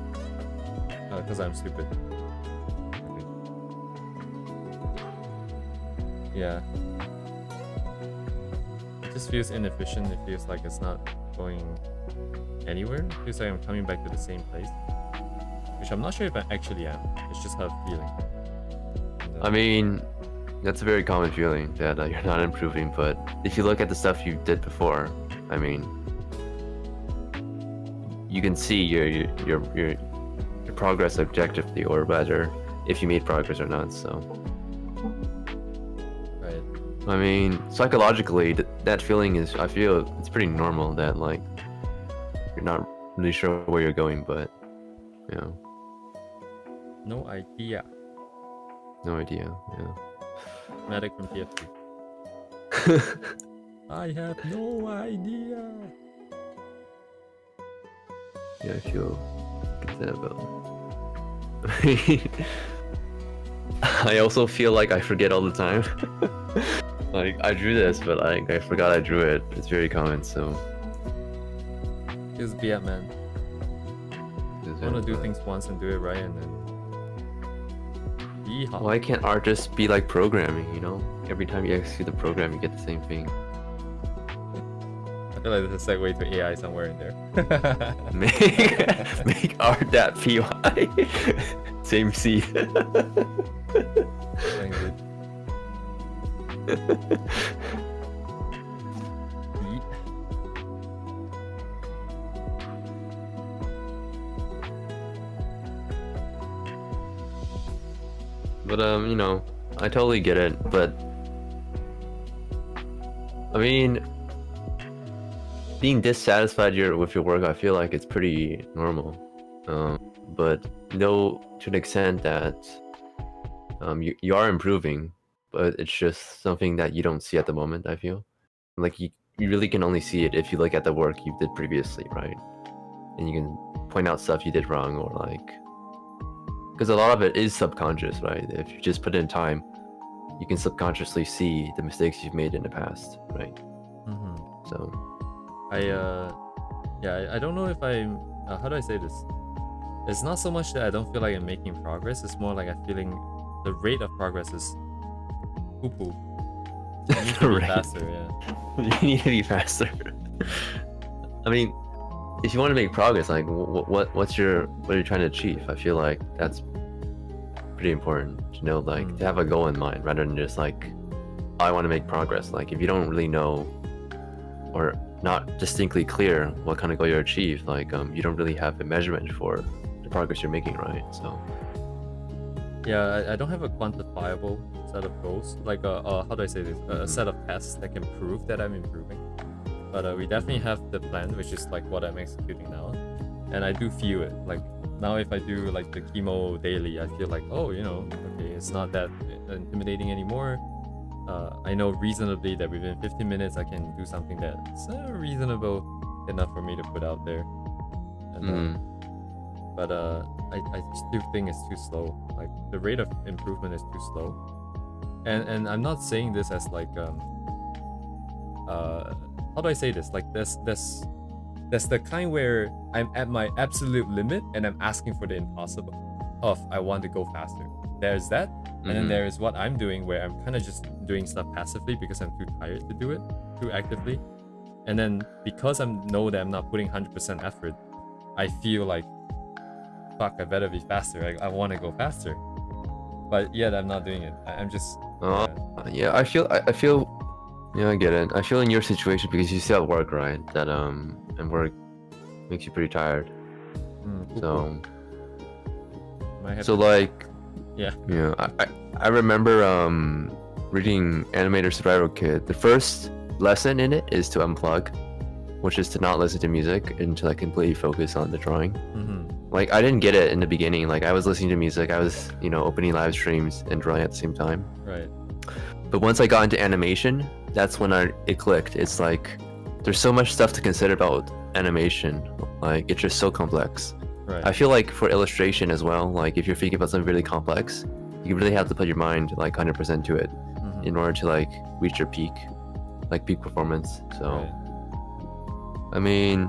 because I'm stupid. Okay. Yeah. It just feels inefficient. It feels like it's not going anywhere. It feels like I'm coming back to the same place. Which I'm not sure if I actually am. It's just how I'm feeling. I mean, that's a very common feeling that you're not improving, but if you look at the stuff you did before, I mean, you can see your progress objectively, or rather, if you made progress or not. So, right. I mean, psychologically, that feeling is, I feel it's pretty normal that like you're not really sure where you're going, but you know. No idea. No idea. Yeah. Medic from TF2. I have no idea. Yeah, I feel that about. I also feel like I forget all the time. Like, I drew this, but like I forgot I drew it. It's very common, so. Just be up, man. I want to do things once and do it right, and then. Yeehaw. Why can't art just be like programming? You know, every time you execute the program, you get the same thing. I feel like there's a segue to AI somewhere in there. make art that PY. Same seed. But you know, I totally get it, but I mean, being dissatisfied with your work, I feel like it's pretty normal. But you know, to an extent that you are improving, but it's just something that you don't see at the moment, I feel. Like you really can only see it if you look at the work you did previously, right? And you can point out stuff you did wrong, or like, because a lot of it is subconscious, right? If you just put in time, you can subconsciously see the mistakes you've made in the past, right? So I don't know if I'm how do I say this? It's not so much that I don't feel like I'm making progress, it's more like I'm feeling the rate of progress is poo-poo. I need to be faster, yeah. You need to be faster. I mean, if you want to make progress, like what are you trying to achieve? I feel like that's pretty important to know, like to have a goal in mind rather than just like, I want to make progress. Like if you don't really know or not distinctly clear what kind of goal you achieve, like you don't really have a measurement for the progress you're making, right? So yeah, I don't have a quantifiable set of goals, like how do I say this, a set of tests that can prove that I'm improving. But we definitely have the plan, which is like what I'm executing now, and I do feel it. Like now, if I do like the Kimo daily, I feel like, oh, you know, okay, it's not that intimidating anymore. I know reasonably that within 15 minutes I can do something that's reasonable enough for me to put out there. And, but I still think it's too slow. Like the rate of improvement is too slow. And I'm not saying this as like how do I say this? Like that's the kind where I'm at my absolute limit and I'm asking for the impossible. I want to go faster. There's that. And then there is what I'm doing where I'm kind of just doing stuff passively because I'm too tired to do it too actively. And then because I know that I'm not putting 100% effort, I feel like, fuck, I better be faster. I want to go faster. But yet I'm not doing it. I'm just... yeah, I feel yeah, I get it. I feel in your situation because you still have work, right? That and work makes you pretty tired. Cool, So, Might have so to- like, yeah. I remember reading Animator Survival Kit. The first lesson in it is to unplug, which is to not listen to music and to like completely focus on the drawing. Like I didn't get it in the beginning. Like I was listening to music, I was opening live streams and drawing at the same time. Right. But once I got into animation, that's when it clicked. It's like there's so much stuff to consider about animation. Like it's just so complex. Right. I feel like for illustration as well, like if you're thinking about something really complex, you really have to put your mind like 100% to it in order to like reach your peak performance. So Right. I mean,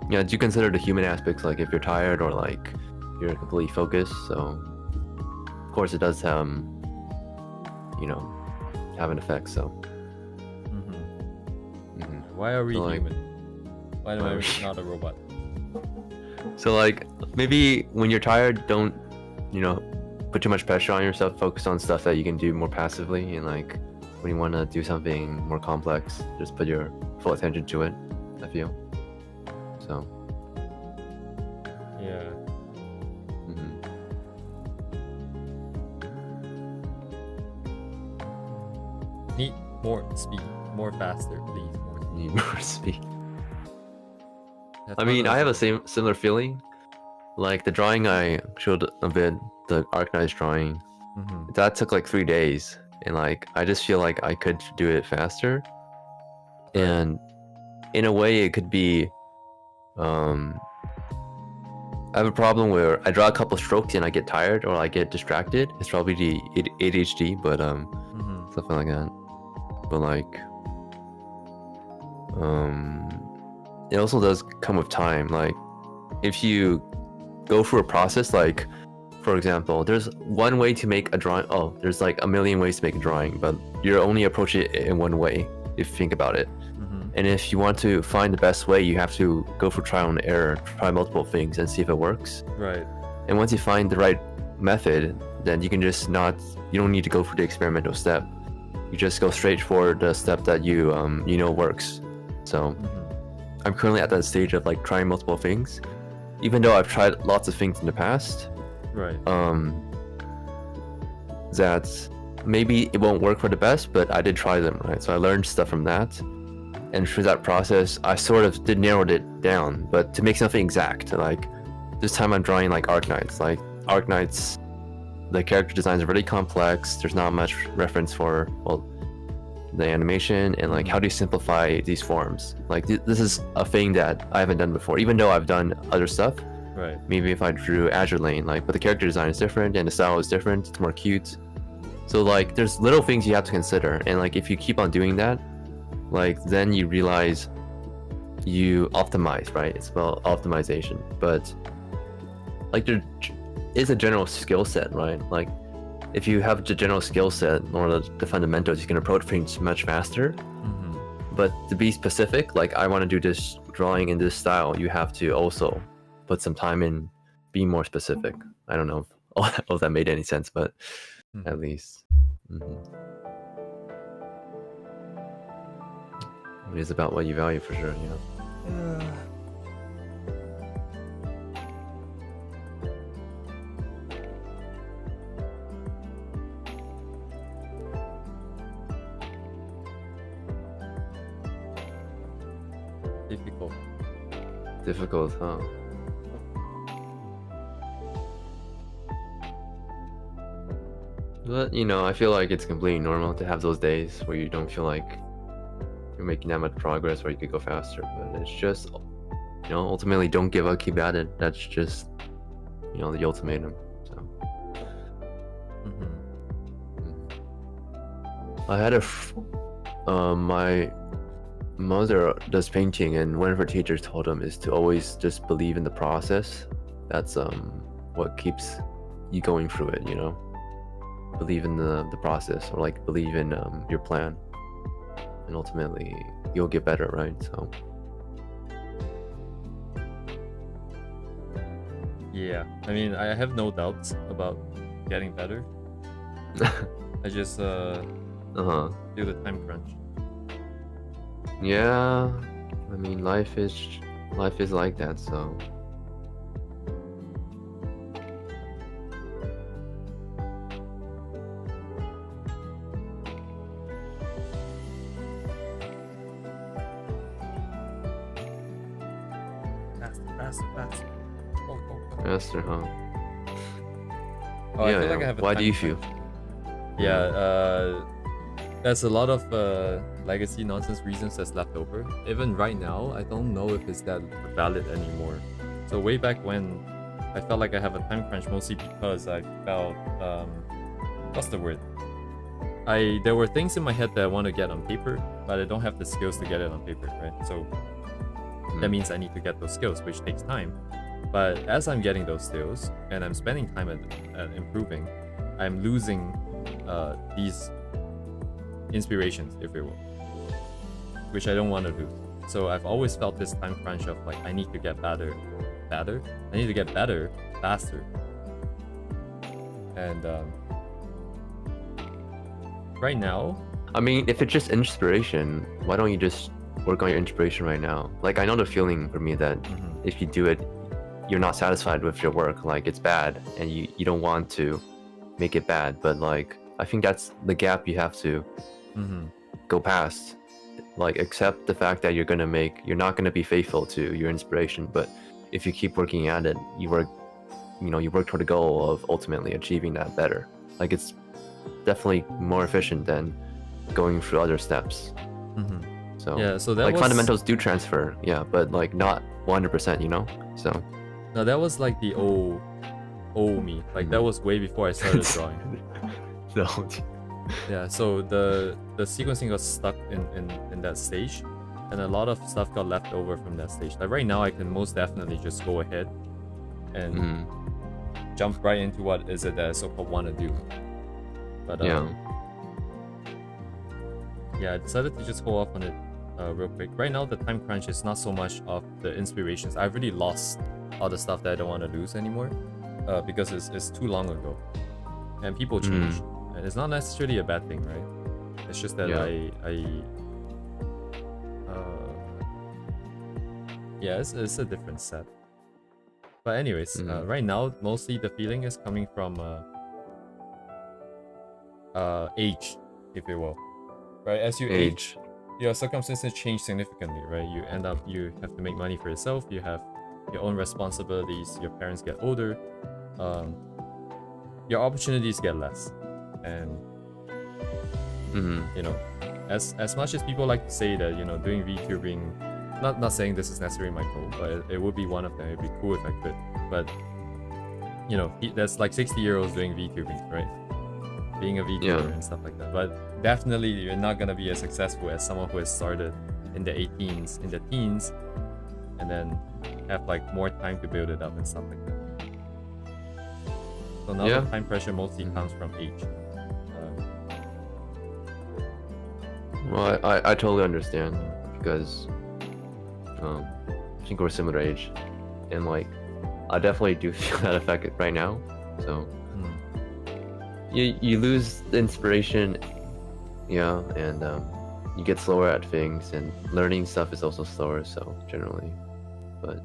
do you consider the human aspects, like if you're tired or like you're completely focused? So of course it does have an effect. So Why are we So, like- human? Why am I not a robot? So like maybe when you're tired, don't put too much pressure on yourself. Focus on stuff that you can do more passively, and like when you want to do something more complex, just put your full attention to it. I feel so. Yeah. Need more speed, more faster, please. More speed. Need more speed. That's I one mean, of I have those- a similar feeling. Like the drawing I showed a bit, the Arknight's drawing, that took like 3 days, and like I just feel like I could do it faster. And in a way, it could be. I have a problem where I draw a couple strokes and I get tired or I get distracted. It's probably the ADHD, but something like that. But like, it also does come with time. Like, if you go through a process, like, for example, there's one way to make a drawing. Oh, there's like a million ways to make a drawing, but you're only approaching it in one way if you think about it. And if you want to find the best way, you have to go for trial and error, try multiple things and see if it works. Right. And once you find the right method, then you can just you don't need to go for the experimental step. You just go straight for the step that you works. So I'm currently at that stage of like trying multiple things, even though I've tried lots of things in the past. Right. That maybe it won't work for the best, but I did try them, right? So I learned stuff from that. And through that process, I sort of did narrow it down, but to make something exact. Like this time I'm drawing like Arknights. Like Arknights, the character designs are really complex. There's not much reference for, well, the animation and like how do you simplify these forms. Like this is a thing that I haven't done before, even though I've done other stuff. Right. Maybe if I drew Azure Lane, like, but the character design is different and the style is different. It's more cute. So like there's little things you have to consider, and like if you keep on doing that, like then you realize you optimize, right? It's about optimization, but like there is a general skill set, right? Like if you have the general skill set or the fundamentals, you can approach things much faster. But to be specific, like I want to do this drawing in this style, you have to also put some time in being more specific. I don't know if that made any sense, but at least. It is about what you value for sure, Difficult, huh? But I feel like it's completely normal to have those days where you don't feel like you're making that much progress, or you could go faster. But it's just, ultimately don't give up, keep at it. That's just, the ultimatum. So. I had my mother does painting, and one of her teachers told him is to always just believe in the process. That's what keeps you going through it. Believe in the process, or like believe in your plan, and ultimately you'll get better, right? So yeah, I mean, I have no doubts about getting better. I just do the time crunch. Yeah, I mean life is like that, so faster. Go. Faster, huh? Oh, I feel like I have a Why do you time feel? Yeah, there's a lot of legacy nonsense reasons that's left over. Even right now, I don't know if it's that valid anymore. So way back when, I felt like I have a time crunch mostly because I felt what's the word? There were things in my head that I want to get on paper, but I don't have the skills to get it on paper, right? So that means I need to get those skills, which takes time. But as I'm getting those skills and I'm spending time at improving, I'm losing these inspirations, if you will, which I don't want to do. So I've always felt this time crunch of like I need to get better. I need to get better faster. And right now, I mean, if it's just inspiration, why don't you just work on your inspiration right now? Like, I know the feeling for me that if you do it, you're not satisfied with your work, like it's bad and you don't want to make it bad, but like I think that's the gap you have to go past. Like, accept the fact that you're not gonna be faithful to your inspiration, but if you keep working at it, you work toward the goal of ultimately achieving that better. Like, it's definitely more efficient than going through other steps. So yeah, so that like was... fundamentals do transfer, yeah, but like not 100%, you know. So no, that was like the old me. Like that was way before I started drawing. No. Yeah, so the sequencing got stuck in that stage, and a lot of stuff got left over from that stage. Like right now, I can most definitely just go ahead and jump right into what is it that I so-called want to do. But yeah, I decided to just hold off on it real quick. Right now, the time crunch is not so much of the inspirations. I've really lost all the stuff that I don't want to lose anymore because it's too long ago, and people change. And it's not necessarily a bad thing, right? It's just that it's a different set. But anyways, right now, mostly the feeling is coming from age, if you will. Right? As you age, your circumstances change significantly, right? You have to make money for yourself, you have your own responsibilities, your parents get older, your opportunities get less. And you know, as much as people like to say that, you know, doing VTubing, not saying this is necessarily my goal, but it would be one of them. It'd be cool if I could. But you know, there's like 60-year-olds doing VTubing, right? Being a VTuber and stuff like that. But definitely you're not gonna be as successful as someone who has started in the teens, and then have like more time to build it up and stuff like that. So now the time pressure mostly comes from age. Well, I totally understand, because I think we're similar age, and like I definitely do feel that effect right now. So you lose the inspiration, and you get slower at things, and learning stuff is also slower. So generally, but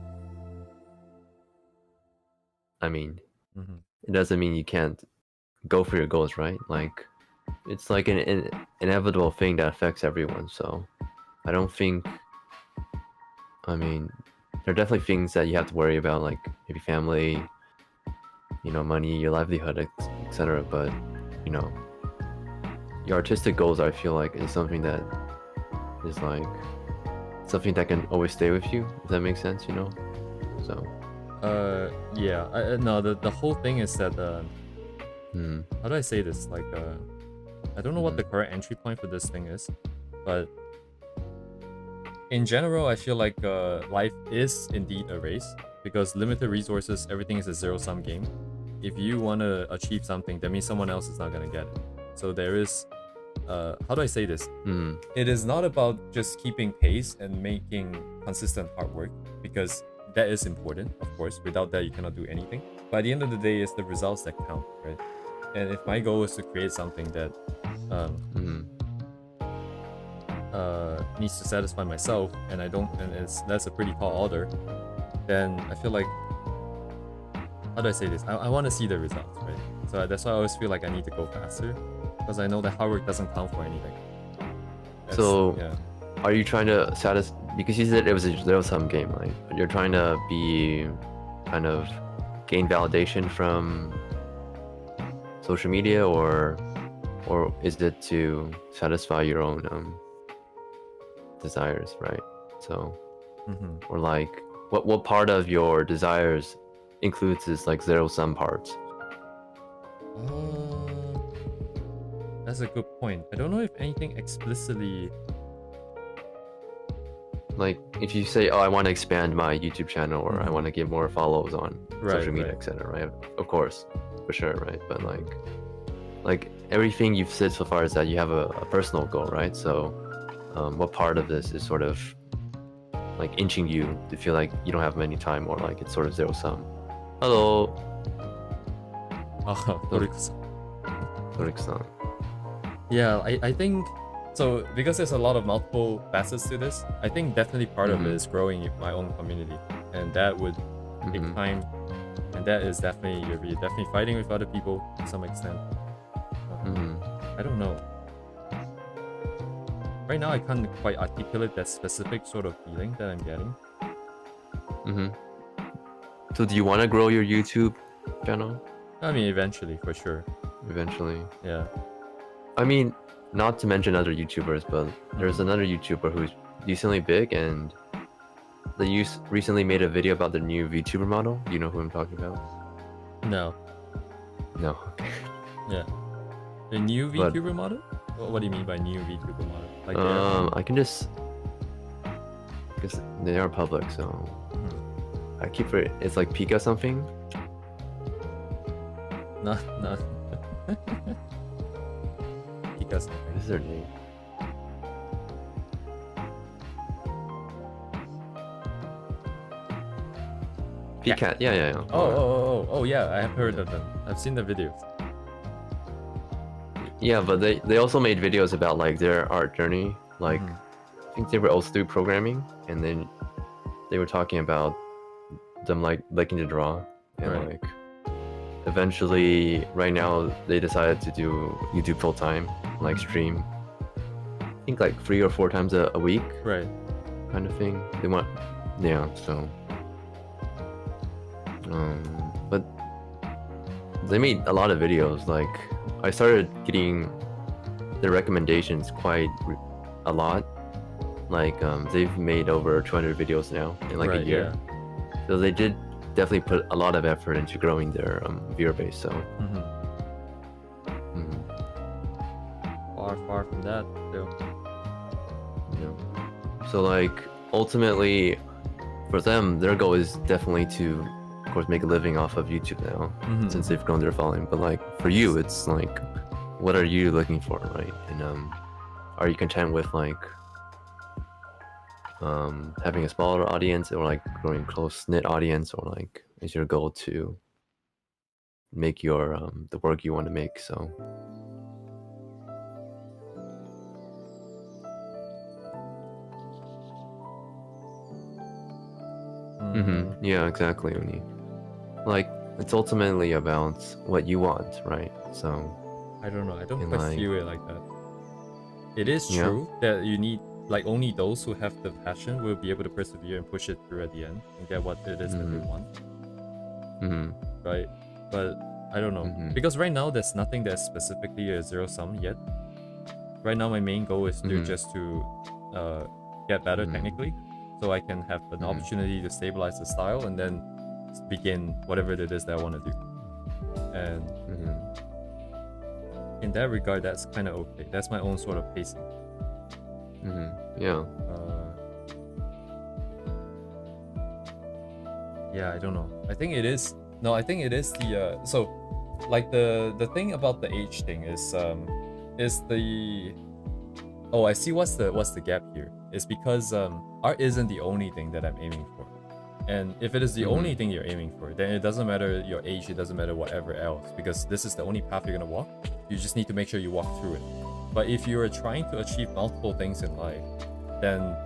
I mean, it doesn't mean you can't go for your goals, right? Like, it's like an inevitable thing that affects everyone. So I don't think, I mean, there are definitely things that you have to worry about, like maybe family, money, your livelihood, etc. But your artistic goals, I feel like, is something that is like something that can always stay with you, if that makes sense, so no, the whole thing is that how do I say this, like I don't know what the correct entry point for this thing is, but in general, I feel like life is indeed a race, because limited resources, everything is a zero-sum game. If you want to achieve something, that means someone else is not going to get it. So there is, how do I say this? It is not about just keeping pace and making consistent hard work, because that is important, of course. Without that, you cannot do anything. But at the end of the day, it's the results that count, right? And if my goal is to create something that needs to satisfy myself, and that's a pretty tall order, then I feel like, how do I say this? I want to see the results, right? So that's why I always feel like I need to go faster, because I know that hard work doesn't count for anything. Are you trying to because you said it was a zero-sum game, like you're trying to be kind of gain validation from social media, or is it to satisfy your own desires, right? So, or like what part of your desires includes this like zero-sum parts? That's a good point. I don't know if anything explicitly. Like if you say, oh, I want to expand my YouTube channel, or I want to get more follows on social media, etc., right? Of course, for sure, right? But like everything you've said so far is that you have a personal goal, right? So what part of this is sort of like inching you to feel like you don't have many time, or like it's sort of zero-sum? Hello. Torik-san. Yeah, I think so, because there's a lot of multiple facets to this. I think definitely part of it is growing my own community, and that would take time, and that is definitely you're definitely fighting with other people to some extent. I don't know. Right now, I can't quite articulate that specific sort of feeling that I'm getting. So do you want to grow your YouTube channel? I mean, eventually, for sure. Eventually. Yeah. I mean, not to mention other YouTubers, but there's another YouTuber who's decently big, and they recently made a video about the new VTuber model. Do you know who I'm talking about? No. No. Yeah. The new VTuber model? What do you mean by new VTuber model? Like I can just, because they are public, so I keep it. It's like Pika something. No. Pika something. What is their name? Pika. Yeah. Oh, yeah. I have heard of them. I've seen the videos. Yeah, but they also made videos about like their art journey. Like I think they were also doing programming, and then they were talking about them like liking to draw, and like eventually right now they decided to do YouTube full time, like stream. I think like 3 or 4 times a week. Right. Kind of thing. They want, so but they made a lot of videos. Like I started getting their recommendations quite a lot. Like they've made over 200 videos now in like a year. Yeah. So they did definitely put a lot of effort into growing their viewer base. So far from that still. Yeah. So like ultimately for them, their goal is definitely to, of course, make a living off of YouTube now, since they've grown their following. But like for you, it's like, what are you looking for, right? And are you content with like having a smaller audience, or like growing close-knit audience, or like is your goal to make your the work you want to make? So yeah, exactly, Uni. Like it's ultimately about what you want, right? So I don't know, I don't quite feel it like that. It is true that you need, like, only those who have the passion will be able to persevere and push it through at the end and get what it is that they want. Right? But I don't know, because right now there's nothing that's specifically a zero-sum yet. Right now my main goal is to just to get better technically, so I can have an opportunity to stabilize the style and then begin whatever it is that I want to do. And in that regard, that's kind of okay. That's my own sort of pacing. Yeah. Yeah, I don't know. I think it is. No, I think it is the so, like the thing about the age thing is the. Oh, I see. What's the gap here? It's because art isn't the only thing that I'm aiming for. And if it is the only thing you're aiming for, then it doesn't matter your age, it doesn't matter whatever else, because this is the only path you're gonna walk. You just need to make sure you walk through it. But if you're trying to achieve multiple things in life, then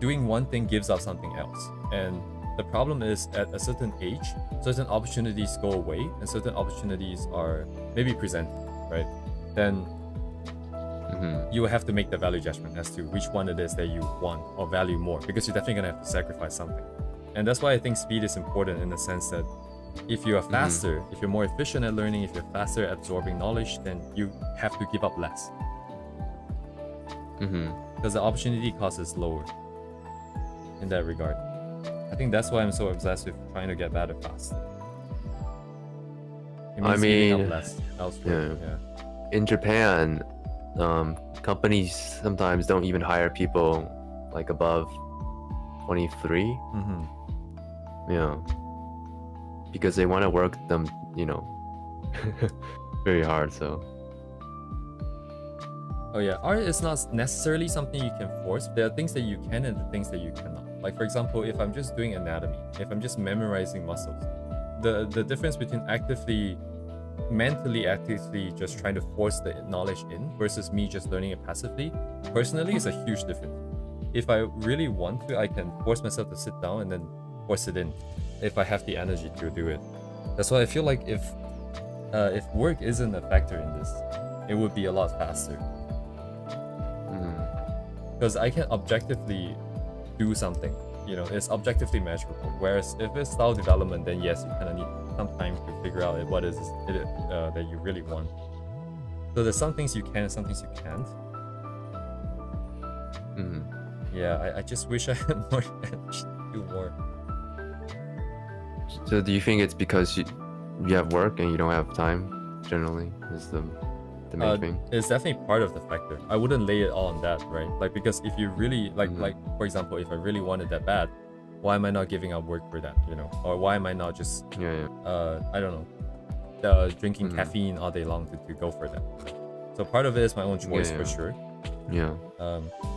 doing one thing gives out something else. And the problem is, at a certain age, certain opportunities go away and certain opportunities are maybe presented, right? Then you will have to make the value judgment as to which one it is that you want or value more, because you're definitely gonna have to sacrifice something. And that's why I think speed is important, in the sense that if you are faster, if you're more efficient at learning, if you're faster at absorbing knowledge, then you have to give up less. Because the opportunity cost is lower in that regard. I think that's why I'm so obsessed with trying to get better fast. It means giving up less elsewhere. In Japan, companies sometimes don't even hire people like above 23. Yeah, because they want to work them, very hard. So art is not necessarily something you can force. There are things that you can and the things that you cannot. Like, for example, if I'm just doing anatomy, if I'm just memorizing muscles, the difference between mentally actively just trying to force the knowledge in versus me just learning it passively, personally, is a huge difference. If I really want to, I can force myself to sit down and then force it in, if I have the energy to do it. That's why I feel like if work isn't a factor in this, it would be a lot faster. Because I can objectively do something, it's objectively measurable. Whereas if it's style development, then yes, you kind of need some time to figure out what is it that you really want. So there's some things you can and some things you can't. Yeah, I just wish I had more energy to do more. So do you think it's because you have work and you don't have time, generally, is the main thing? It's definitely part of the factor. I wouldn't lay it all on that, right? Like, because if you really like for example, if I really wanted that bad, why am I not giving up work for that, or why am I not just I don't know, drinking caffeine all day long to go for that? So part of it is my own choice, for sure.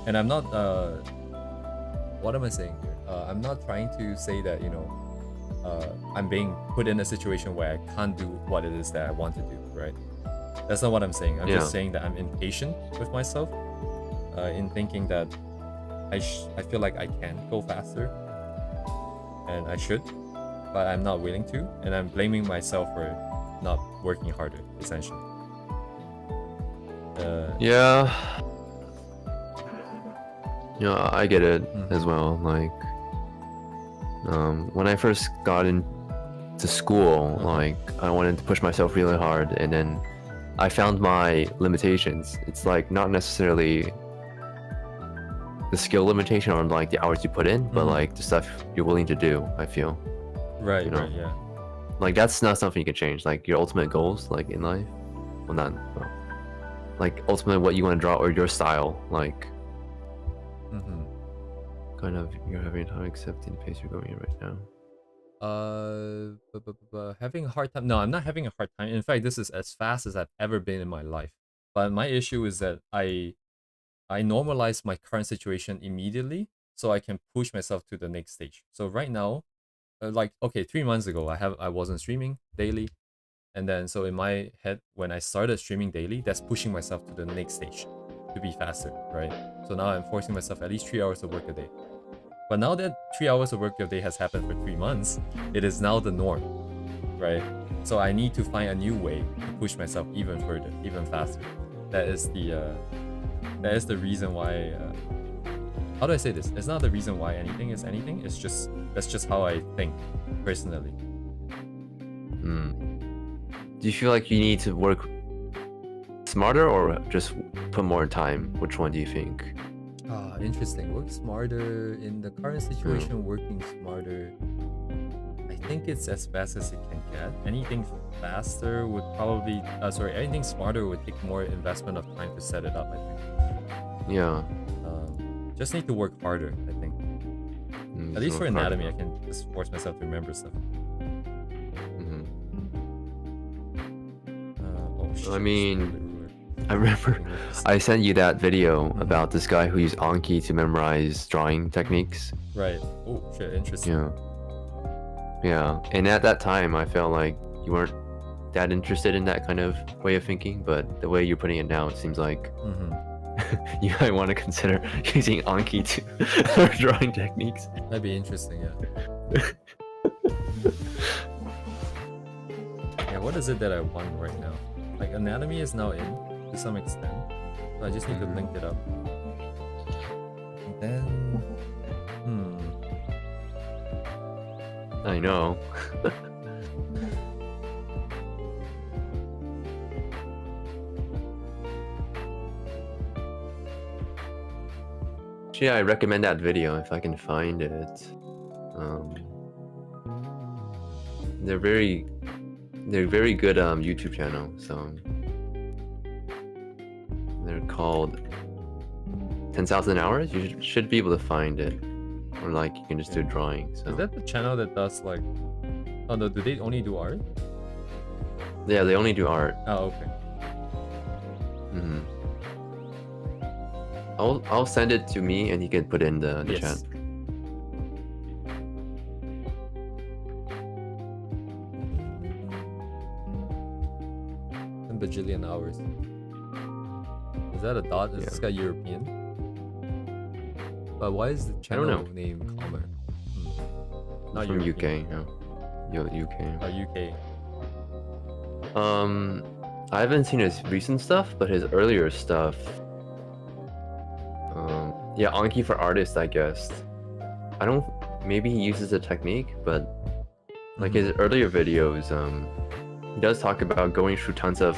And I'm not what am I saying here? I'm not trying to say that I'm being put in a situation where I can't do what it is that I want to do, right? That's not what I'm saying. I'm just saying that I'm impatient with myself, in thinking that I feel like I can go faster, and I should, but I'm not willing to, and I'm blaming myself for not working harder, essentially. I get it as well. Like, when I first got into school, like, I wanted to push myself really hard, and then I found my limitations. It's like not necessarily the skill limitation or like the hours you put in, but like the stuff you're willing to do, I feel. Right, Like, that's not something you can change. Like, your ultimate goals, like, in life, like, ultimately what you want to draw, or your style, like, kind of, you're having time accepting the pace you're going in right now. Having a hard time. No, I'm not having a hard time. In fact, this is as fast as I've ever been in my life. But my issue is that I normalize my current situation immediately, so I can push myself to the next stage. So right now, like, okay, 3 months ago, I wasn't streaming daily, and then so in my head, when I started streaming daily, that's pushing myself to the next stage to be faster, right? So now I'm forcing myself at least 3 hours of work a day. But now that 3 hours of work a day has happened for 3 months, it is now the norm, right? So I need to find a new way to push myself even further, even faster. That is the reason why. How do I say this? It's not the reason why anything is anything. It's just that's just how I think personally. Do you feel like you need to work smarter or just put more time? Which one do you think? Interesting. Work smarter in the current situation. Working smarter, I think it's as fast as it can get. Anything faster would probably anything smarter would take more investment of time to set it up, I think. Just need to work harder, I think. At least for anatomy, I can just force myself to remember stuff. I mean, I remember I sent you that video about this guy who used Anki to memorize drawing techniques. Right. Oh shit, interesting. Yeah. And at that time, I felt like you weren't that interested in that kind of way of thinking, but the way you're putting it now, it seems like you might want to consider using Anki to drawing techniques. That'd be interesting, yeah. Yeah, what is it that I want right now? Like, anatomy is now in to some extent. So I just need to link it up. And then, I know. Actually, I recommend that video if I can find it. They're very good YouTube channel. So they're called 10,000 Hours. You should be able to find it, or like you can just do drawing. So is that the channel that does like? Oh no, do they only do art? yeah, they only do art. Oh okay. I'll send it to me and you can put it in the Yes. chat. 10 bajillion hours. Is that a dot? Is Yeah. this guy European? But why is the channel know. name Calmer? Not From European. UK, UK. Oh, UK. I haven't seen his recent stuff, but his earlier stuff. Yeah, Anki for artists, I guess. I don't. Maybe he uses a technique, but like his earlier videos, he does talk about going through tons of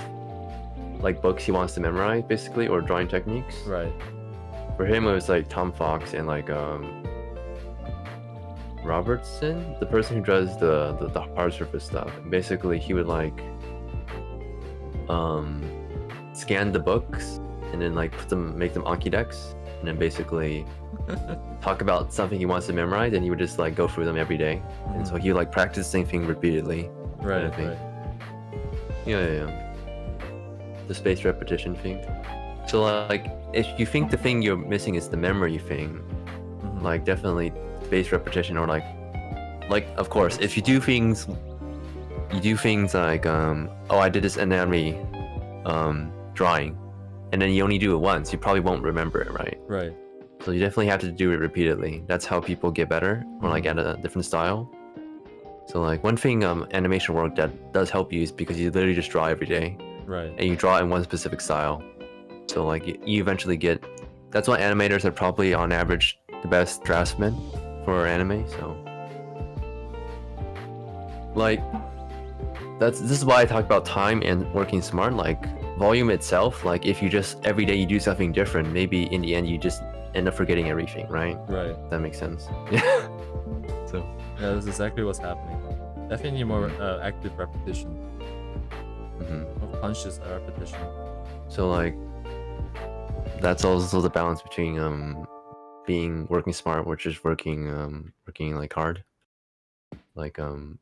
like books he wants to memorize, basically, or drawing techniques. Right. For him, it was like Tom Fox and like Robertson, the person who does the hard surface stuff. And basically, he would like scan the books and then like make them Anki decks, and then basically talk about something he wants to memorize, and he would just like go through them every day. And so he would like practice the same thing repeatedly. Right. thing. Right. Yeah. The spaced repetition thing. So like, if you think the thing you're missing is the memory thing, like definitely spaced repetition, or like of course, if you do things like oh, I did this anatomy drawing, and then you only do it once, you probably won't remember it, right? Right. So you definitely have to do it repeatedly. That's how people get better, or like at a different style. So like one thing animation work that does help you is because you literally just draw every day. Right. And you draw in one specific style. So like you eventually get. That's why animators are probably on average the best draftsmen for anime. So like this is why I talk about time and working smart. Like volume itself, like if you just every day you do something different, maybe in the end you just end up forgetting everything, right? Right. That makes sense. Yeah. So yeah, that's exactly what's happening. Definitely more active repetition. More conscious repetition. So like that's also the balance between being working smart, which is working like hard, like and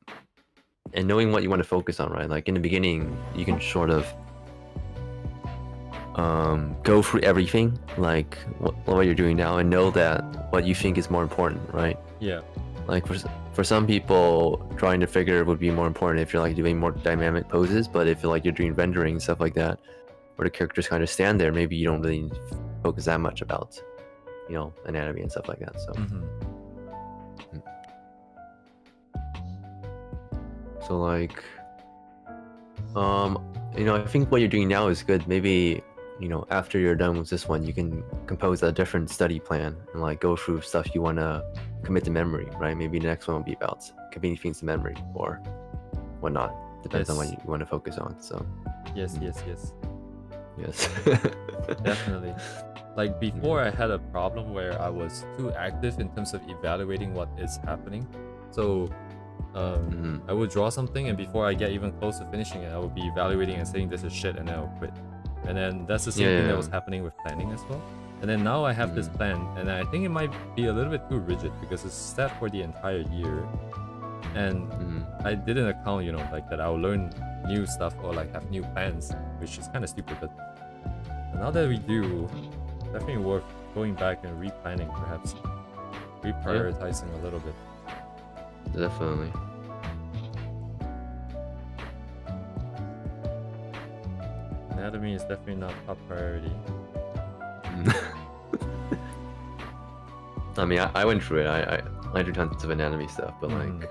knowing what you want to focus on, right? Like in the beginning you can sort of go through everything, like what you're doing now, and know that what you think is more important, right? Yeah. Like for some people, trying to figure would be more important if you're like doing more dynamic poses, but if you're doing rendering and stuff like that, where the characters kind of stand there, maybe you don't really focus that much about, anatomy and stuff like that. So, so like, I think what you're doing now is good. Maybe, after you're done with this one, you can compose a different study plan and like go through stuff you want to commit to memory, right? Maybe the next one will be about committing things to memory or whatnot. Depends on what you want to focus on. So Yes. Definitely. Like before, I had a problem where I was too active in terms of evaluating what is happening. So I would draw something, and before I get even close to finishing it, I would be evaluating and saying this is shit, and then I'll quit. And then that's the same thing that was happening with planning as well. And then now I have this plan, and I think it might be a little bit too rigid because it's set for the entire year. And I didn't account, like that I'll learn new stuff or like have new plans, which is kind of stupid. But now that we do, definitely worth going back and replanning, perhaps reprioritizing a little bit. Definitely. Anatomy is definitely not top priority. I mean, I went through it. I do tons of anatomy stuff, but like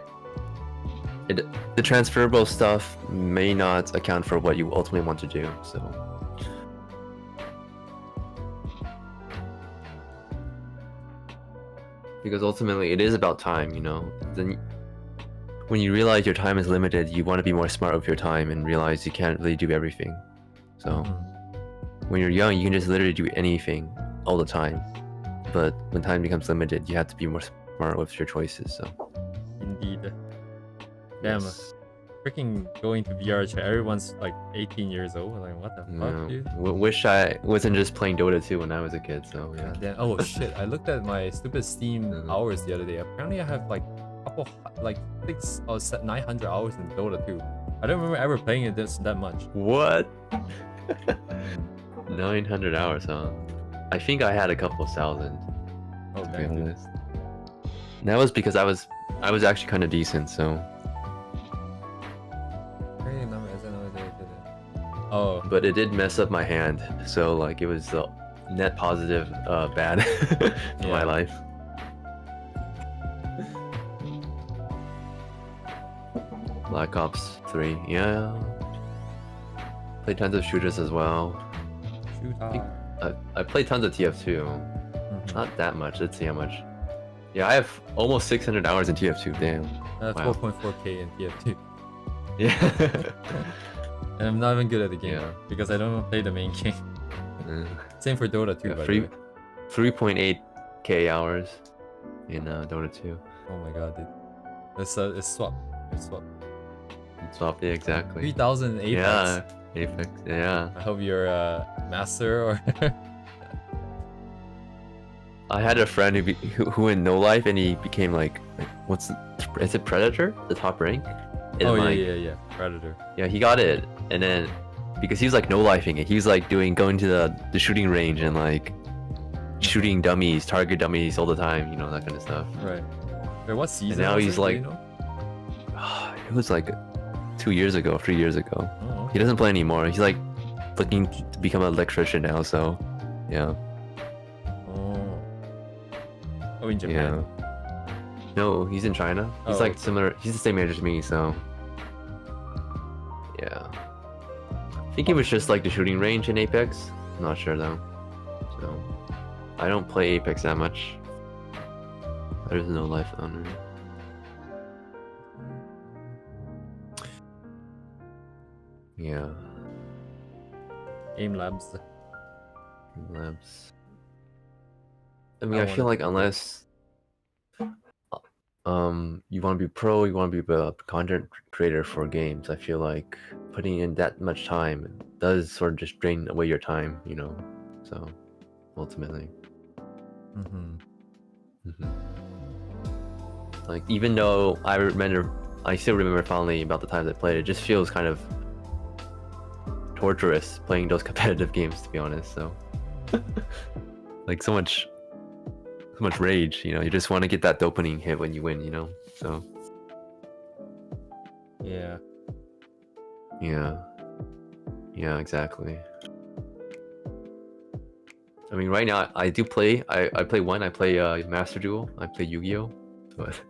the transferable stuff may not account for what you ultimately want to do. So Because ultimately, it is about time, you know. Then, when you realize your time is limited, you want to be more smart with your time and realize you can't really do everything. So, when you're young, you can just literally do anything all the time. But when time becomes limited, you have to be more smart with your choices. So, Indeed. Damn. yes. Freaking going to VR chat. Everyone's like 18 years old. Like, what the fuck, dude? Wish I wasn't just playing Dota 2 when I was a kid. So yeah. Damn. Oh shit! I looked at my stupid Steam hours the other day. Apparently, I have like a couple, like 900 hours in Dota 2. I don't remember ever playing it that much. What? 900 hours, huh? I think I had a couple thousand. Oh, to be damn, dude. honest. And that was because I was actually kind of decent. So. Oh, but it did mess up my hand, so like it was net positive bad for my life. Black Ops 3, yeah. Played tons of shooters as well. I played tons of TF2. Not that much. Let's see how much. Yeah, I have almost 600 hours in TF2. Damn. That's wow. 4.4k in TF2. Yeah. And I'm not even good at the game because I don't play the main game. Same for Dota 2, by the way. 3.8k hours in Dota 2. Oh my god, dude. It's swap. It's swap. Swap, yeah, exactly. 3,000 Apex. Yeah, Apex, yeah. I hope you're a master or... I had a friend who in No Life, and he became like is it Predator? The top rank? And oh yeah, Predator. Yeah, he got it, and then because he was like no-lifing it, he was like going to the shooting range and like shooting dummies, target dummies all the time, you know, that kind of stuff. Right. Wait, what season? And now he's like, you know? It was like 3 years ago. Oh, okay. He doesn't play anymore. He's like looking to become an electrician now. So, yeah. Oh, in Japan. Yeah. No, he's in China. He's like similar. He's the same age as me, so yeah. I think it was just like the shooting range in Apex. I'm not sure though. So I don't play Apex that much. There's no life owner. Yeah. Game Labs. I mean, I feel like unless you want to be pro, you want to be a content creator for games, I feel like putting in that much time does sort of just drain away your time, you know. So ultimately, like even though I still remember fondly about the times I played, it just feels kind of torturous playing those competitive games, to be honest. So like so much rage, you know. You just want to get that dopamine hit when you win, you know. So yeah, exactly. I mean, right now I do play. I play Master Duel. I play Yu-Gi-Oh. But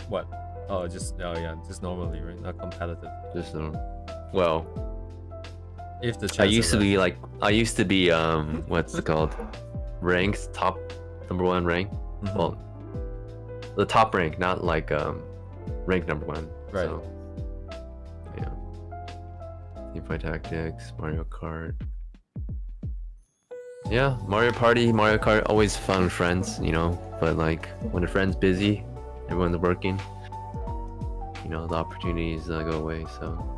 what? Oh, just normally, right? Not competitive. Just well. If the I used to be what's it called? Ranked top #1 rank. Well, the top rank, not like rank #1. Right. So, yeah. Teamfight Tactics, Mario Kart. Yeah, Mario Kart, always fun with friends, you know. But like when a friend's busy, everyone's working, you know, the opportunities go away. So.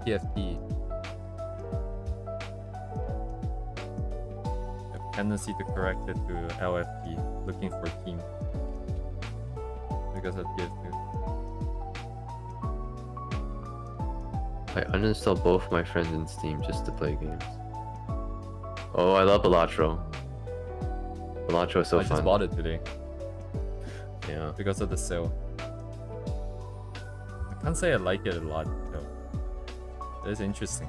TFT. Have tendency to correct it to LFT, looking for team. Because of TF2. I uninstalled both my friends in Steam just to play games. Oh, I love Balatro. Balatro is so fun. I just bought it today. Yeah. Because of the sale. I can't say I like it a lot though. It's interesting.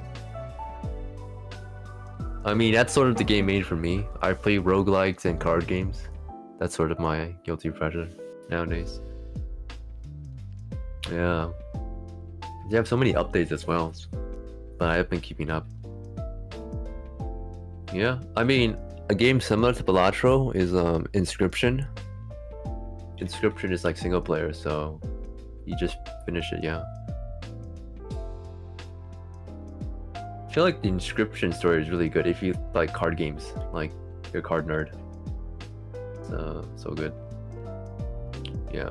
I mean, that's sort of the game made for me. I play roguelikes and card games. That's sort of my guilty pleasure nowadays. Yeah. They have so many updates as well, but I have been keeping up. Yeah, I mean, a game similar to Balatro is Inscription. Inscription is like single player, so you just finish it. Yeah. I feel like the Inscription story is really good if you like card games, like you're a card nerd. So good. Yeah.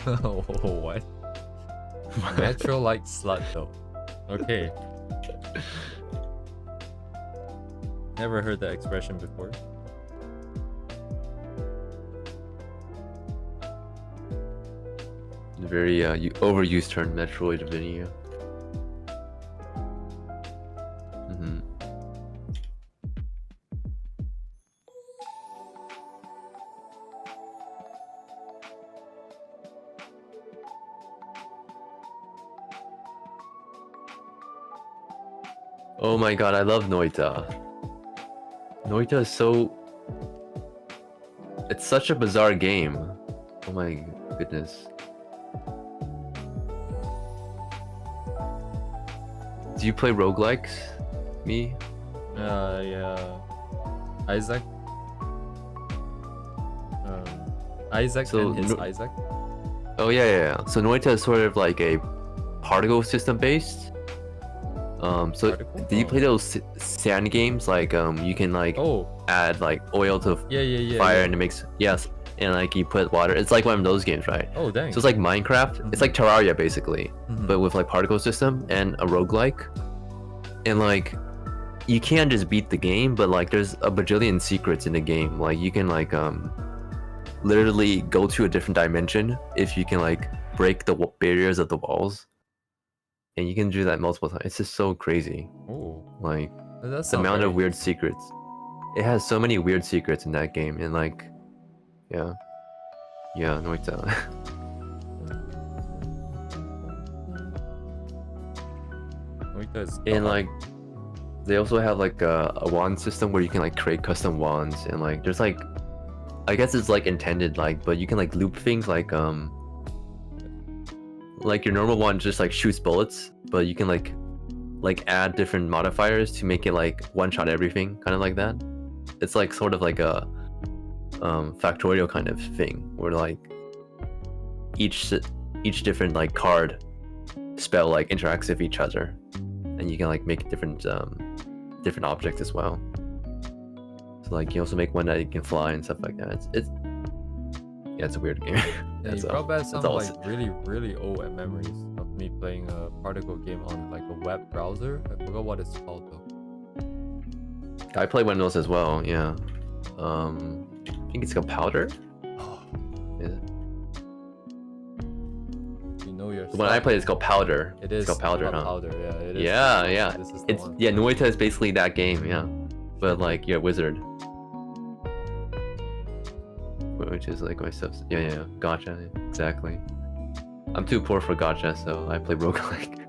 Oh, what? Metro like slut though. Okay. Never heard that expression before. Very overused term, Metroidvania. Oh my god, I love Noita. Noita is so... It's such a bizarre game. Oh my goodness. Do you play roguelikes? Me? Yeah. Isaac. Isaac So and his Isaac. Oh yeah. So Noita is sort of like a particle system based. So Particle? do you play those sand games? Like you can like add like oil to fire and it makes and like you put water. It's like one of those games, right? Oh dang. So it's like Minecraft. It's like Terraria basically, but with like particle system and a roguelike. And like you can't just beat the game, but like there's a bajillion secrets in the game. Like you can like literally go to a different dimension if you can like break the barriers of the walls. And you can do that multiple times. It's just so crazy. Oh, like that's the amount of weird secrets. It has so many weird secrets in that game, and like, yeah, Noita. Noita is and like, they also have like a wand system where you can like create custom wands, and like, there's like, I guess it's like intended like, but you can like loop things like your normal one just like shoots bullets, but you can like add different modifiers to make it like one shot everything, kind of like that. It's like sort of like a factorial kind of thing where like each different like card spell like interacts with each other, and you can like make different objects as well. So like you also make one that you can fly and stuff like that. It's a weird game. Yeah, you brought back some like really old memories of me playing a particle game on like a web browser. I forgot what it's called though. I played one of those as well. Yeah. I think it's called Powder. Yeah. You know your. The one I played is called Powder. It is. It's called Powder, huh? Powder. Yeah. It is. Yeah. This is the It's one. Noita is basically that game. Yeah, but like you're a wizard. Which is like my stuff. Yeah. Gotcha. Exactly. I'm too poor for gotcha, so I play roguelike.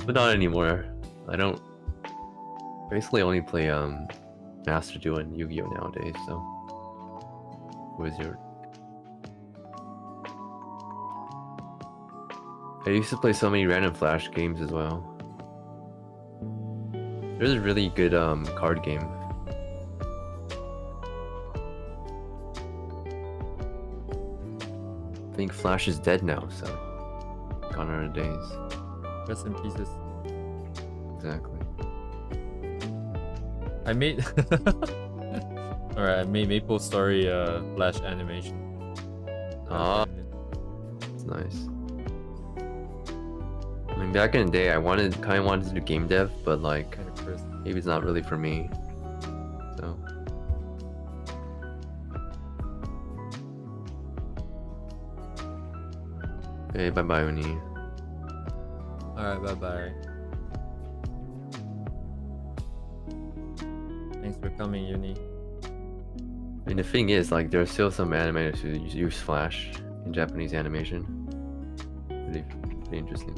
But not anymore. I don't. Basically, only play Master Duel and Yu-Gi-Oh nowadays. So. Wizard. I used to play so many random Flash games as well. There's a really good card game. I think Flash is dead now, so gone are the days. Rest in pieces. Exactly. I made. Alright, I made Maple Story Flash animation. It's nice. I mean, back in the day, I kind of wanted to do game dev, but like maybe it's not really for me. So. Okay, bye bye, Uni. Alright, bye bye. Thanks for coming, Uni. I mean, the thing is, like, there's still some animators who use Flash in Japanese animation. Pretty interesting.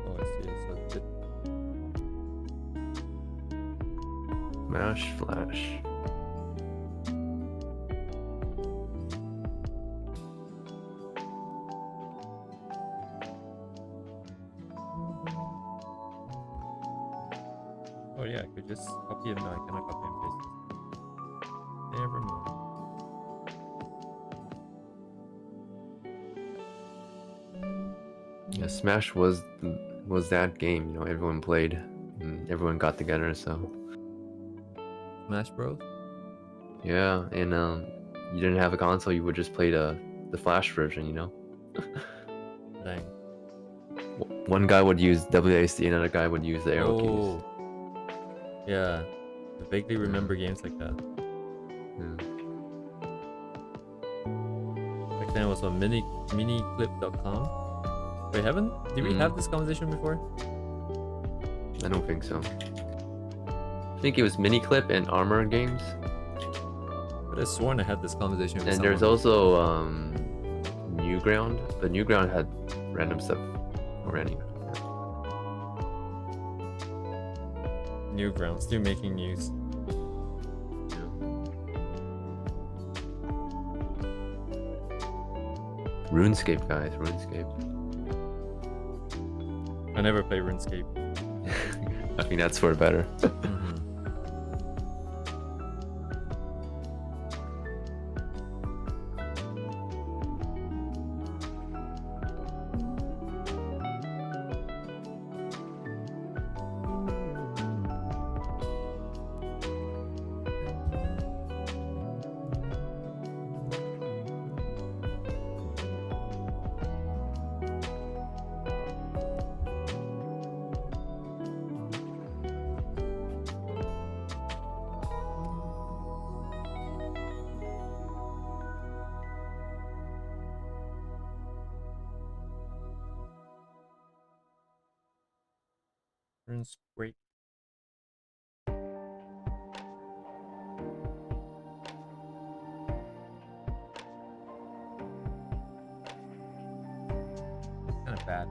Oh, I see. So it, Smash Flash. oh yeah, I could just copy it. No, I cannot copy and paste it. Never mind. Yeah, Smash was that game, you know, everyone played and everyone got together, so Smash Bros. yeah, and you didn't have a console, you would just play the Flash version, you know. Dang. One guy would use WASD, another guy would use the arrow keys. Yeah. I vaguely remember games like that. Yeah. Back then it was on miniclip.com. Wait, did we have this conversation before? I don't think so. I think it was Miniclip and Armor Games. But I sworn I had this conversation with And someone. there's also Newground. But Newground had random stuff already. Newground, still making news. RuneScape, guys, RuneScape. I never play RuneScape. I think that's for better. RuneScape. Kind of bad.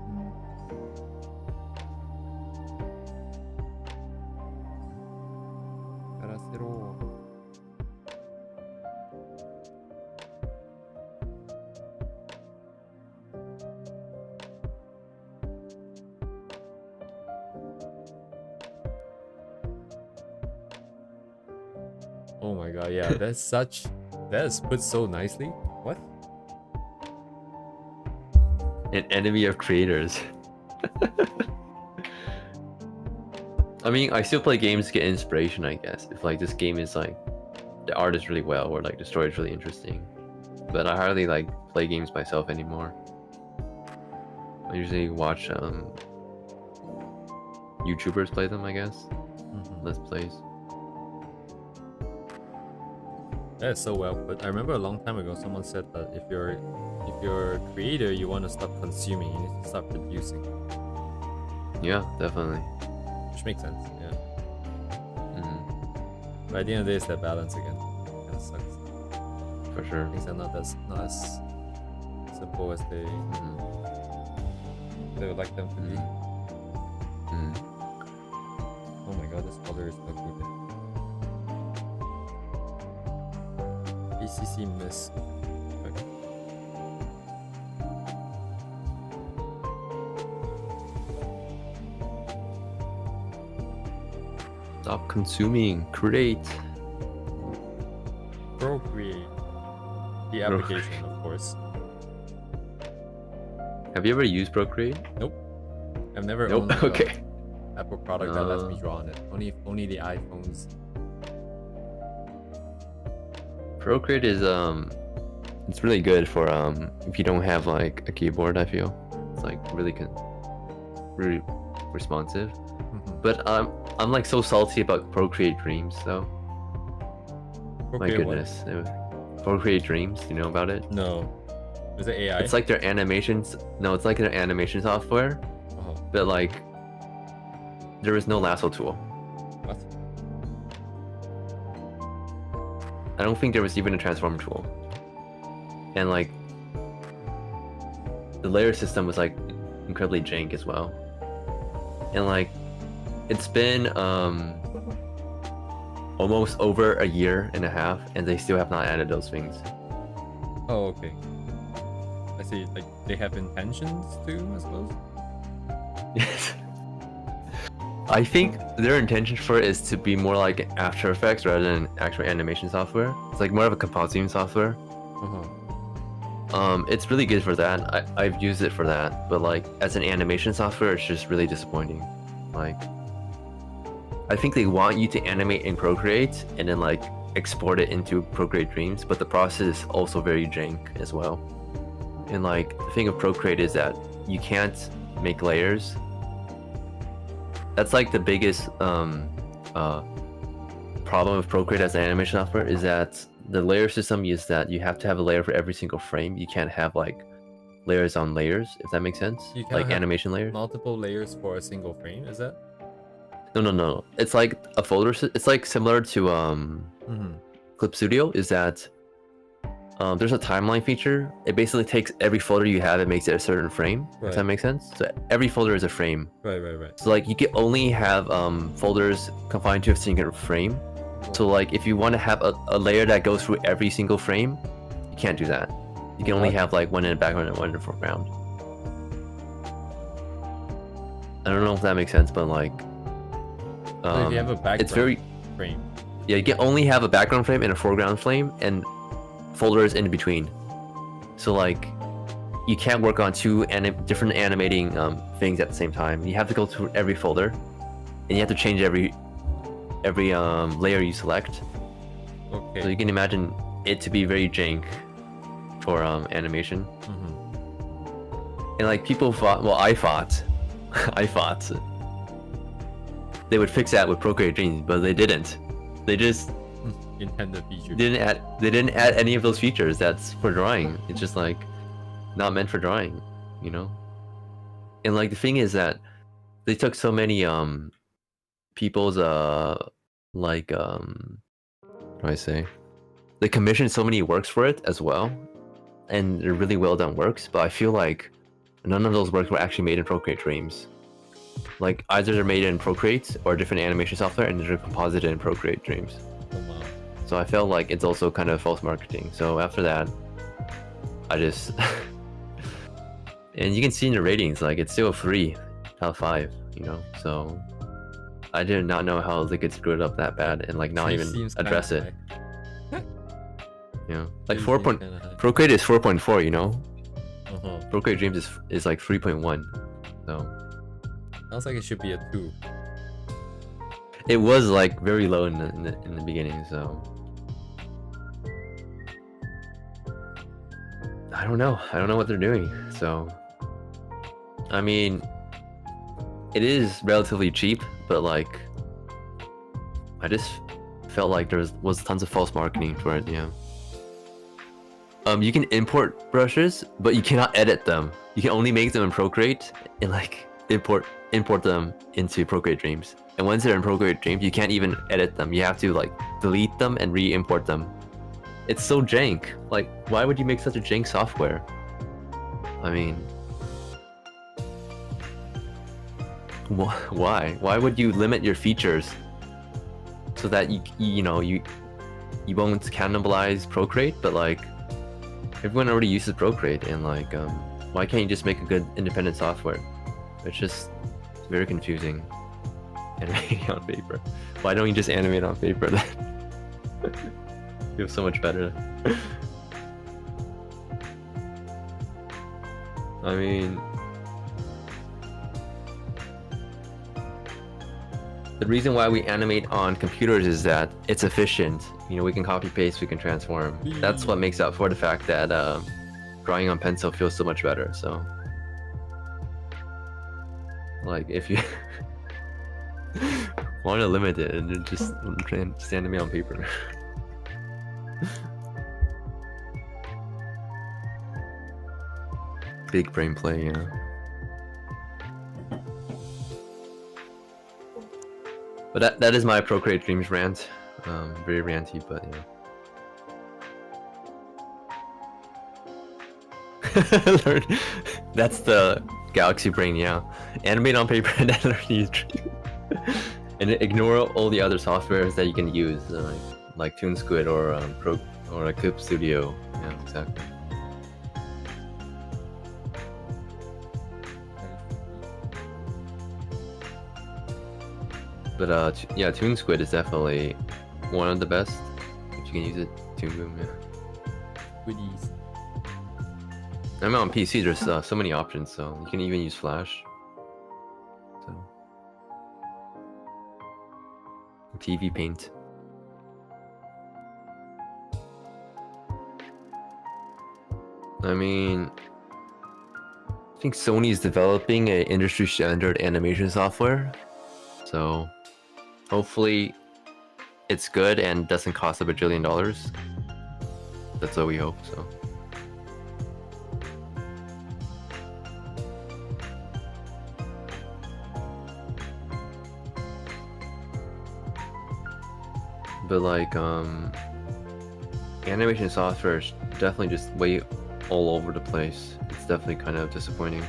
Oh my god, yeah, that's put so nicely. What? An enemy of creators. I mean, I still play games to get inspiration, I guess. If like this game is like the art is really well or like the story is really interesting. But I hardly like play games myself anymore. I usually watch YouTubers play them, I guess. Let's plays. That is so well put. I remember a long time ago someone said that if you're a creator, you want to stop consuming, you need to start producing. Yeah, definitely. Which makes sense, yeah. But at the end of the day, it's that balance again. Kind of sucks. For sure. Things are not as simple as they would like them to be. Oh my god, this color is so good. ACC miss. Okay. Stop consuming. Create. Procreate. The application, of course. Have you ever used Procreate? Nope. I've never Nope. owned Okay. Apple product that lets me draw on it. Only the iPhones. Procreate is it's really good for if you don't have like a keyboard. I feel it's like really responsive. But I'm like so salty about Procreate Dreams, so my Procreate what? goodness. Procreate Dreams, you know about it? No. Is it AI? It's like their animations. No, it's like their animation software, but like there is no lasso tool. What? I don't think there was even a transform tool. And like the layer system was like incredibly jank as well. And like it's been almost over a year and a half and they still have not added those things. Oh, okay. I see. Like they have intentions to, I suppose. Yes. I think their intention for it is to be more like After Effects rather than actual animation software. It's like more of a compositing software. It's really good for that. I've used it for that, but like as an animation software, it's just really disappointing. Like, I think they want you to animate in Procreate and then like export it into Procreate Dreams, but the process is also very jank as well. And like the thing of Procreate is that you can't make layers. That's like the biggest problem with Procreate as an animation software is that the layer system is that you have to have a layer for every single frame. You can't have like layers on layers, if that makes sense. You can't like have animation layers. Multiple layers for a single frame, is that? No. It's like a folder. It's like similar to Clip Studio. Is that there's a timeline feature. It basically takes every folder you have and makes it a certain frame. Right. If that makes sense. So every folder is a frame. Right. So like you can only have folders confined to a single frame. So like if you want to have a layer that goes through every single frame, you can't do that. You can only have like one in the background and one in the foreground. I don't know if that makes sense, but like if you have a background it's very frame. Yeah, you can only have a background frame and a foreground frame and folders in between. So like you can't work on two different animating things at the same time. You have to go through every folder and you have to change every layer you select. Okay. So you can imagine it to be very jank for animation. And like people thought, well, I thought they would fix that with Procreate Dreams, but they didn't. They just intended features. They didn't add any of those features that's for drawing. It's just like not meant for drawing, you know? And like the thing is that they took so many people's what do I say? They commissioned so many works for it as well. And they're really well done works, but I feel like none of those works were actually made in Procreate Dreams. Like either they're made in Procreate or different animation software and they're composited in Procreate Dreams. Oh, wow. So I felt like it's also kind of false marketing. So after that, I just and you can see in the ratings, like it's still a 3 out of 5, you know. So I did not know how they could screw it up that bad and like not even address it. You know, like Procreate is 4.4, you know. Procreate Dreams is like 3.1. So sounds like it should be a 2. it was like very low in the beginning, so I don't know what they're doing. So I mean, it is relatively cheap, but like I just felt like there was tons of false marketing for it. Yeah. You can import brushes, but you cannot edit them. You can only make them in Procreate and like import them into Procreate Dreams. And once they're in Procreate Dreams, you can't even edit them. You have to like delete them and re-import them. It's so jank. Like, why would you make such a jank software? I mean, why? Why would you limit your features so that you won't cannibalize Procreate? But like, everyone already uses Procreate, and like, why can't you just make a good independent software? It's just very confusing. Animating on paper. Why don't you just animate on paper then? Feels so much better. I mean, the reason why we animate on computers is that it's efficient. You know, we can copy paste, we can transform. That's what makes up for the fact that drawing on pencil feels so much better. So, like, if you Want to limit it and then just animate on paper. Big brain play, yeah. But that is my Procreate Dreams rant. Very ranty, but yeah. Learn. That's the Galaxy Brain, yeah. Animate on paper and then learn to use Dream. And ignore all the other softwares that you can use, like ToonSquid or Clip Studio. Yeah, exactly. But yeah, ToonSquid is definitely one of the best. If you can use it, Toon Boom, yeah. Goodies. I mean, on PC, there's so many options, so you can even use Flash. So, TV Paint. I mean, I think Sony is developing an industry standard animation software, so hopefully it's good and doesn't cost $1 bajillion. That's what we hope. So. But like animation software is definitely just way all over the place. It's definitely kind of disappointing.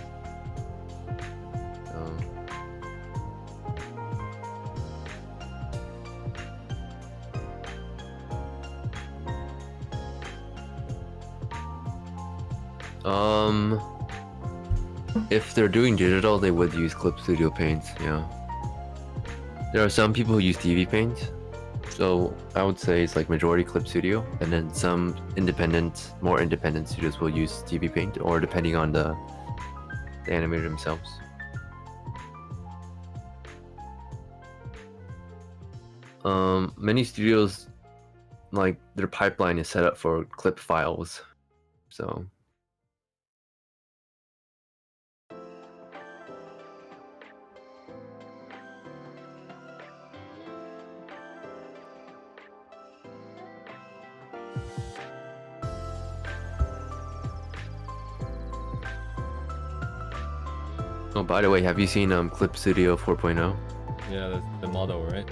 If they're doing digital, they would use Clip Studio Paint, yeah. There are some people who use TV Paint, so I would say it's like majority Clip Studio, and then some more independent studios will use TV Paint, or depending on the animator themselves. Many studios, like their pipeline is set up for clip files, so. Oh, by the way, have you seen Clip Studio 4.0? Yeah, that's the model, right?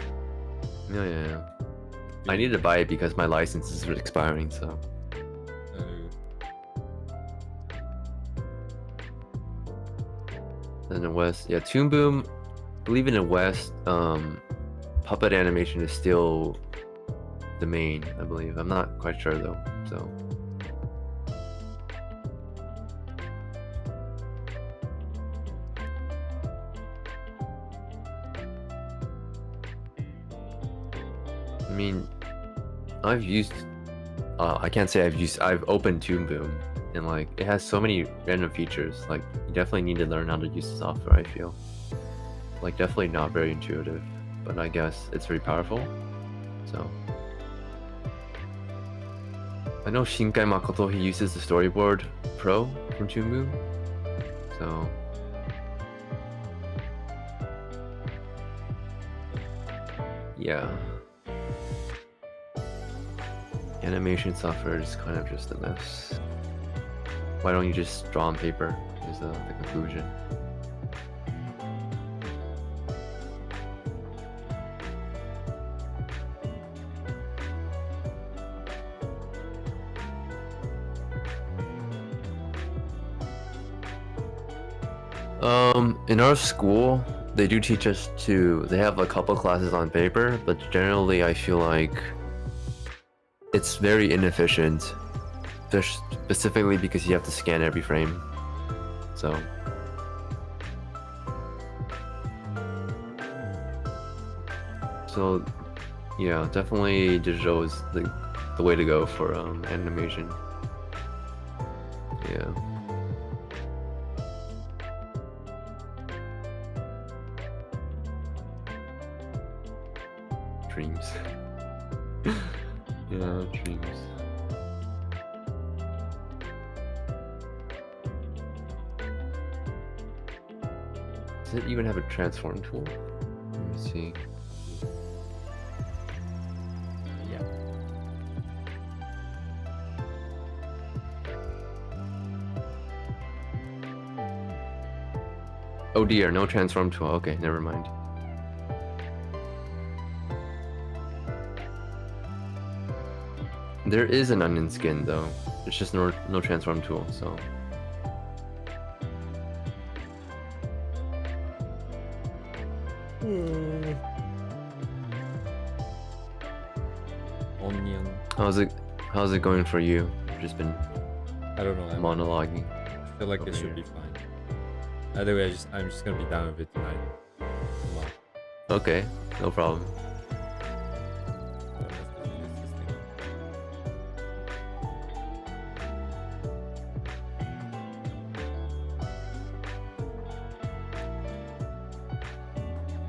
Yeah. I need to buy it because my license is expiring, so. In the West, yeah, Toon Boom, I believe in the West, puppet animation is still the main, I believe. I'm not quite sure though, so. I mean, I've used, I can't say I've opened Toon Boom, and like, it has so many random features. Like, you definitely need to learn how to use the software, I feel. Like, definitely not very intuitive, but I guess it's very powerful, so. I know Shinkai Makoto, he uses the Storyboard Pro from Toon Boom, so. Yeah. Animation software is kind of just a mess. Why don't you just draw on paper, is the conclusion. In our school, they do teach us they have a couple classes on paper, but generally I feel like it's very inefficient, specifically because you have to scan every frame, so. So, yeah, definitely digital is the way to go for animation. Yeah. Dreams. Yeah, dreams. Does it even have a transform tool? Let me Let's see. Yeah. Oh dear, no transform tool. Okay, never mind. There is an onion skin though. It's just no transform tool, so. Onion. How's it going for you? I've just been I don't know. monologuing. I feel like over it should here. be fine. Either way, I'm just gonna be down with it tonight. Come on. Okay, no problem. Oh, let's just use this thing.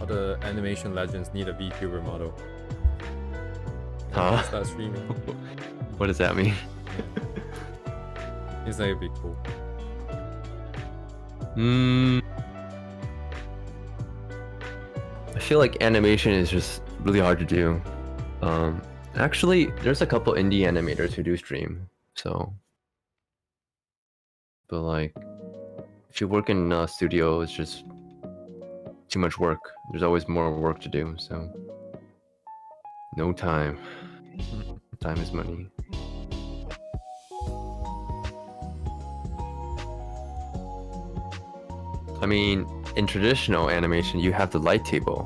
Other animation legends need a VTuber model. Huh? Start streaming. What does that mean? It's like it'd be cool. I feel like animation is just really hard to do. Actually, there's a couple indie animators who do stream, so. But like, if you work in a studio, it's just too much work. There's always more work to do, so. No time. Time is money. I mean, in traditional animation, you have the light table,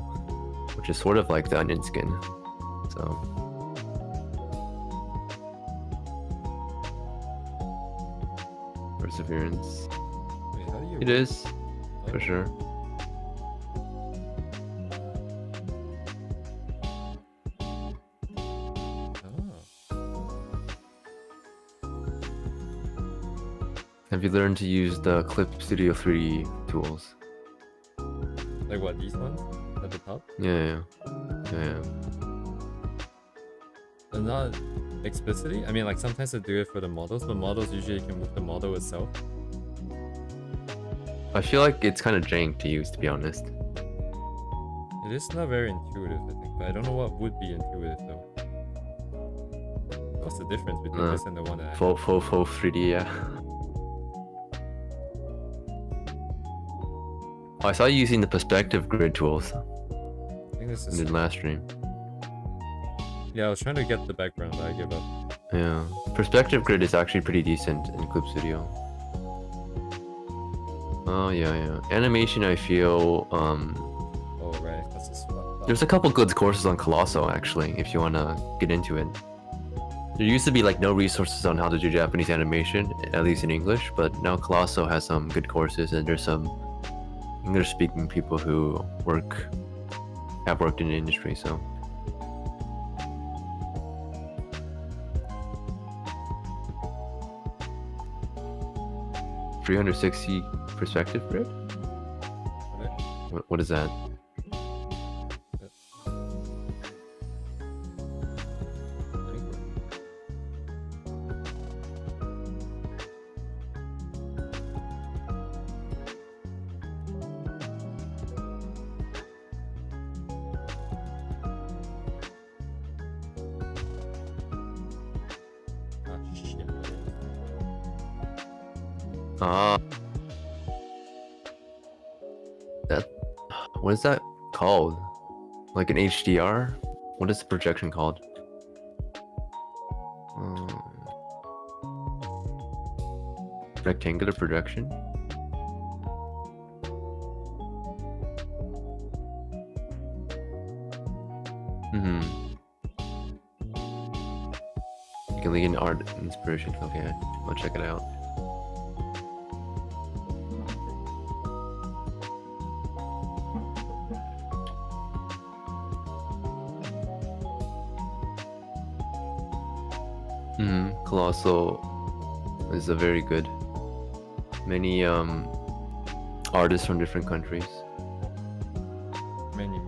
which is sort of like the onion skin. So. Perseverance. Wait, how do you... It is, for sure. Have you learned to use the Clip Studio 3 tools? Like what, these ones? At the top? Yeah. They're not explicitly? I mean, like sometimes I do it for the models, but models usually can move the model itself. I feel like it's kind of jank to use, to be honest. It is not very intuitive, I think, but I don't know what would be intuitive though. What's the difference between this and the one that I... Full 3D, yeah. Oh, I saw you using the perspective grid tools I think this is... in the last stream. Yeah, I was trying to get the background, but I gave up. Yeah, perspective grid is actually pretty decent in Clip Studio. Oh yeah. Animation, I feel. Oh right, that's a swap. There's a couple good courses on Colosso actually, if you wanna get into it. There used to be like no resources on how to do Japanese animation, at least in English, but now Colosso has some good courses, and there's some English-speaking people who have worked in the industry, so. .360 perspective grid? What is that? What is that called? Like an HDR? What is the projection called? Rectangular projection? You can link in art inspiration. Okay, I'll check it out. Colosso is a very good. Many artists from different countries. Many.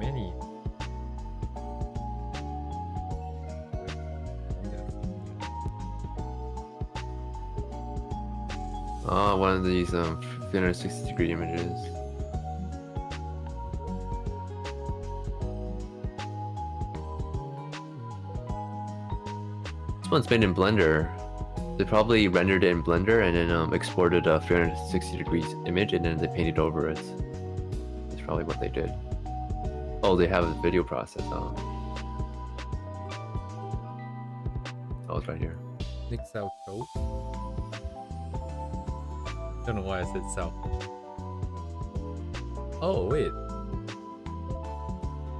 One of these 360-degree images. one's made in Blender. They probably rendered it in Blender and then exported a 360 degrees image and then they painted over it. That's probably what they did. Oh, they have a video process. Oh, it's right here. Nick South Coast. Don't know why I said South. Oh wait.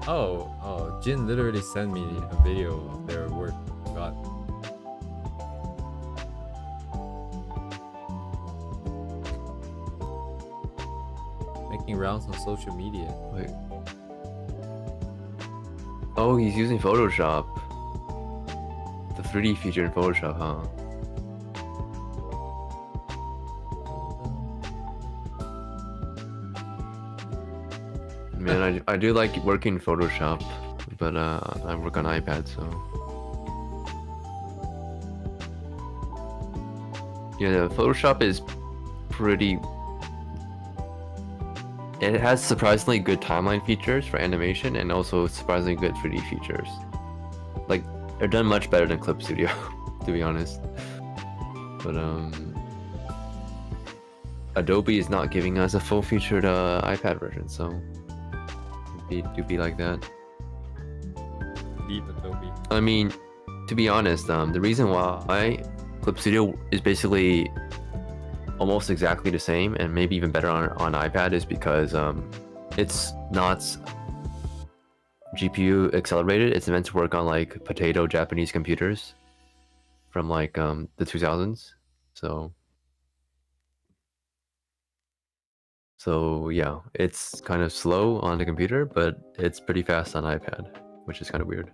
Oh, Jin literally sent me a video of their work. God. Making rounds on social media. Wait. Oh, he's using Photoshop. The 3D feature in Photoshop, huh? Man, I do like working in Photoshop, but I work on iPad, so yeah, Photoshop is pretty. It has surprisingly good timeline features for animation and also surprisingly good 3D features. Like, they're done much better than Clip Studio, to be honest. But Adobe is not giving us a full-featured iPad version, so it do be like that. Leave Adobe. I mean, to be honest, the reason why Clip Studio is basically almost exactly the same and maybe even better on iPad is because it's not GPU accelerated. It's meant to work on like potato Japanese computers from like the 2000s. So yeah, it's kind of slow on the computer, but it's pretty fast on iPad, which is kind of weird.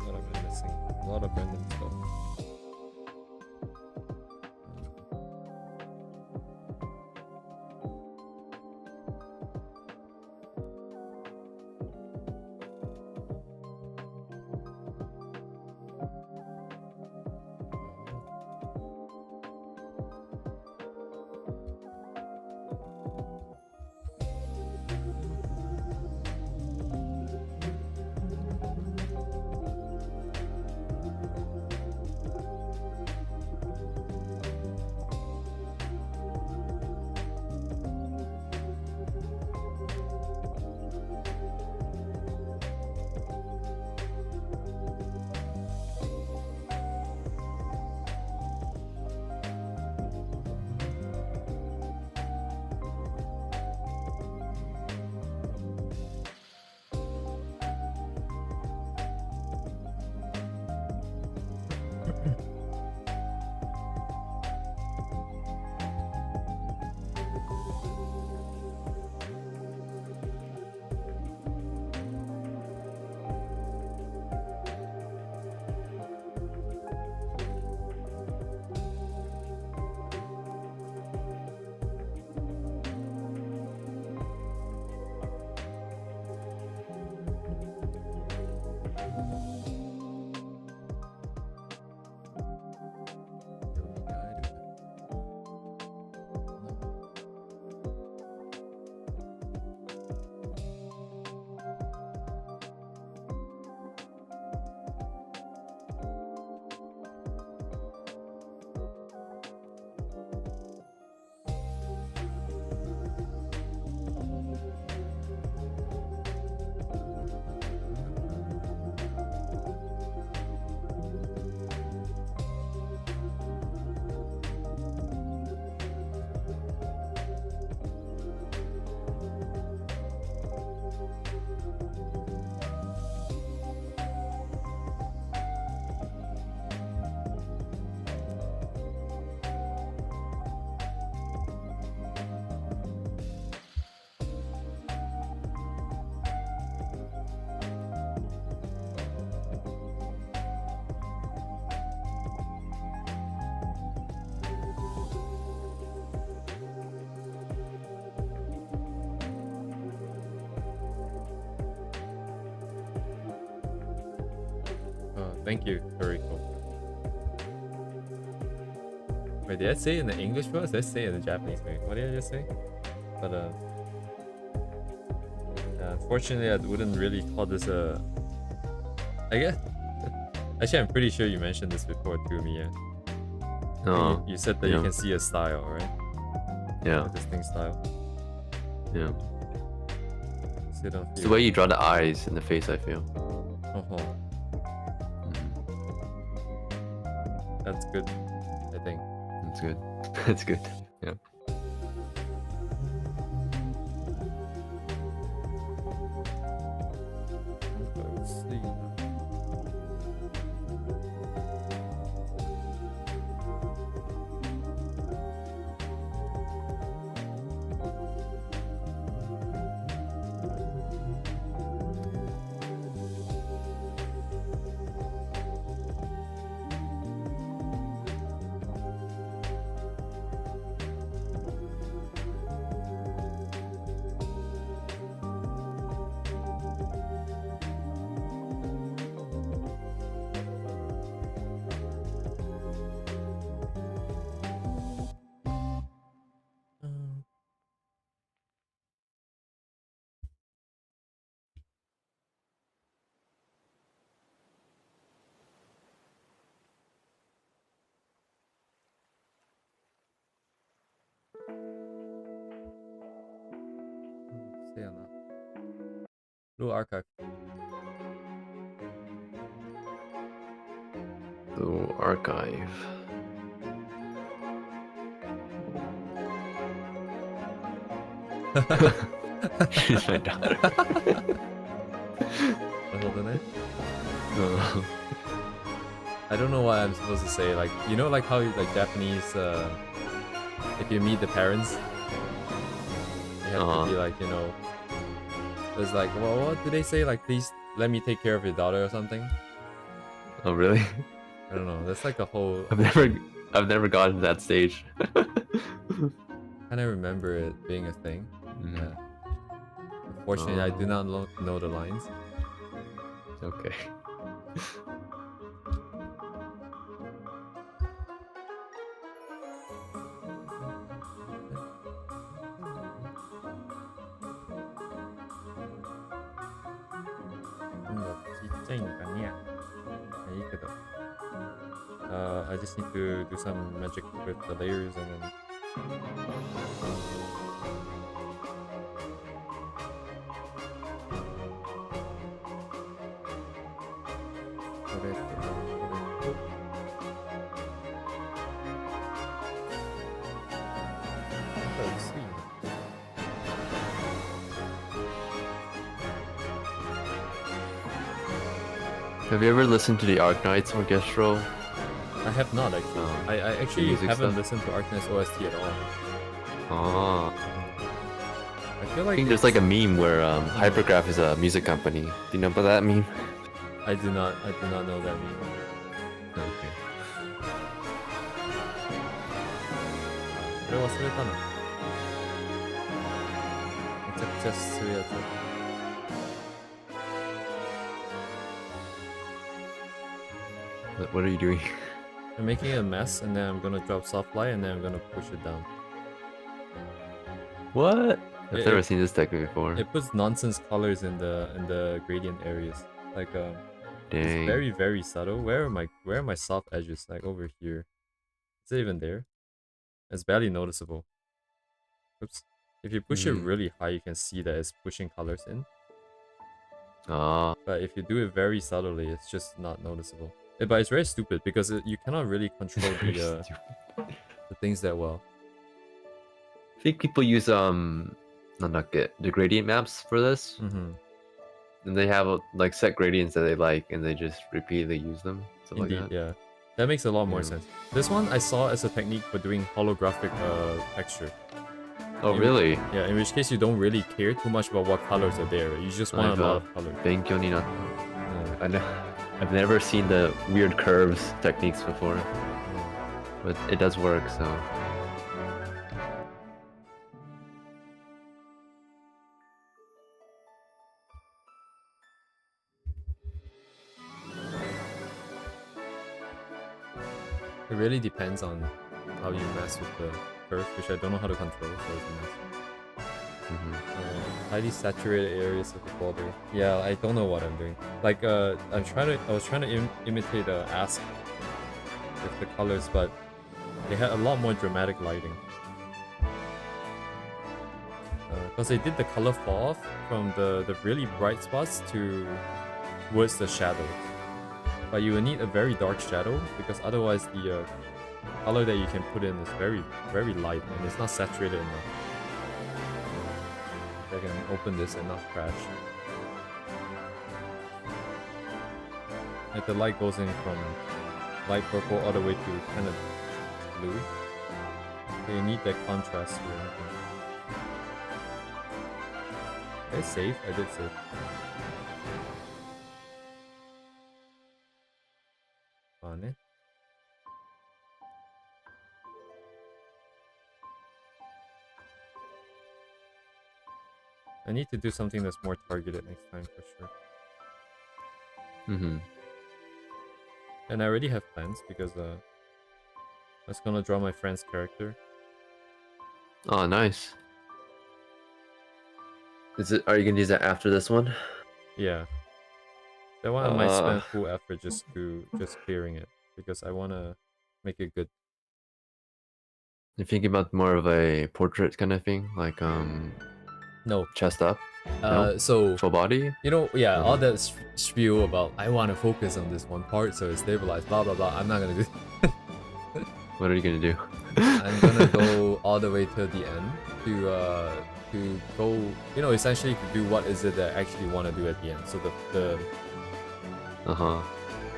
What have been missing? A lot of random stuff. Thank you, Toriko. Wait, did I say it in the English voice? Did I say it in the Japanese? Wait, what did I just say? But unfortunately, I wouldn't really call this a. I guess. Actually, I'm pretty sure you mentioned this before too, Miya. You said that you can see a style, right? Yeah. A distinct style. Yeah. So it's the way you draw the eyes and the face, I feel. That's good, I think. That's good. That's good. Yeah. Let's see. Blue archive. Blue archive. She's my daughter. No. I don't know what I'm supposed to say. Like, you know, like how like Japanese, if you meet the parents, you have to be like, you know, it's like, well, what do they say? Like, please let me take care of your daughter or something. Oh, really? I don't know. That's like a whole. I've never gotten to that stage. I kind of remember it being a thing. Yeah. Unfortunately, I do not know the lines. Okay. I just need to do some magic with the layers and then. Have you ever listened to the Arknights Orchestral? I have not actually. I actually haven't listened to Arknight's OST at all. I feel like I think there's like a meme where Hypergraph is a music company. Do you know about that meme? I do not know that meme. Okay. これ忘れたの。めちゃくちゃするやつ。What are you doing? I'm making a mess and then I'm gonna drop soft light and then I'm gonna push it down. What? I've never seen this technique before. It puts nonsense colors in the gradient areas. Like Dang. It's very, very subtle. Where are my soft edges? Like over here. Is it even there? It's barely noticeable. Oops. If you push it really high, you can see that it's pushing colors in. But if you do it very subtly, it's just not noticeable. But it's very stupid because you cannot really control the things that well. I think people use the gradient maps for this. And they have like set gradients that they like, and they just repeatedly use them. Indeed, like that. Yeah. That makes a lot more sense. This one I saw as a technique for doing holographic texture. Oh, really? Yeah, in which case you don't really care too much about what colors are there. You just want a lot of color. I've never seen the weird curves techniques before. But it does work, so... It really depends on how you mess with the curve, which I don't know how to control, so it's a mess. Highly saturated areas of the border. Yeah, I don't know what I'm doing. Like, I was trying to imitate Ask with the colors, but they had a lot more dramatic lighting. Because they did the color fall off from the really bright spots towards the shadows. But you will need a very dark shadow, because otherwise the color that you can put in is very, very light, and it's not saturated enough. I can open this and not crash. Like the light goes in from light purple all the way to kind of blue. So you need that contrast here. Did I save? I did save. Fun. I need to do something that's more targeted next time for sure. And I already have plans because I was gonna draw my friend's character. Oh, nice. Are you gonna use that after this one? Yeah. That one I might spend full effort just clearing it, because I wanna make it good. You're thinking about more of a portrait kind of thing, like No. Chest up? No? So full body? You know, yeah, all that spiel about I want to focus on this one part so it's stabilized, blah blah blah. I'm not gonna do What are you gonna do? I'm gonna go all the way to the end to go, you know, essentially to do what is it that I actually want to do at the end. So the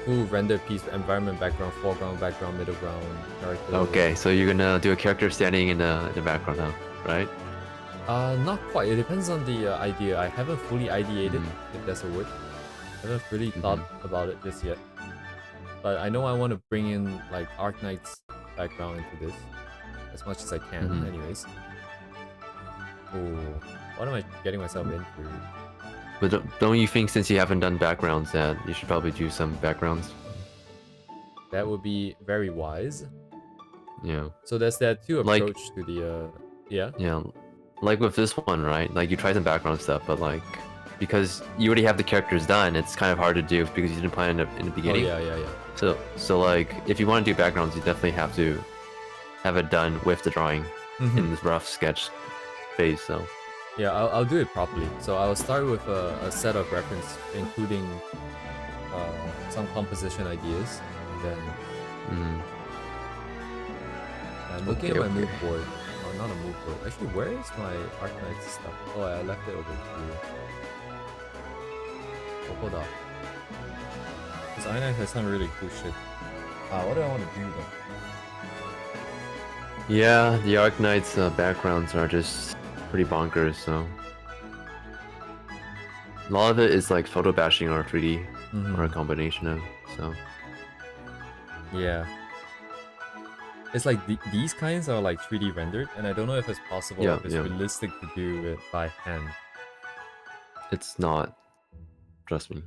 full render piece, environment, background, foreground, background, middle ground, character. Okay, so you're gonna do a character standing in the background now, right? Not quite. It depends on the idea. I haven't fully ideated, if that's a word. I haven't really thought about it just yet. But I know I want to bring in like Arknight's background into this as much as I can, anyways. Oh, what am I getting myself into? But don't you think, since you haven't done backgrounds, that you should probably do some backgrounds? That would be very wise. Yeah. So there's that too approach to the yeah. Yeah. Like with this one, right? Like you tried some background stuff, but like because you already have the characters done, it's kind of hard to do because you didn't plan it in the beginning. Oh, yeah. So like if you want to do backgrounds, you definitely have to have it done with the drawing in this rough sketch phase. So yeah, I'll do it properly. So I'll start with a set of reference, including some composition ideas. And then I'm looking at my mood board. Oh, not a mood board. Actually, where is my Arknight stuff? Oh, I left it over here. Oh, hold up. Because Arknight has some really cool shit. What do I want to do though? yeah, the Arknight's backgrounds are just pretty bonkers. So a lot of it is like photo bashing or 3D or a combination of. So yeah. It's like these kinds are like 3D rendered, and I don't know if it's possible, if it's realistic to do it by hand. It's not. Trust me.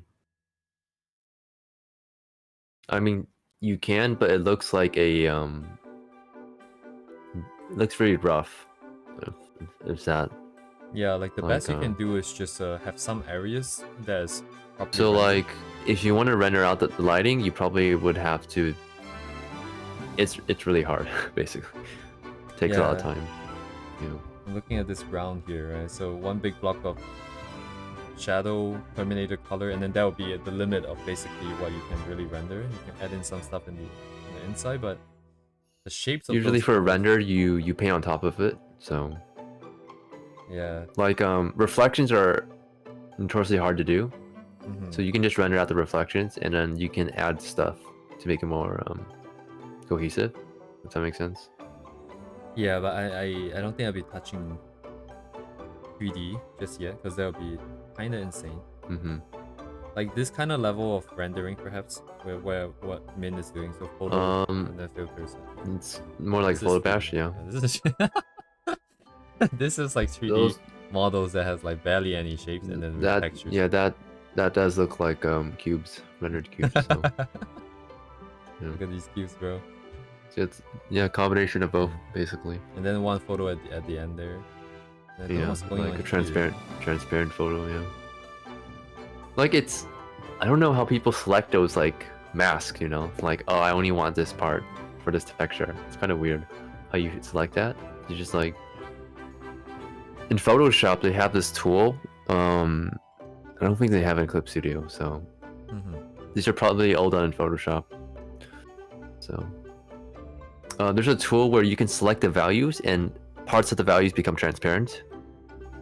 I mean, you can, but it looks like a it looks very rough. If that. Yeah, like the best you can do is just have some areas that's properly so rendered. like if you want to render out the lighting, you probably would have to. It's really hard, basically. It takes a lot of time. Yeah. I'm looking at this ground here, right? So one big block of shadow, Terminator color, and then that would be the limit of basically what you can really render. You can add in some stuff in the inside, but the shapes of usually for a render, you paint on top of it. So yeah, like reflections are notoriously hard to do. So you can just render out the reflections, and then you can add stuff to make it more cohesive. Does that make sense? Yeah, but I don't think I'll be touching 3D just yet, because that would be kind of insane. Like this kind of level of rendering, perhaps, where what Min is doing, so photo and then filters. It's more like photo bash, yeah. This is this is like 3D models that has like barely any shapes and then textures. Yeah, that does look like cubes, rendered cubes. So. Look at these cubes, bro. So it's combination of both basically. And then one photo at the end there. And then what's going like on a here? transparent photo. Yeah. Like it's, I don't know how people select those like masks. You know, like oh I only want this part for this texture. It's kind of weird how you select that. You just like in Photoshop they have this tool. I don't think they have it in Clip Studio, so these are probably all done in Photoshop. So there's a tool where you can select the values and parts of the values become transparent.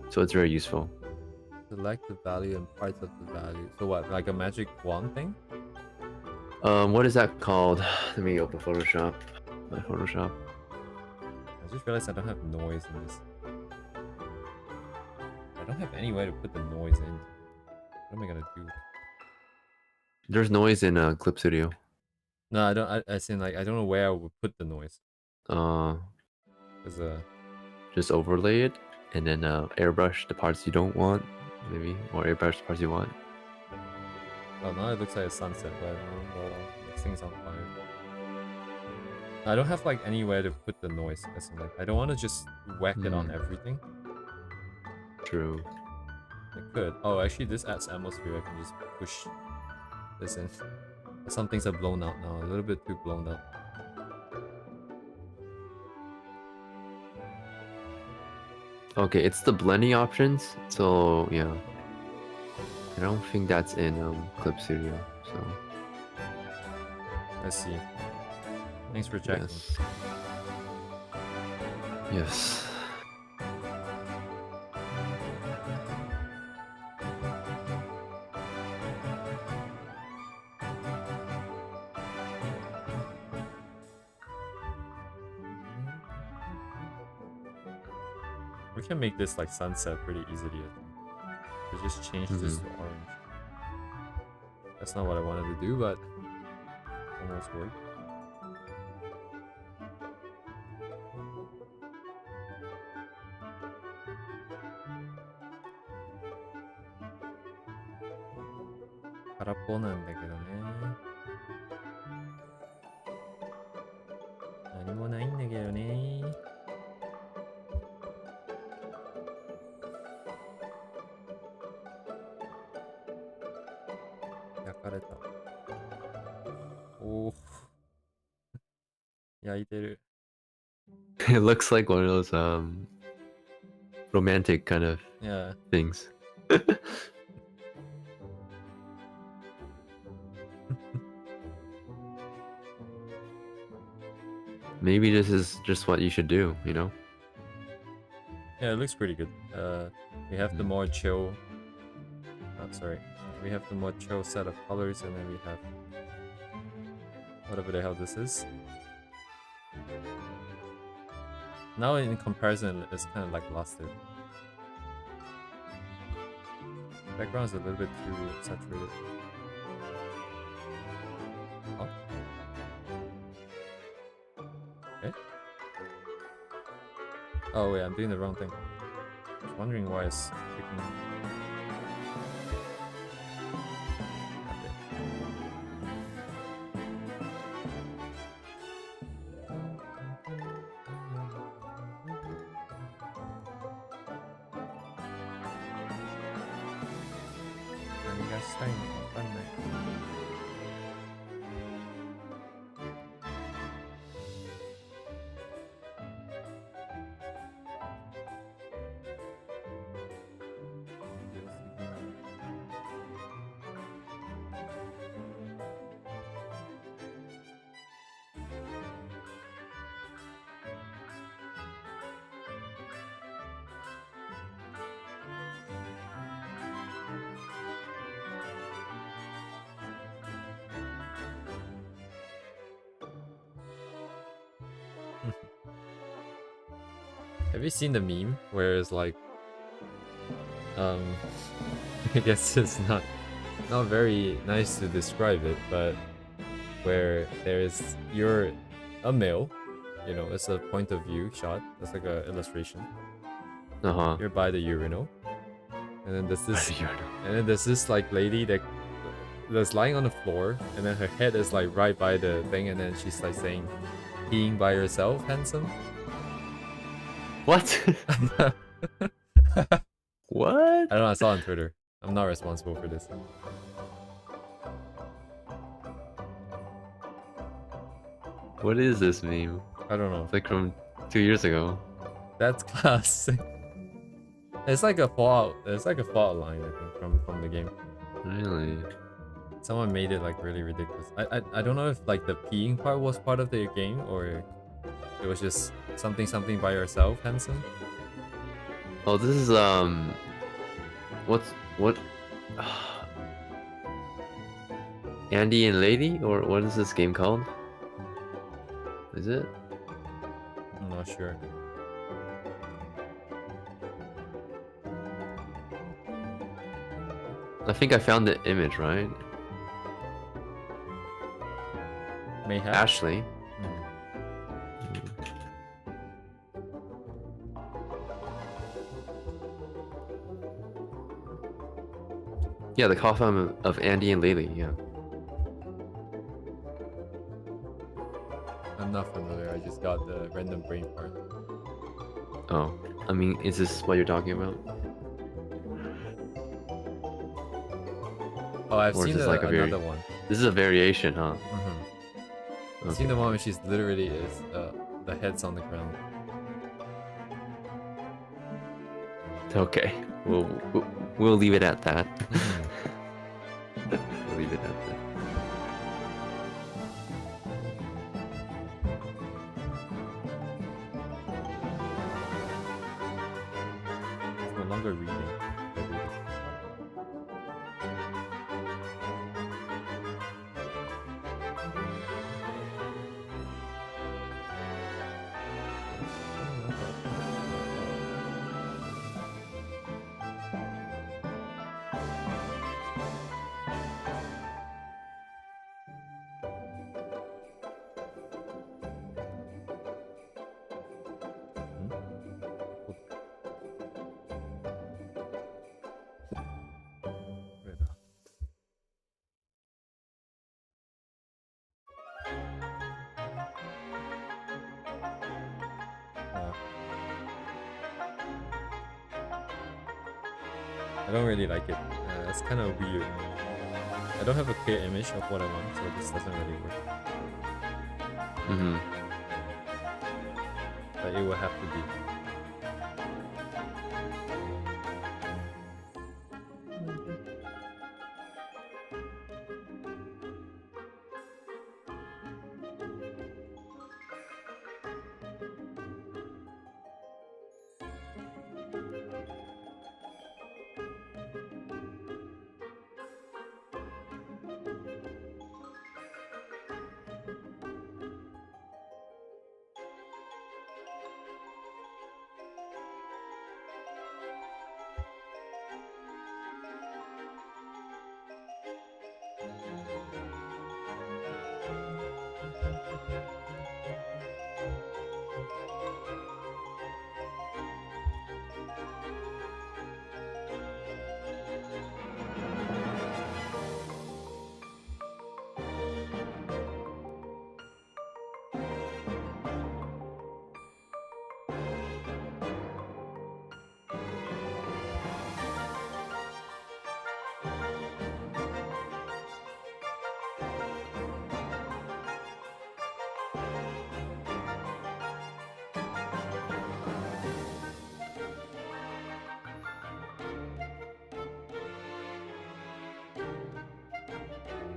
So it's very useful. Select the value and parts of the value. So what, like a magic wand thing? What is that called? Let me open Photoshop. My Photoshop. I just realized I don't have noise in this. I don't have any way to put the noise in. What am I gonna do? There's noise in Clip Studio. No, I don't. I seen like I don't know where I would put the noise. Cause just overlay it and then airbrush the parts you don't want, maybe, or airbrush the parts you want. well, now it looks like a sunset, but I don't know. Well, this thing's on fire. I don't have like anywhere to put the noise. As in, like I don't want to just whack it on everything. True. I could. Oh, actually, this adds atmosphere. I can just push this in. Some things are blown out now. A little bit too blown out. Okay, it's the blending options. So yeah, I don't think that's in Clip Studio. So Let's see. Thanks for checking. Yes. We can make this like sunset pretty easily. We just change this to orange. That's not what I wanted to do, but almost worked.空っぽなんだけどね。何もないんだけどね。焼かれた。おお。焼いてる。It looks like one of those romantic kind of things. Maybe this is just what you should do, you know? Yeah, it looks pretty good. We have the more chill. Sorry. We have the more chill set of colors, and then we have whatever the hell this is. Now, in comparison, it's kind of lackluster. Background is a little bit too saturated. Oh. Okay. Oh wait, I'm doing the wrong thing. I was wondering why it's freaking. Have you seen the meme where it's like, I guess it's not very nice to describe it, but where you're a male, you know, it's a point of view shot. That's like a illustration. You're by the urinal, and then there's this like lady that's lying on the floor, and then her head is like right by the thing, and then she's like saying, peeing by yourself, handsome? What? What? I don't know, I saw on Twitter. I'm not responsible for this. What is this meme? I don't know. It's like from 2 years ago. That's classic. It's like a fallout. It's like a fallout line, I think, from the game. Really? Someone made it like really ridiculous. I don't know if like the peeing part was part of the game or it was just something by yourself, handsome. Oh, this is what? Andy and Lady, or what is this game called? Is it? I'm not sure. I think I found the image, right? Mayhap. Ashley. Yeah, the costume of Andy and Lily, yeah. I'm not familiar. I just got the random brain part. Oh, I mean, is this what you're talking about? Oh, I've Or is seen this like a another one. This is a variation, huh? I've seen the one where she's literally the head's on the ground. Okay, we'll leave it at that. We'll leave it at that. It's no longer reading. I don't really like it. It's kind of weird. I don't have a clear image of what I want, so this doesn't really work. But it will have to be.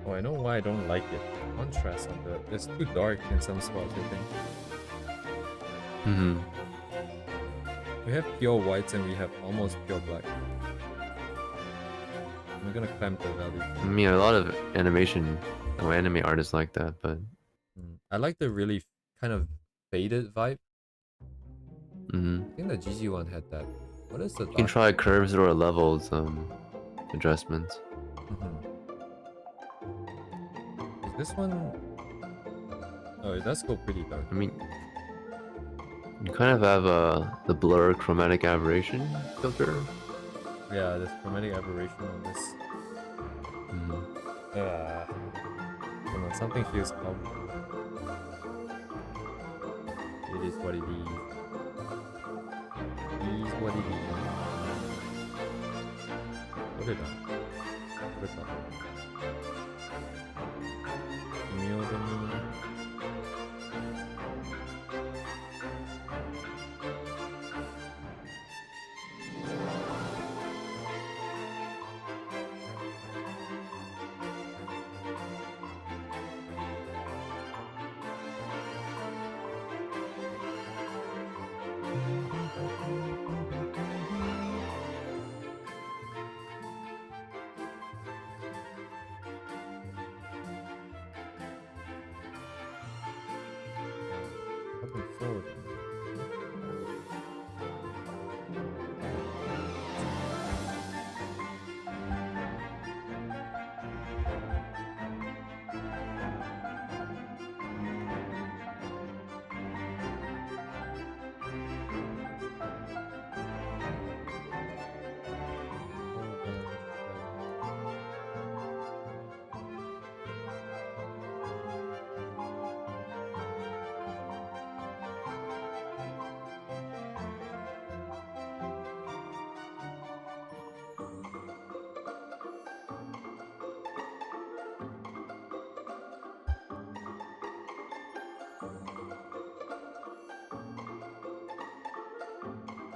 Oh, I know why I don't like it. The contrast on the... It's too dark in some spots, I think. We have pure whites and we have almost pure black. I'm gonna clamp the value. I mean, a lot of animation or anime artists like that, but... I like the really kind of faded vibe. I think the GG one had that. What is the... You can try curves or levels adjustments. This one... Oh, it does go pretty dark. I mean, you kind of have the blur chromatic aberration filter. Yeah, there's chromatic aberration on this. I don't know, something feels off. It is what it is. It is what it is. どれだ？これか。微妙だね。多分そうだね。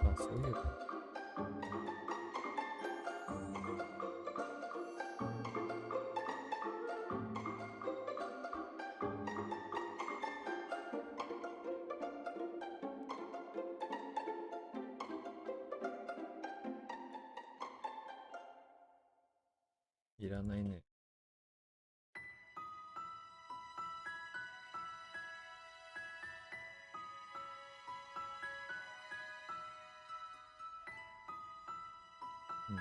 あ、そういうこと。いらないね。うん。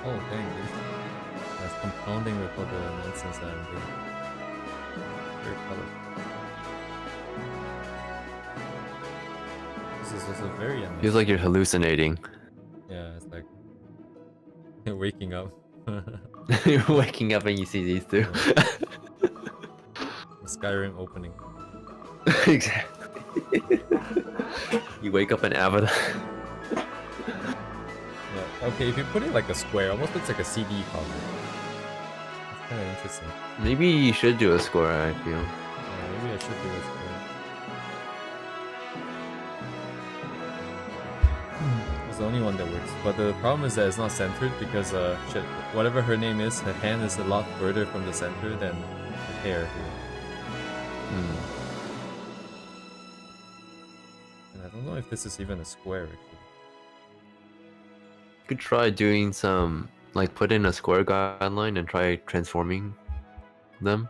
Oh, dang, dude. That's compounding with all the nonsense that I'm doing. Very colorful. This is also very unnecessary. Feels like you're hallucinating. Yeah, it's like waking up. You're waking up and you see these two. The Skyrim opening. Exactly. You wake up in Avatar. Yeah. Okay, if you put it like a square, almost looks like a CD cover. It's kind of interesting. Maybe you should do a score, I feel. Yeah, maybe I should do a square. It's the only one that works. But the problem is that it's not centered because shit, whatever her name is, her hand is a lot further from the center than the hair here. And I don't know if this is even a square actually. You could try doing some, like put in a square guideline and try transforming them.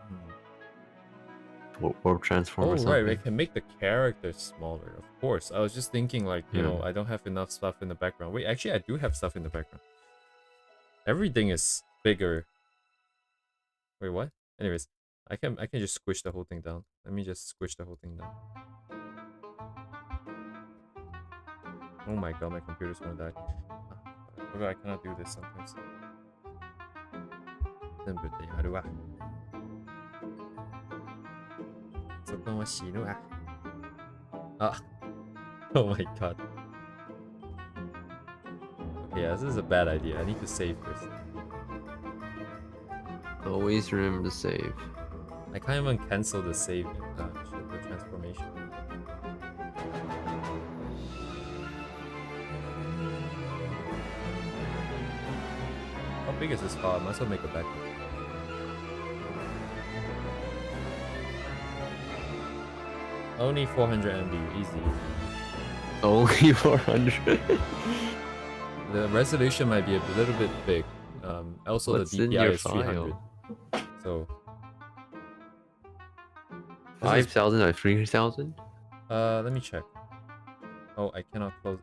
Or transform or something. Right, I can make the characters smaller, of course. I was just thinking like, you know, I don't have enough stuff in the background. Wait, actually I do have stuff in the background. Everything is bigger. Wait, what? Anyways, I can just squish the whole thing down. Let me just squish the whole thing down. Oh my god, my computer's gonna die. Okay, I cannot do this sometimes. Ah. Oh my god. Okay, yeah, this is a bad idea. I need to save first. Always remember to save. I can't even cancel the save in the transformation. How big is this file? I might as well make a backup. Only 400 MB, easy. Only 400. The resolution might be a little bit big. Also, What's the in DPI your is 300. So 5,000 or 3,000? Let me check. Oh, I cannot close.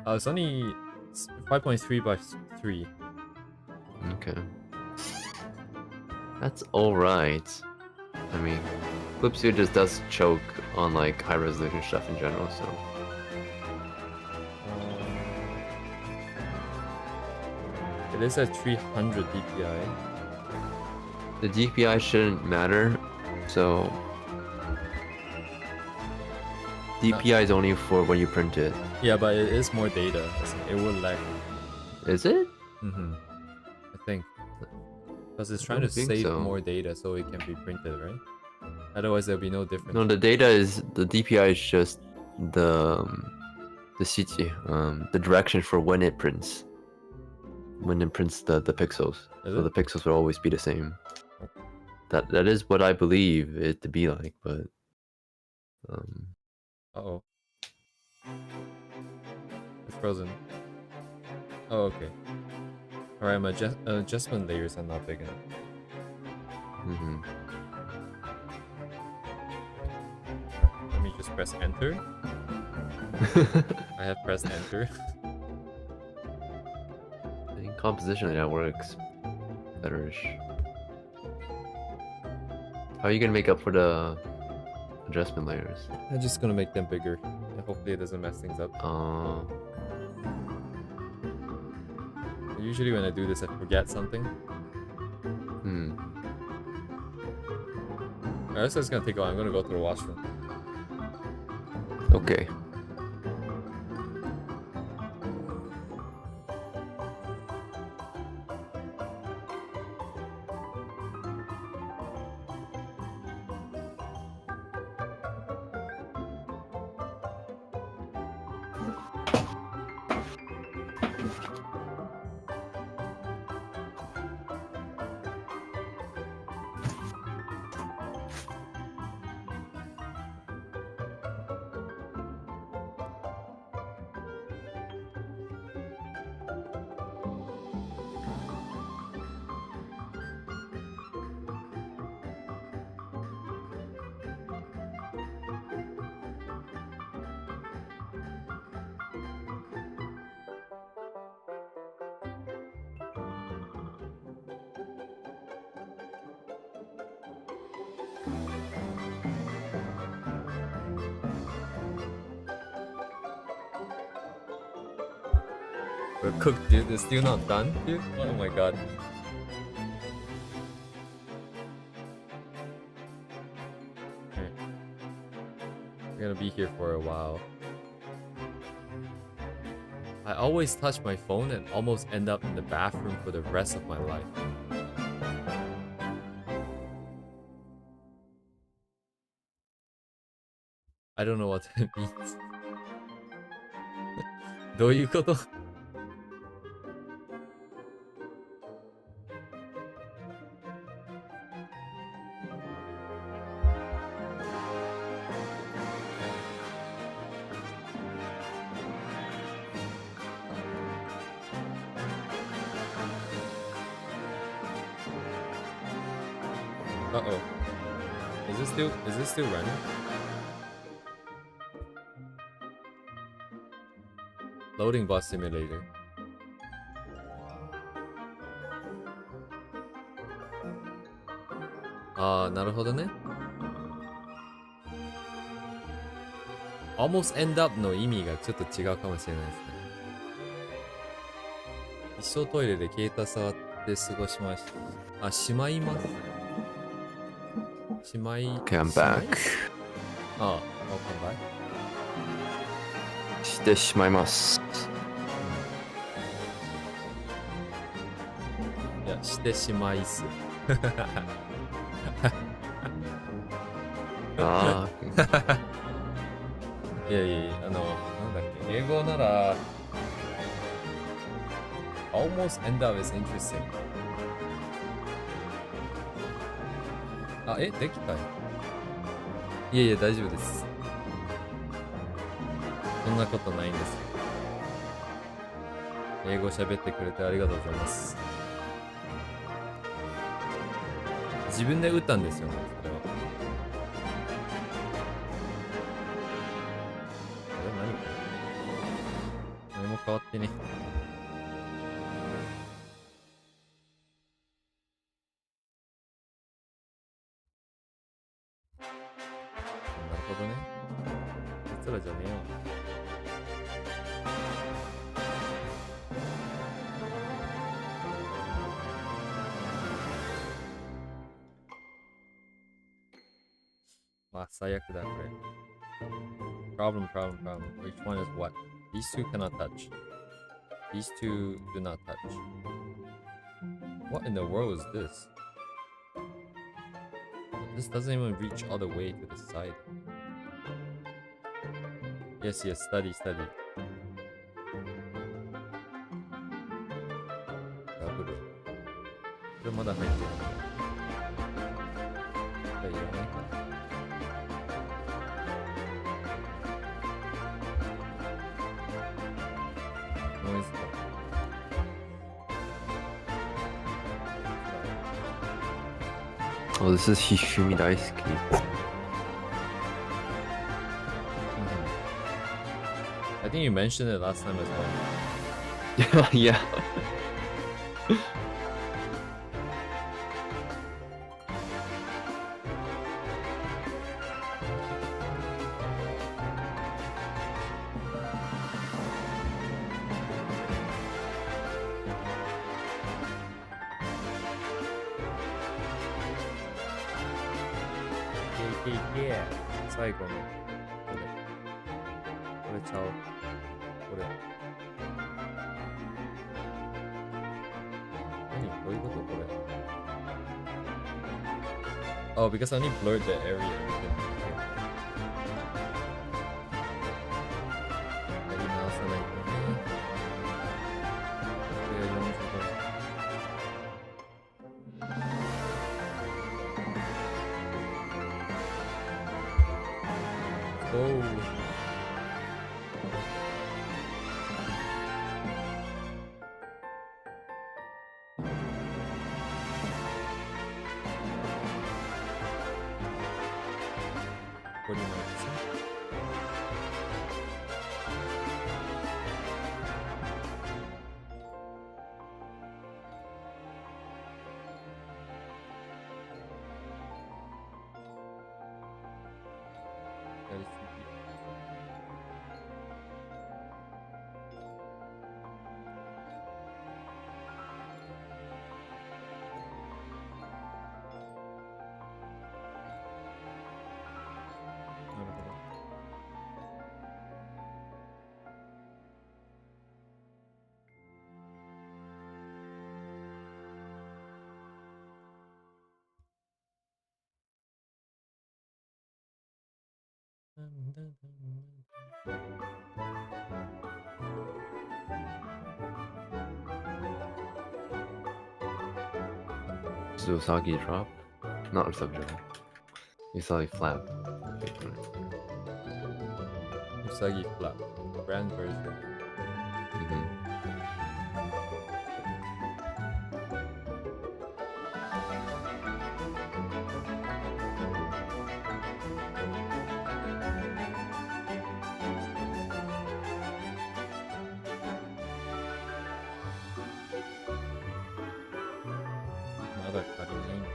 It's only 5.3 by 3. Okay. That's alright. I mean, Flipsuit just does choke on like high resolution stuff in general, so. It is at 300 DPI. The DPI shouldn't matter, so. DPI is only for when you print it. Yeah, but it is more data. It will lag. Is it? I think. Because it's trying to save more data so it can be printed, right? Otherwise, there'll be no difference. No, the data is the DPI is just the CT, the direction for when it prints. When it prints the pixels, so the pixels will always be the same. That is what I believe it to be like, but Uh-oh. It's frozen. Oh, okay. Alright, my adjustment layers are not big enough. Let me just press enter. I have pressed enter. I think composition that works better-ish. How are you gonna make up for the adjustment layers? I'm just gonna make them bigger. And hopefully it doesn't mess things up. Usually when I do this, I forget something. Alright, this is gonna take a while. I'm gonna go to the washroom. Okay. We're cooked, dude. It's still not done, dude. Oh my god. Okay. We're gonna be here for a while. I always touch my phone and almost end up in the bathroom for the rest of my life. I don't know what that means. どういうこと? Uh-oh. Is this still running? Loading bus simulator. Ah, なるほどね。almost end up の意味がちょっと違うかもしれないですね。一生トイレで携帯触って過ごしました。あ、しまいます。しまい。Okay, I'm back. あ、welcome back. してしまいます。いや、してしまいす。ああ。いやいやいや、なんだっけ、英語なら、almost end up is interesting. あ、できたよ。いやいや、大丈夫です。そんなことないんですよ。英語喋ってくれてありがとうございます。自分で打ったんですよね、それは。何も変わってね。なるほどね。奴らじゃねえよ。あ、最悪だ、これ。Problem. Which one is what? These two cannot touch. These two do not touch. What in the world is this? This doesn't even reach all the way to the side. Yes, study. ダブル。これまだ入ってる。じゃあいらないかな。ノイズか。Oh, this is Hishumi Daisuke. I think you mentioned it last time as well. Yeah. Yeah. 最後のこれちゃう。これ。何どういうことこれ。Oh, because I only blurred the area. やり直さないとね。これが40度。Oh. What do you know? Usagi drop? Not Usagi drop. Usagi flap. Usagi flap. Brand version. Another cutting name.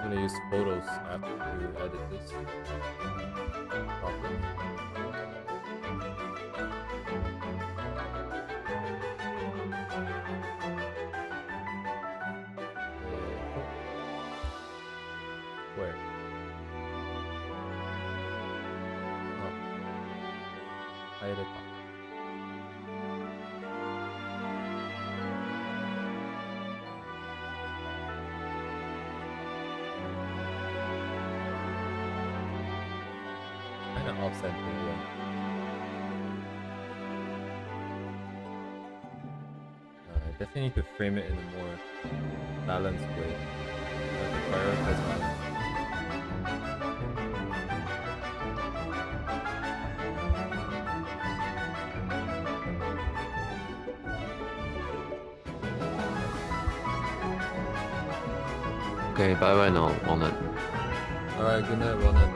I'm gonna use photos after to edit this properly. Where? Oh. High at the top. Kind of offset the I definitely need to frame it in a more balanced way. Like to prioritize balance. Okay, bye bye now, Walnut. Alright, good night, Walnut.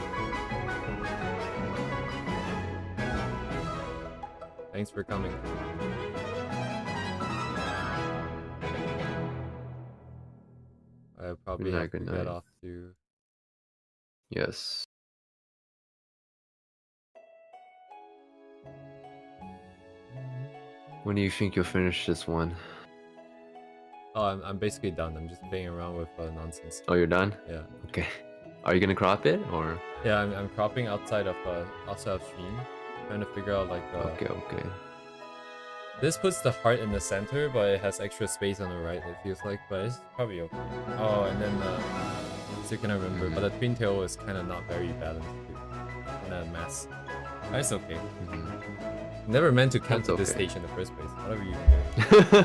Thanks for coming. I probably have to get off to... Yes. When do you think you'll finish this one? Oh, I'm basically done. I'm just playing around with nonsense. Oh, you're done? Yeah. Okay. Are you gonna crop it or? Yeah, I'm cropping outside of stream, trying to figure out like. Okay. This puts the heart in the center, but it has extra space on the right. It feels like, but it's probably okay. Oh, and then so can I remember? But the twin tail was kind of not very balanced, kind of a mess. That's okay. Never meant to come to this stage in the first place. Whatever you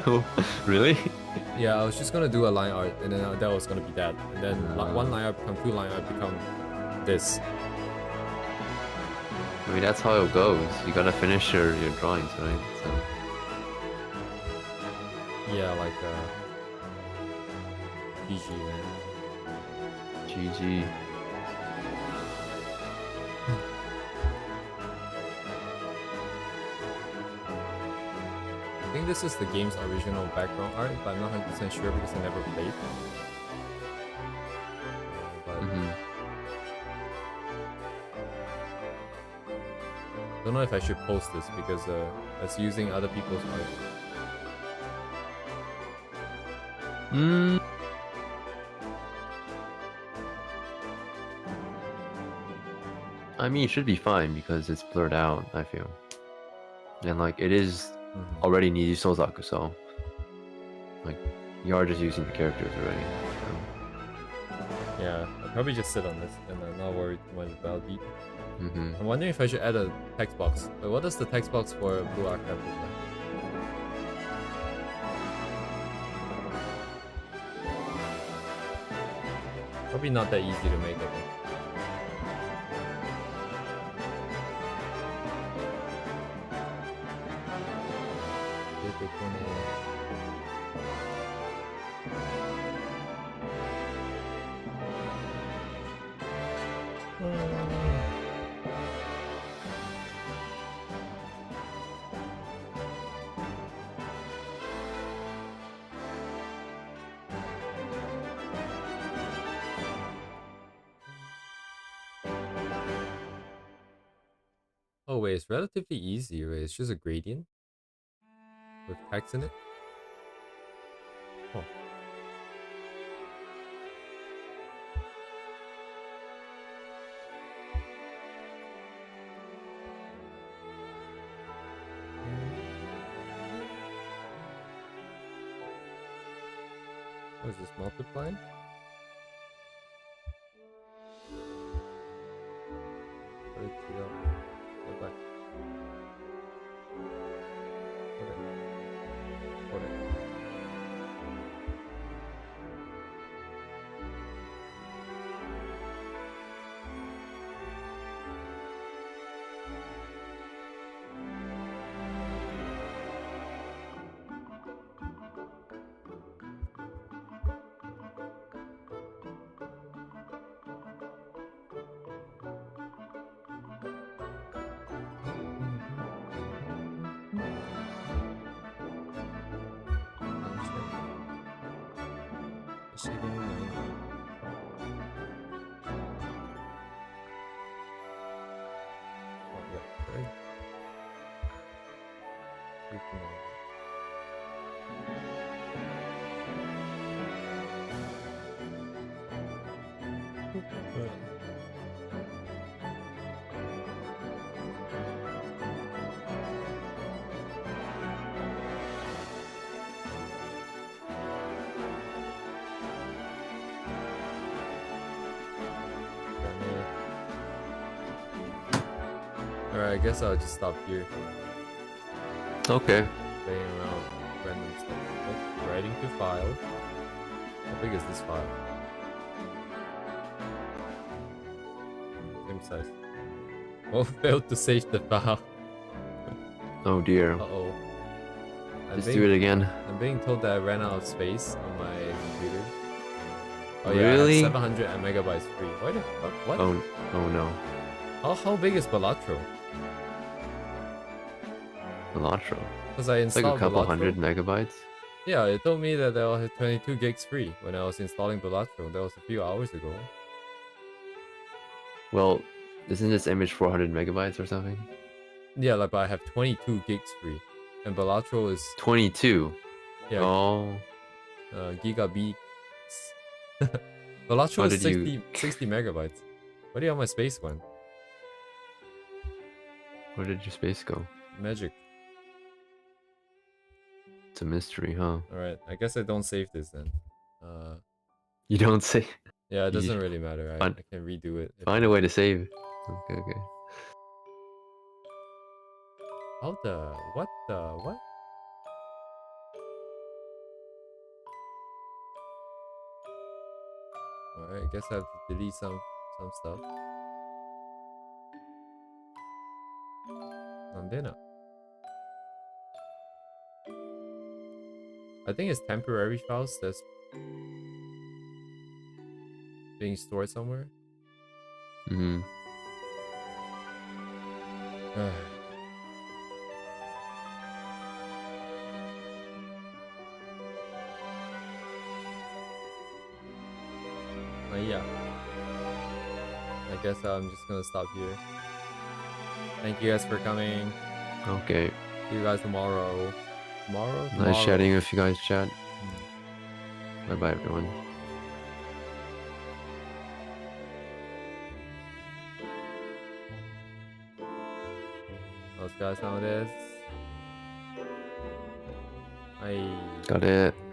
do. Really? Yeah, I was just gonna do a line art, and then that was gonna be that, and then one line art become two line art become this. I mean, that's how it goes. You gotta finish your drawings, right? So. Yeah, like GG, man. GG. I think this is the game's original background art, but I'm not 100% sure because I never played. Don't know if I should post this because it's using other people's art. I mean, it should be fine because it's blurred out, I feel. And like, it is already Niji Sozaku, so like, you are just using the characters already. So. Yeah, I'll probably just sit on this and I'm not worried too much about it. I'm wondering if I should add a text box. But what does the text box for Blue Archive look like? Probably not that easy to make, I think. Oh wait, it's relatively easy, right? It's just a gradient with text in it. Oh. What is this, multiplying? Put it together. Go back. Put it. Alright, I guess I'll just stop here. Okay. Playing around random stuff. Oh, writing to file. How big is this file? Same size. Oh, failed to save the file. Oh dear. Uh-oh. Just do it again. I'm being told that I ran out of space on my computer. Oh Really? yeah, I have 700 megabytes free. What the fuck? What? Oh no. How big is Balatro? Balatro. Because I It's like installed a couple Balatro. hundred megabytes. Yeah, it told me that I had 22 gigs free when I was installing Balatro. That was a few hours ago. Well, isn't this image 400 megabytes or something? Yeah, like, but I have 22 gigs free. And Balatro is... 22? Yeah. Oh. Gigabits. Balatro is did 60 megabytes. Where did all my space went? Where did your space go? Magic. It's a mystery, huh? Alright, I guess I don't save this then. You don't say. Yeah, it You doesn't just really matter. I can redo it. Find a way to save. Okay. How the... What the... What? Alright, I guess I have to delete some stuff. Nandena. I think it's temporary files that's being stored somewhere. Mm-hmm. Yeah. I guess I'm just gonna stop here. Thank you guys for coming. Okay. See you guys tomorrow. Tomorrow? Nice chatting with you guys, chat. Bye-bye, everyone. お疲れ様です。はい。Got it.